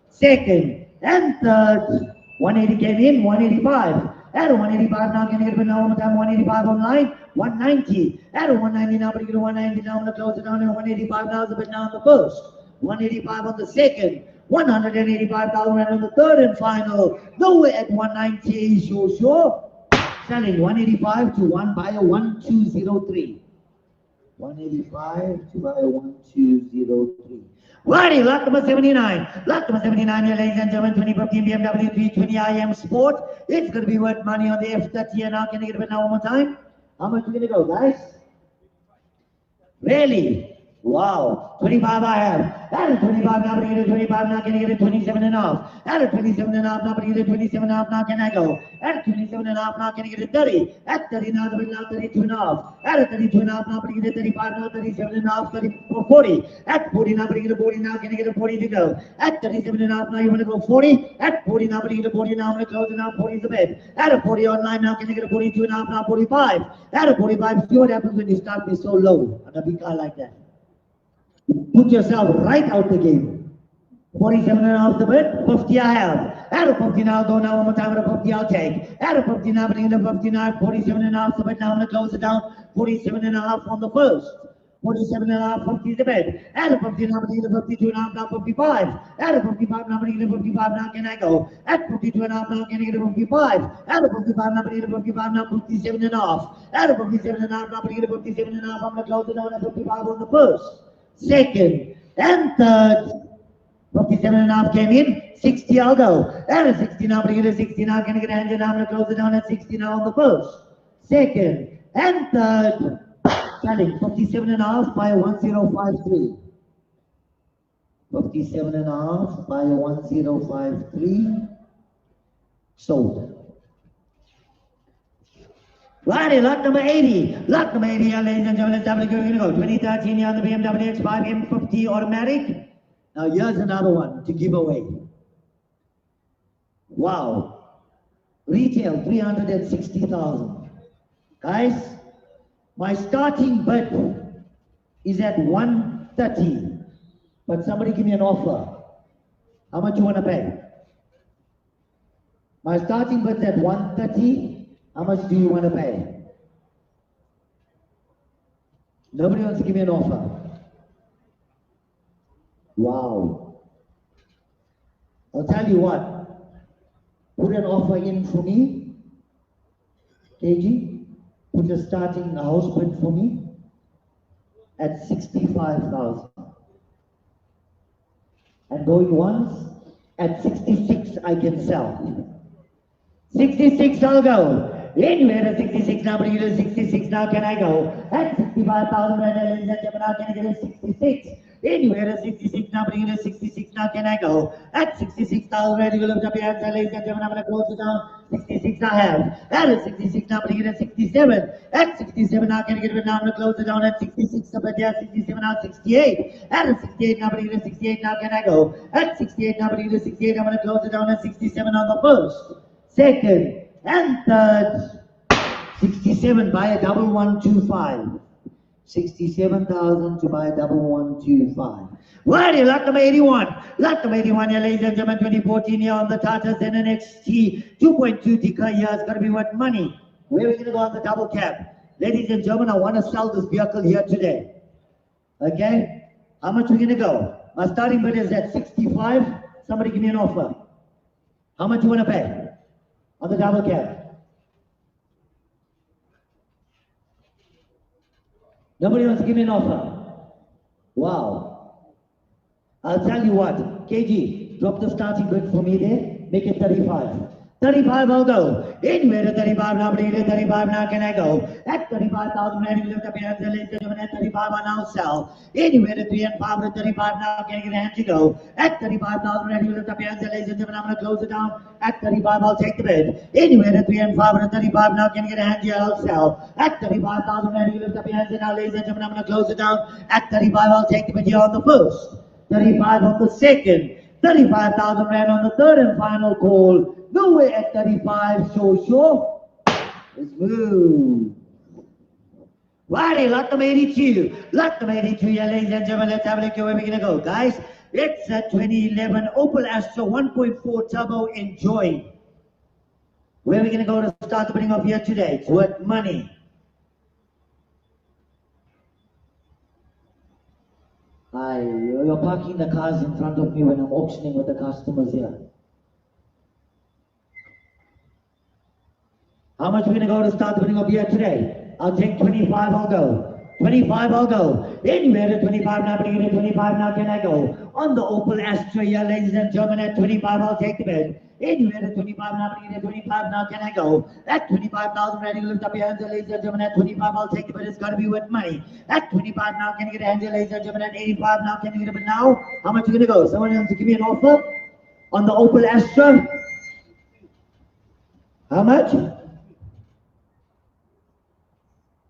second, and third. 180 came in, 185. At a 185 now, can I get a bid now one more time? 185 online, 190. At a 190 now, bring it to 190 now, I'm going to close it down at 185 now is a bid now on the first. 185 on the second. 185,000 on the third and final. Nowhere at 190, sure. Selling 185 to one buyer 1203. 185 to buy 1203. Righty, lot number 79. Lot number 79 here, ladies and gentlemen, 2015 BMW 320 IM Sport. It's going to be worth money on the F30 now. Can you get it now one more time? How much are we going to go, guys? Really? Wow, 25 I have. At a 25 now, but you get a 25 now, can I get a 27 and a half? At a 27 and a half now, but you get a 27 and a half now, can I go? At a 27 and a half now, can I get a 30? At 30 now, the middle now, 32 and a half. At a 32 and a half now, but you get a 35 now, 37 and a half, 34, 40. At 40 now, but you get a 40 now, can I get a 40 to go? At 37 and a half now, you want to go 40? At 40 now, but you get a 40 now, I'm going to close it now, 40 is the bed. At a 40 online now, can I get a 42 and a half now, 45? At a 45, see what happens when you start me so low on a big car like that. Put yourself right out the game. 47 and a half the bid, 50 I have. At a 50 now, go now one more time with a 50 I'll take. At a 50 now, bring in a 59, 47 and a half the bid, now I'm going to close it down. 47 and a half on the first. 47 and a half, 50 the bid. At a 50 now, bring in a 52 and a half, now 55. At a 55 now, bring in a 55, now can I go? At 52 and a half, now can I get a 55? At a 55 now, bring in a 55, now 57 and a half. At a 57 and a half, now bring in a 57 and a half, I'm going to close it down at 55 on the first. Second and third, 57 and a half came in, 60 I'll go. At a 60 now, bring it a 60 now, can I get a hand in? I'm going to close it down at 60 now on the first. Second and third, selling 57 and a half by 1053. 57 and a half by 1053, sold. Righty, lot number 80. Lot number 80, ladies and gentlemen, let's have a look. We're going to go 2013 here on the BMW X5 M50 automatic. Now here's another one to give away. Wow. Retail 360,000. Guys, my starting bid is at 130. But somebody give me an offer. How much you want to pay? My starting bid is at 130. How much do you want to pay? Nobody wants to give me an offer. Wow. I'll tell you what. Put an offer in for me. KG, put a starting house bid for me at 65,000. And going once, at 66 I can sell. 66 I'll go. Anywhere at 66 now, bring it to 66 now, can I go? At 65,000 right now, ladies and gentlemen, now can I get a 66? Anywhere at 66 now, bring it to 66 now, can I go? At 66,000 right, you lift up your hands, ladies and gentlemen, I'm going to close it down. 66 I have. At 66 now, bring it at 67. At 67 now, can I get it now, I'm going to close it down at 66, up at there, 67 now, 68. At 68 now, bring it at 68 now, can I go? At 68 now, bring it at 68, I'm going to close it down at 67 on the first. Second and third, 67 by a 1125. 67,000 to buy a 1125. Righty, lot number 81. Lot number 81 here, ladies and gentlemen, 2014 here on the Tata Xenon XT 2.2 tiggo here. It's going to be worth money. Where are we going to go on the double cab? Ladies and gentlemen, I want to sell this vehicle here today. Okay? How much are we going to go? My starting bid is at 65. Somebody give me an offer. How much you want to pay? On the double cab. Nobody wants to give me an offer. Wow. I'll tell you what. KG, drop the starting bid for me there. Make it 35. 35 I'll go. Anywhere at 35 now, bring it at 35 now, can I go? At 35,000, ready to lift up your hands, ladies and gentlemen, at 35 I now sell. Anywhere at 3 and 5 at 35 now, can I get a hand to go? At 35,000, ready to lift up your hands, ladies and gentlemen, I'm going to close it down. At 35 I'll take the bid. Anywhere at 3 and 5 at 35 now, can I get a hand here, I'll sell. At 35,000, ready to lift up your hands, and now, ladies and gentlemen, I'm going to close it down. At 35 I'll take the bid here on the first. 35 on the second. 35,000 rand on the third and final call. Nowhere at 35, so sure. Let's move. Righty, lot number 82. Lot number 82, yeah, ladies and gentlemen, let's have a look at where we're going to go, guys. It's a 2011 Opel Astra 1.4 Turbo Enjoy. Where are we going to go to start the bidding off here today? It's worth money. You're parking the cars in front of me when I'm auctioning with the customers here. How much are we going to go to start the bidding up here today? I'll take 25, I'll go. 25, I'll go. Anywhere at 25 now, bring it at 25 now, can I go? On the Opel Astra here, ladies and gentlemen, at 25, I'll take the bid. Anywhere at 25 now, bring it at 25 now, can I go? At 25,000, ready, lift up your hands, ladies and gentlemen, at 25, I'll take the bid. It's got to be worth money. At 25 now, can you get a hand, ladies and gentlemen? At 85 now, can you get a bid now? How much are you going to go? Someone wants to give me an offer on the Opel Astra? How much?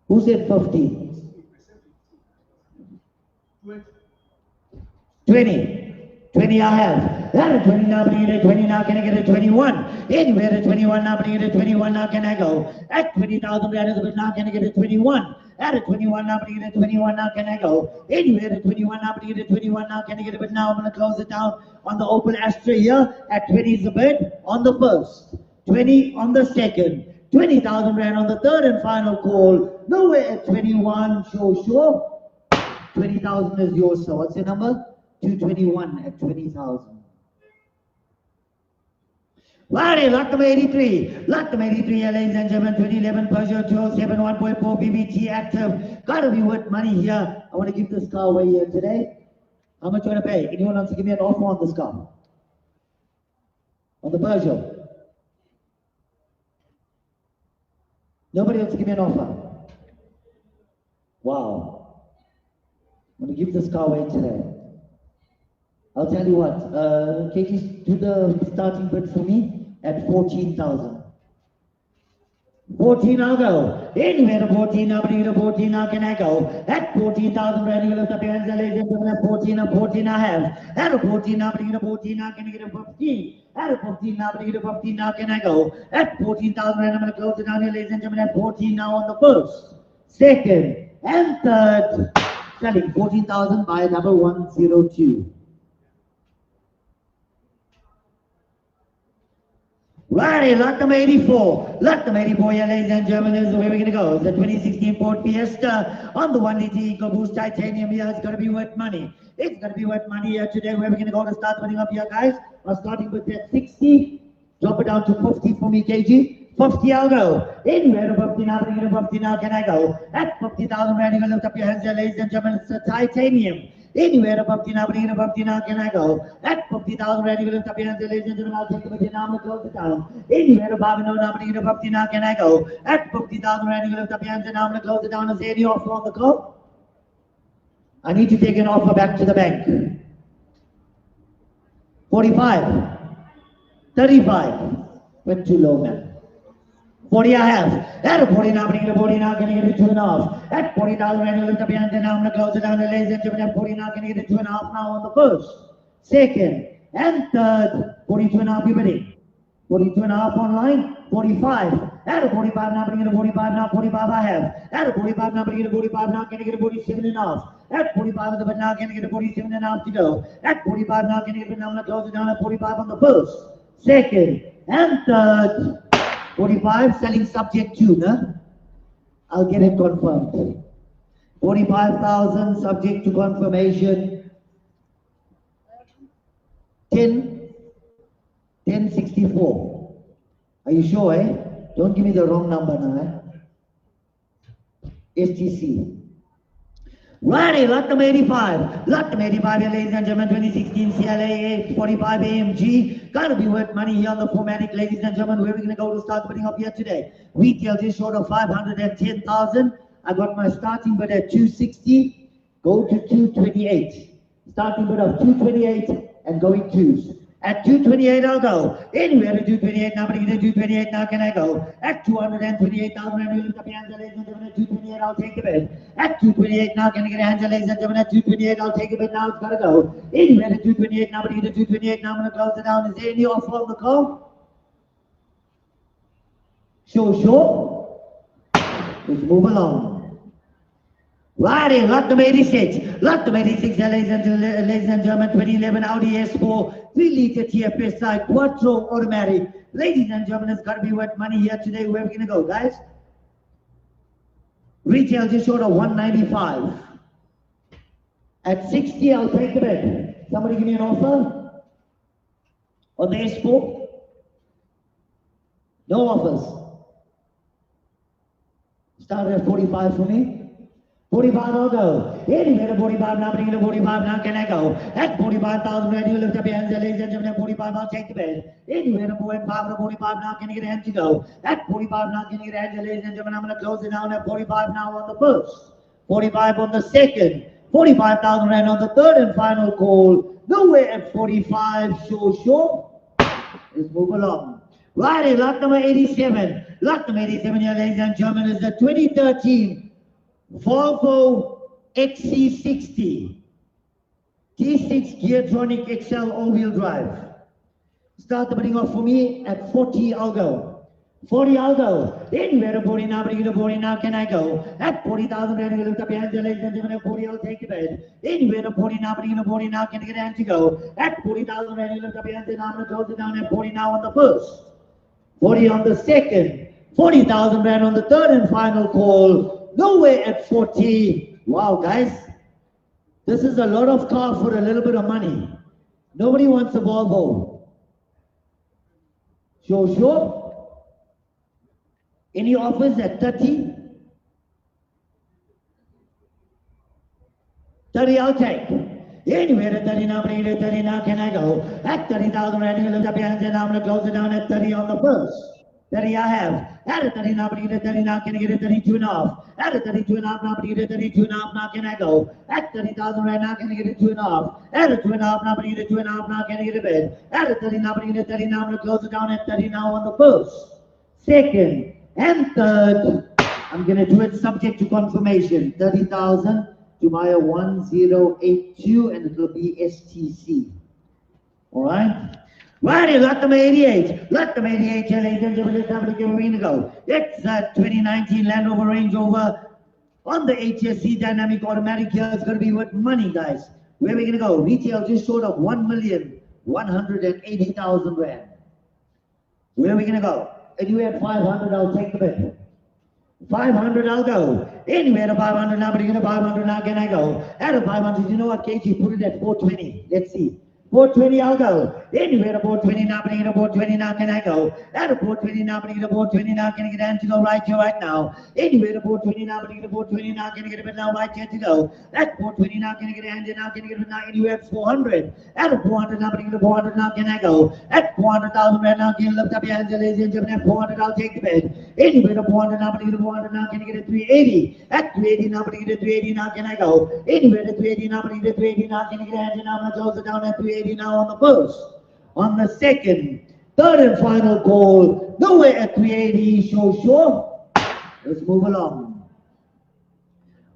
Who said 50? 20 I have. At 20 now, bring it at 20 now, can I get a 21? Anywhere at 21 now, bring it at 21 now, can I go? At 20,000 now, can I get a 21? At a 21 now, bring it at 21 now, can I go? Anywhere at 21 now, bring it at 21 now, can I get a bid now? I'm going to close it down on the Opel Astra here. At 20 is the bid on the first, 20 on the second, 20,000 rand on the third and final call. Nowhere at 21, sure. 20,000 is yours, so what's your number? 221 at 20,000. Righty, lot number 83. Lot number 83 here, ladies and gentlemen. 2011 Peugeot 207 1.4 BBT active. Gotta be worth money here. I want to give this car away here today. How much you want to pay? Anyone wants to give me an offer on this car? On the Peugeot? Nobody wants to give me an offer. Wow. I'm going to give this car away today. I'll tell you what, KG, do the starting bid for me at 14,000. 14, I'll go. Anywhere to 14, nobody to 14, now can I go? At 14,000, ready to lift up your hands, ladies and gentlemen. At 14 I have. At a 14, nobody to 14, now can I get a 15? At a 15, nobody to 15, now can I go? At 14,000, I'm going to close it down here, ladies and gentlemen. At 14 now on the first, second, and third. Selling 14,000 by number 102. Righty, lot number 84. Lot number 84 here, ladies and gentlemen, is where we're going to go. The 2016 Ford Fiesta on the 1DT EcoBoost Titanium here. It's going to be worth money. It's going to be worth money here today. Where we're going to go to start putting up here, guys. We're starting with that 60. Drop it down to 50 for me, KG. 50, I'll go. Anywhere to 50 now, bring it to 50 now, can I go? At 50,000, ready to lift up your hands here, ladies and gentlemen. It's a titanium. Anywhere to 50 now, bring it to 50 now, can I go? At 50,000, ready to lift up your hands here, ladies and gentlemen. I'll take the bid now, I'm going to close it down. Anywhere to 50 now, bring it to 50 now, can I go? At 50,000, ready to lift up your hands and now I'm going to close it down. Is there any offer on the call? I need to take an offer back to the bank. 45. 35. Went too low, man. 40 I have. At 40 now, bring it to 40 now, can I get a 2.5? At 40,000, ready to lift up your hands and now I'm going to close it down, ladies and gentlemen. At 40 now, can I get a 2.5 now on the first, second, and third. 42.5, you bidding. 42.5 online, 45. At a 45 now, bring it to 45 now, 45 I have. At a 45 now, bring it to 45 now, can I get a 47.5? At 45 on the bid now, can I get a 47.5 to go? At 45 now, can I get a bid now, I'm going to close it down at 45 on the first, second, and third. 45 selling subject to, no? I'll get it confirmed. 45,000 subject to confirmation. 1064. Are you sure, eh? Don't give me the wrong number now, eh? STC. Righty, lot number 85. Lot number 85 here, ladies and gentlemen. 2016 CLA 845 AMG. Gotta be worth money here on the 4MATIC, ladies and gentlemen. Where are we going to go to start bidding up here today? Retail just short of 510,000. I got my starting bid at 260. Go to 228. Starting bid of 228 and going twos. At 228, I'll go. Anywhere to 228 now, but at 228 now, can I go? At 228,000, and you lift up your hands, ladies and gentlemen. At 228, I'll take the bid. At 228 now, can I get a hands, ladies and gentlemen? At 228, I'll take the bid now. It's got to go. Anywhere to 228 now, but at 228 now, I'm going to close it down. Is there any offer on the call? Sure. Let's move along. Righty, lot number 86. Lot number 86, ladies and gentlemen. 2011 Audi S4. 3-liter TFSI Quattro automatic. Ladies and gentlemen, it's got to be worth money here today. Where are we going to go, guys? Retail just short of 195. At 60, I'll take the bid. Somebody give me an offer on the S4? No offers. Started at 45 for me. 45 I'll go. Anywhere to 45 now, bring it to 45 now, can I go? At 45,000, ready, you lift up your hands, ladies and gentlemen, at 45 I'll take the bed. Anywhere to 45 to 45 now, can you get a hand to go? At 45 now, can you get a hand, ladies and gentlemen, I'm going to close it down at 45 now on the first, 45 on the second, 45,000 rand on the third and final call. Nowhere at 45, sure. Let's move along. Righty, lot number 87. Lot number 87 here, ladies and gentlemen, is the 2013 Volvo XC60 T6 Geartronic XL all-wheel drive. Start the bidding off for me at 40, I'll go. 40, I'll go. Anywhere to 40 now, bring it to 40 now, can I go? At 40,000, ready to lift up your hands, ladies and gentlemen, at 40, I'll take the bed. Anywhere to 40 now, bring it to 40 now, can I get a hand to go? At 40,000, ready to lift up your hands, and I'm going to close it down at 40 now on the first, 40 on the second, 40,000 rand on the third and final call. Nowhere at 40. Wow, guys. This is a lot of car for a little bit of money. Nobody wants a Volvo. Sure. Any offers at 30? 30 I'll take. Anywhere at 30 now, bring it at 30 now, can I go? At 30,000 rand, you lift up your hands and I'm going to close it down at 30 on the first. 30 I have. At a 30 now, bring it at 30 now, can I get a 32 and a half? At a 32 and a half now, bring it at 32 and a half now, can I go? At 30,000 right now, can I get a 2 and a half? At a 2 and a half now, bring it at 2 and a half now, can I get a bed? At a 30 now, bring it at 30 now, I'm going to close it down at 30 now on the first, second, and third. I'm going to do it subject to confirmation. 30,000 to buy a 1082 and it will be STC. All right? Righty, lot number 88. Lot number 88, ladies and gentlemen, let's have a look at where we're going to go. It's a 2019 Land Rover Range Rover on the HSC Dynamic Automatic here. It's going to be with money, guys. Where are we going to go? Retail just short of 1,180,000 rand. Where are we going to go? Anywhere at 500, I'll take the bid. 500, I'll go. Anywhere to 500 now, but you're going to 500 now, can I go? At a 500, you know what, KG, put it at 420. Let's see. 420, I'll go. Anywhere to 420 now, bring it to 420 now, can I go? At a 420 now, bring it to 420 now, can I get a hand to go right here, right now? Anywhere to 420 now, bring it to 420 now, can I get a bit now, right here to go? At 420 now, can I get a hand in now, can I get a bit now, anywhere at 400? At a 400 now, bring it to 400 now, can I go? At 400,000 right now, can you lift up your hands, ladies and gentlemen? At 400, I'll take the bid. Anywhere to 400 now, bring it to 400 now, can I get a 380? At 380 now, bring it to 380 now, can I go? Anywhere to 380 now, bring it to 380 now, can I get a hand in now, I'm going to close it down at 380 now on the first, on the second, third and final call. Nowhere at 380, sure. Let's move along.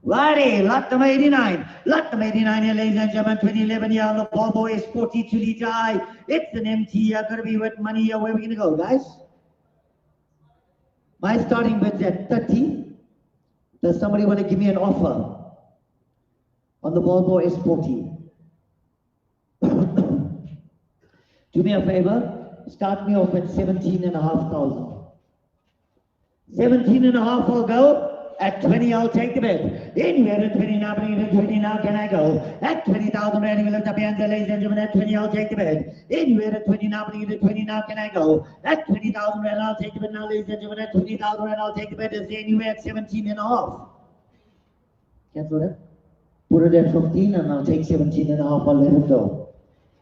Righty, lot number 89. Lot number 89 here, ladies and gentlemen, 2011 here on the Volvo S40 2-liter I. It's an MT, going to be with money here. Where are we going to go, guys? My starting bid's at 30. Does somebody want to give me an offer on the Volvo S40? Do me a favor, start me off at 17,500. 17,500 I'll go. At 20 I'll take the bid. Anywhere at 20 now, bring it at 20 now, can I go? At 20,000 rand, you lift up your hands, ladies and gentlemen, at 20 I'll take the bid. Anywhere at 20 now, bring it at 20 now, can I go? At 20,000 rand, I'll take the bid now, ladies and gentlemen, at 20,000 rand, I'll take the bid. Is there anywhere at 17,500? Cancel that. Put it at 15 and I'll take 17,500, I'll let it go.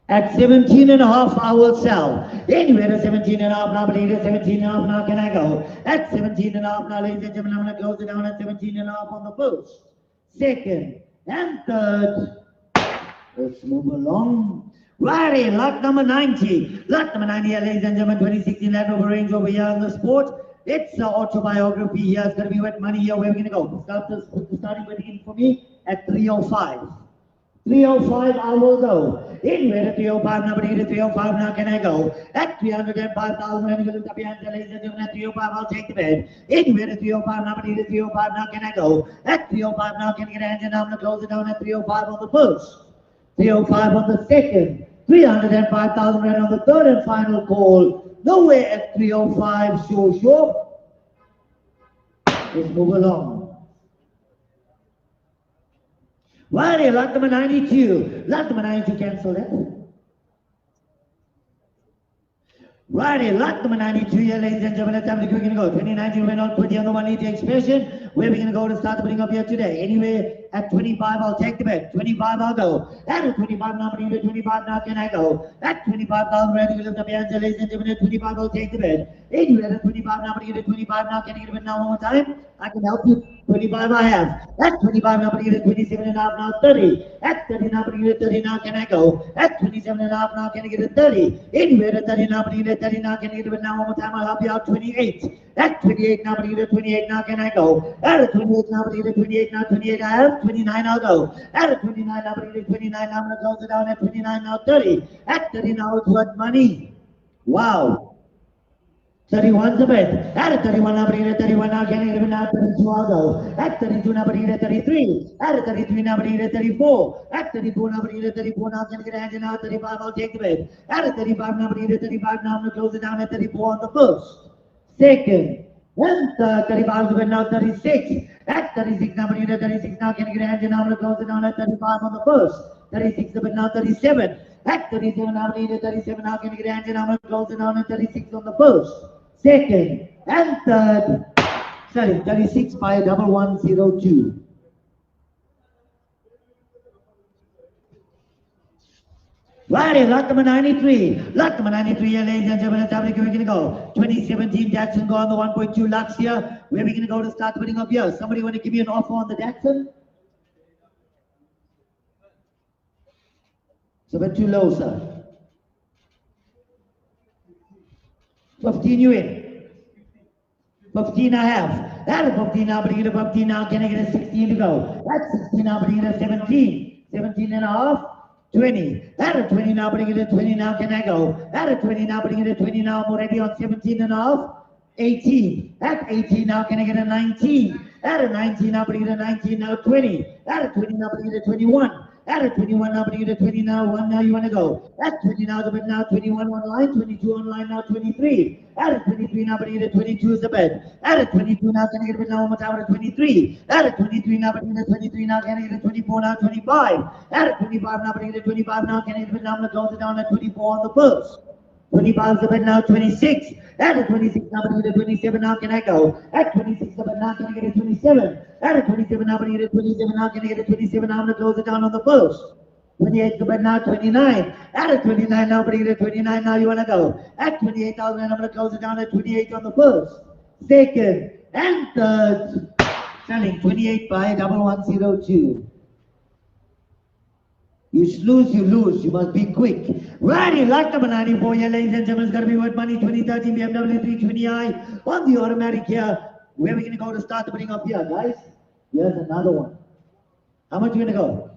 At 17,500, I will sell. Anywhere at 17,500 now, believe it, 17,500 now, can I go? At 17,500 now, ladies and gentlemen, I'm going to close it down at 17,500 on the first, second, and third. Let's move along. Righty, lot number 90. Lot number 90 here, ladies and gentlemen, 2016 Land Rover Range over here on the sport. It's an autobiography here. It's going to be with money here. Where are we going to go? Starting with in for me at 305. 305, I will go. Anywhere at 305 now, but at 305 now, can I go? At 305,000, I'm going to lift up your hands, ladies and gentlemen, at 305, I'll take the bid. Anywhere at 305 now, but at 305 now, can I go? At 305 now, can I get a hand, and I'm going to close it down at 305 on the first, 305 on the second, 305,000 rand on the third and final call. Nowhere at 305, sure. Let's move along. Righty, lot number 92. Lot number 92, cancel that. Righty, lot number 92 here, ladies and gentlemen, let's have the quick and go. 2019 Renault 20 on the 180 expression. Where are we going to go to start putting up here today? Anywhere at 25, I'll take the bet. 25, I'll go. At 25, now, 25, now can I go? At 25,000, ready to lift up your hands, ladies and gentlemen. At 25, I'll take the bet. Anywhere at 25, now, 25, now can I get a bet now one more time? I can help you. 25, I have. At 25, now, 27 and a half, now 30. At 30, now, 30, now can I go? At 27 and a half, now can I get a 30? Anywhere at 30, now, 30, now can I get a bet now one more time? I'll help you out. 28. At 28, now, 28, now can I go? At 28, now, 28, now 28, I have. 29, I'll go. At 29, now, 29, now I'm going to close it down. At 29, now 30. At 30, now it's what money? Wow. 31's the bet. At 31, now 31, now can I get it now? 32, I'll go. At 32, now 33. At 33, now 34. At 34, now 34, now can I get a hand now? 35, I'll take the bet. At 35, now 35, now I'm going to close it down. At 34 on the first. Second, and 35 is now 36. At 36, now 36, now can I get a hand now? I'm going to close it down at 35 on the first. 36 is now 37. At 37, now 37, now can I get a hand now? I'm going to close it down at 36 on the first. Second, and third, 36 by 1102. Right, lot number 93. Lot number 93 here, ladies and gentlemen. Let's we're going to go. 2017 Datsun go on the 1.2 lakhs here. Where are we going to go to start putting up here? Somebody want to give me an offer on the Datsun? It's a bit too low, sir. 15 you in. 15 I have. That's 15 now, but you get a 15 now. Can I get a 16 to go? That's 16 now, but you get a 17. 17 and a half. 20. At a 20 now, bring it to 20 now, can I go? At a 20 now, bring it to 20 now, I'm already on 17 and a half. 18. At 18 now, can I get a 19? At a 19 now, bring it to 19 now, 20. At a 20 now, bring it to 21. At a 21 now, bring it to 20 now, 1 now, you want to go. At 20 now, the bed now, 21 online, 22 online now, 23. At a 23 now, bring it to 22 is the bed. At a 22 now, can I get a bed now, one more time, at a 23. At a 23 now, bring it to 23 now, can I get a 24 now, 25. At a 25 now, bring it to 25 now, can I get a bed now, I'm going to close it down at 24 on the first. 25 is the bed now, 26. At a 26 now, bring it to 27 now, can I go? At 26 the bed now, can I get a 27? At a 27 now, bring it to 27 now, can I get a 27 now, I'm going to close it down on the first. 28 the bed now, 29. At a 29 now, bring it to 29 now, you want to go? At 28,000, I'm going to close it down at 28 on the first. Second and third, selling 28 by 1102. You lose, you lose. You must be quick. Righty, lot number 94 here, ladies and gentlemen. It's going to be worth money. 2013 BMW 320i on the automatic here. Where are we going to go to start putting up here, guys? Here's another one. How much are you going to go?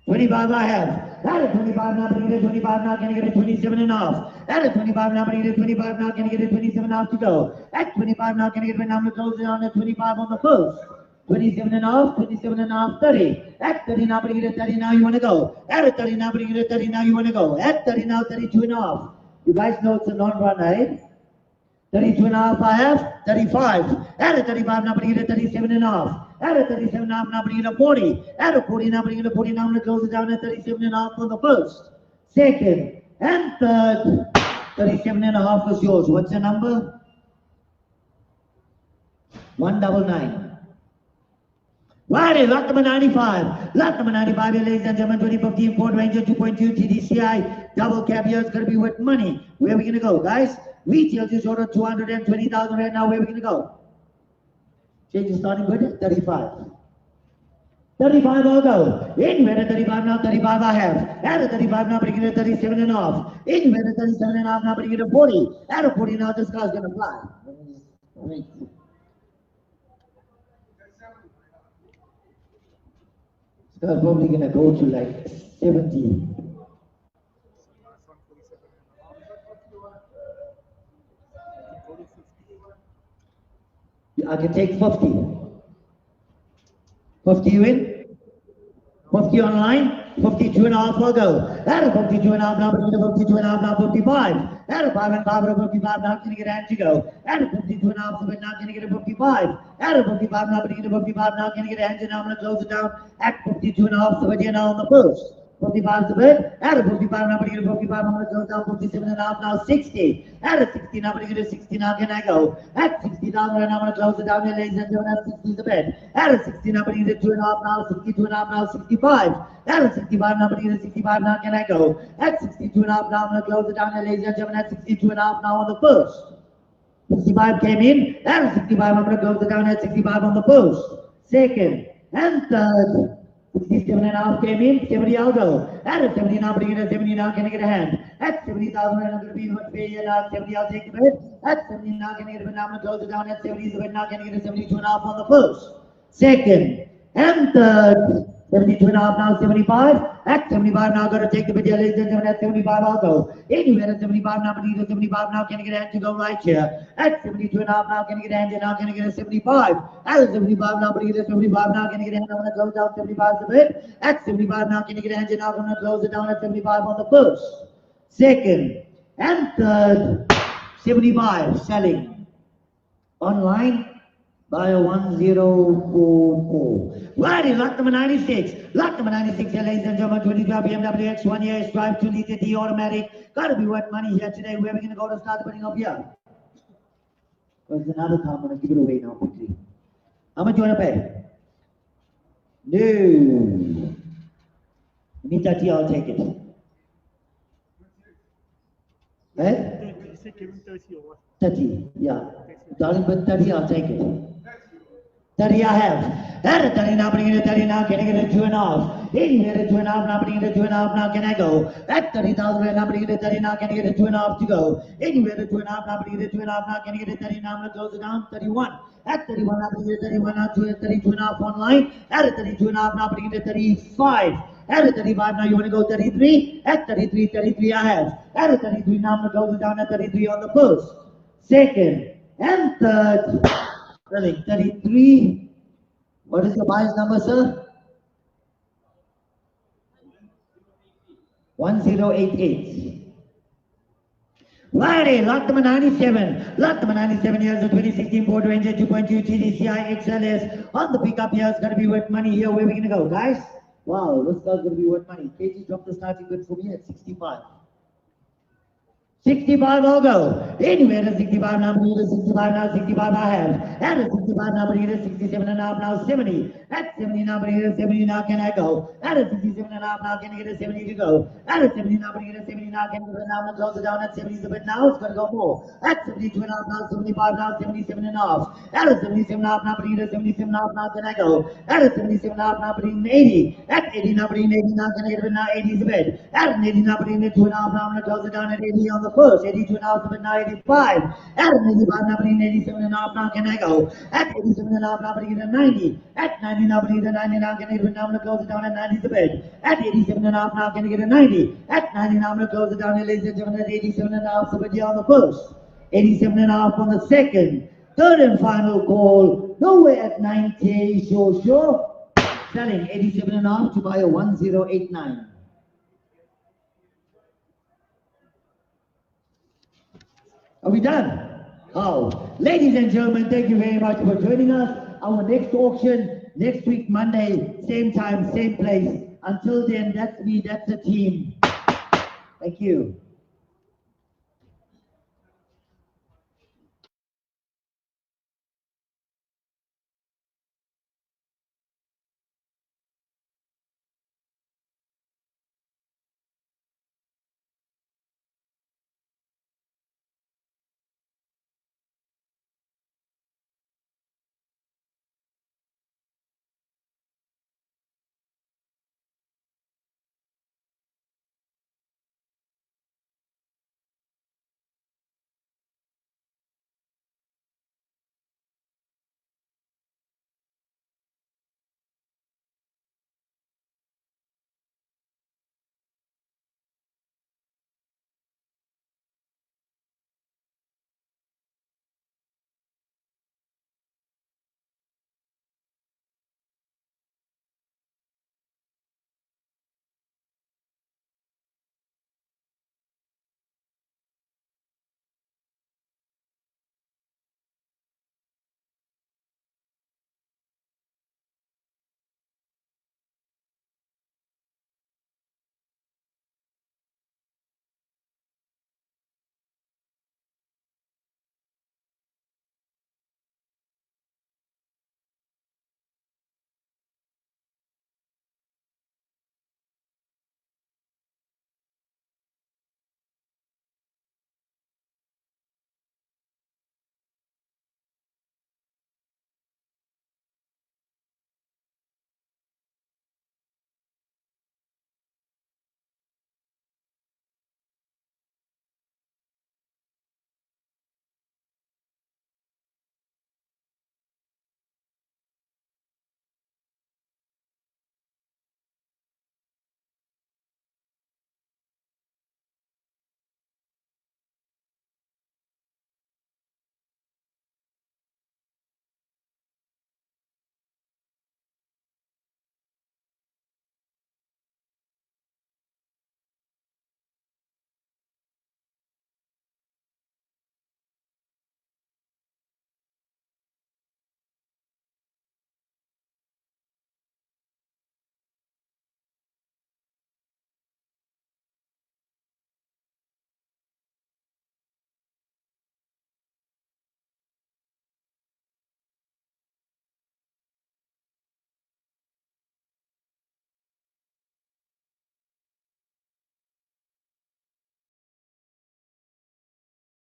25 I have. That is 25 now, but you get 25 now, can I get a 27 and a half? That is 25 now, but you get 25 now, can I get a 27 and a half to go? At 25 now, can I get a number closing on at 25 on the first? 27 and a half, 27 and a half, 30. At 30 now, but you get a 30 now, you want to go. At 30 now, but you get a 30 now, you want to go. At 30 now, 32 and a half. You guys know it's a non-run, right? 32 and a half I have, 35. At a 35 now, bring it to 37 and a half. At a 37 and a half now, bring it to 40. At a 40 now, bring it to 40 now, I'm going to close it down at 37 and a half on the first. Second and third, 37 and a half is yours. What's your number? 199. Right, lot number 95. Lot number 95 here, ladies and gentlemen, 2015 Ford Ranger 2.2 TDCI. Double cab here is going to be worth money. Where are we going to go, guys? Retail just ordered 220,000 right now. Where are we going to go? Change the starting bid, 35. 35 I'll go. Anywhere at 35 now, 35 I have. At a 35 now, bring it to 37 and a half. Anywhere at 37 and a half now, bring it to 40. At a 40 now, this car's going to fly. This car's probably going to go to like 70. I can take 50. 50 you in? 50 online? 52 and a half I'll go. At a 52 and a half now, bring it to 52 and a half now, 55. At a 5 and 5 at a 55 now, can you get a hand to go? At a 52 and a half, so now can you get a 55? At a 55 now, bring it to 55 now, can you get a hand to now, I'm going to close it down at 52 and a half, so we're here now on the first. 55 is a bit. At a 55, now putting it 55, I'm going to close down 57 and a half, now 60. At a 60, now putting it at 60, now can I go? At 60,000, and I'm going to close it down here, ladies and gentlemen, at 60 is a bit. At a 60, now putting it at 2 and a half, now 62 and a half, now 65. At a 65, now putting it at 65, now can I go? At 62 and a half, now I'm going to close it down here, ladies and gentlemen, at 62 and a half, now on the first. 65 came in, and 65, I'm going to close it down at 65 on the post. Second and third. 67 and a half came in, 70 I'll go. At 70 now, bring it at 70 now, can I get a hand? At 70,000, I'm going to be what pay and at 70 I'll take the bid. At 70 now, can I get a bid? Now I'm going to close it down at 70 is the bid. Now can I get a 72 and a half on the first. Second and third. 72 and a half now, 75. At 75 now, got to take the bid here, ladies and gentlemen. At 75 I'll go. Anywhere at 75 now, but either 75 now, can I get a hand to go right here? At 72 and a half now, can I get a hand here? Now can I get a 75? At 75 now, but either 75 now, can I get a hand? I'm going to close down 75 is the bid. At 75 now, can I get a hand here? Now I'm going to close it down at 75 on the first. Second and third. 75 selling. Online. Buyer 1044. Righty, lot number 96. Lot number 96 here, ladies and gentlemen. 25 BMW X 1 year drive 2 liter D automatic. Gotta be worth money here today. Where are we gonna go to start putting up here? There's another car. I'm gonna give it away now quickly. How much do you wanna pay? No. Give me 30, I'll take it. Eh? 30, yeah. Darling, but 30, I'll take it. 30 I have. At 30 now, bring it at 30 now, can I get a 2 and a half? Anywhere at 2 and a half now, bring it at 2 and a half now, can I go? At 30,000 now, bring it at 30 now, can I get a 2 and a half to go? Anywhere at 2 and a half now, bring it at 2 and a half now, can I get a 30 now, I'm going to close it down, 31. At 31 now, bring it at 31 now, 32 and a half online. At 32 and a half now, bring it at 35. At 35 now, you want to go 33? At 33, 33 I have. At 33 now, I'm going to close it down at 33 on the first. Second and third. Really, 33. What is your buyer's number, sir? 1088. Righty, lot number 97. Lot number 97 here is a 2016 Ford Ranger 2.2 TDCI XLS. On the pickup here, it's going to be worth money here. Where are we going to go, guys? Wow, this car's going to be worth money. KG dropped the starting bid for me at 65. 65 I'll go. Anywhere at 65 now, bring it at 65 now, 65 I have. At 65 now, bring it at 67 and a half now, 70. At 70 now, bring it at 70 now, can I go? At 67 and a half now, can I get a 70 to go? At 70 now, bring it at 70 now, can I go? Now I'm going to close it down at 70 a bit now, it's going to go more. At 72 and a half now, 75 now, 77 and a half. At 77 and a half now, bring it at 77 and a half now, can I go? At 77 and a half now, bring it at 80. At 80 now, bring it at 80 now, can I get it now? 80 is a bit. At 80 now, bring it at 2 and a half now, I'm going to close it down at 80 on the first. 82 and a half, but now 85. At 85 now, bring it at 87 and a half now, can I go? At 87 and a half now, bring it at 90. At 90 now, bring it at 90 now, can I get it now? I'm going to close it down at 90 is a bit. At 87 and a half now, can I get a 90? At 90 now, I'm going to close it down at 87 at 87 and a half, so here on the first. 87 and a half on the second. Third and final call. Nowhere at 90, sure. Selling 87 and a half to buy a 1089. Are we done? Oh, ladies and gentlemen, thank you very much for joining us. Our next auction, next week, Monday, same time, same place. Until then, that's me, that's the team. Thank you.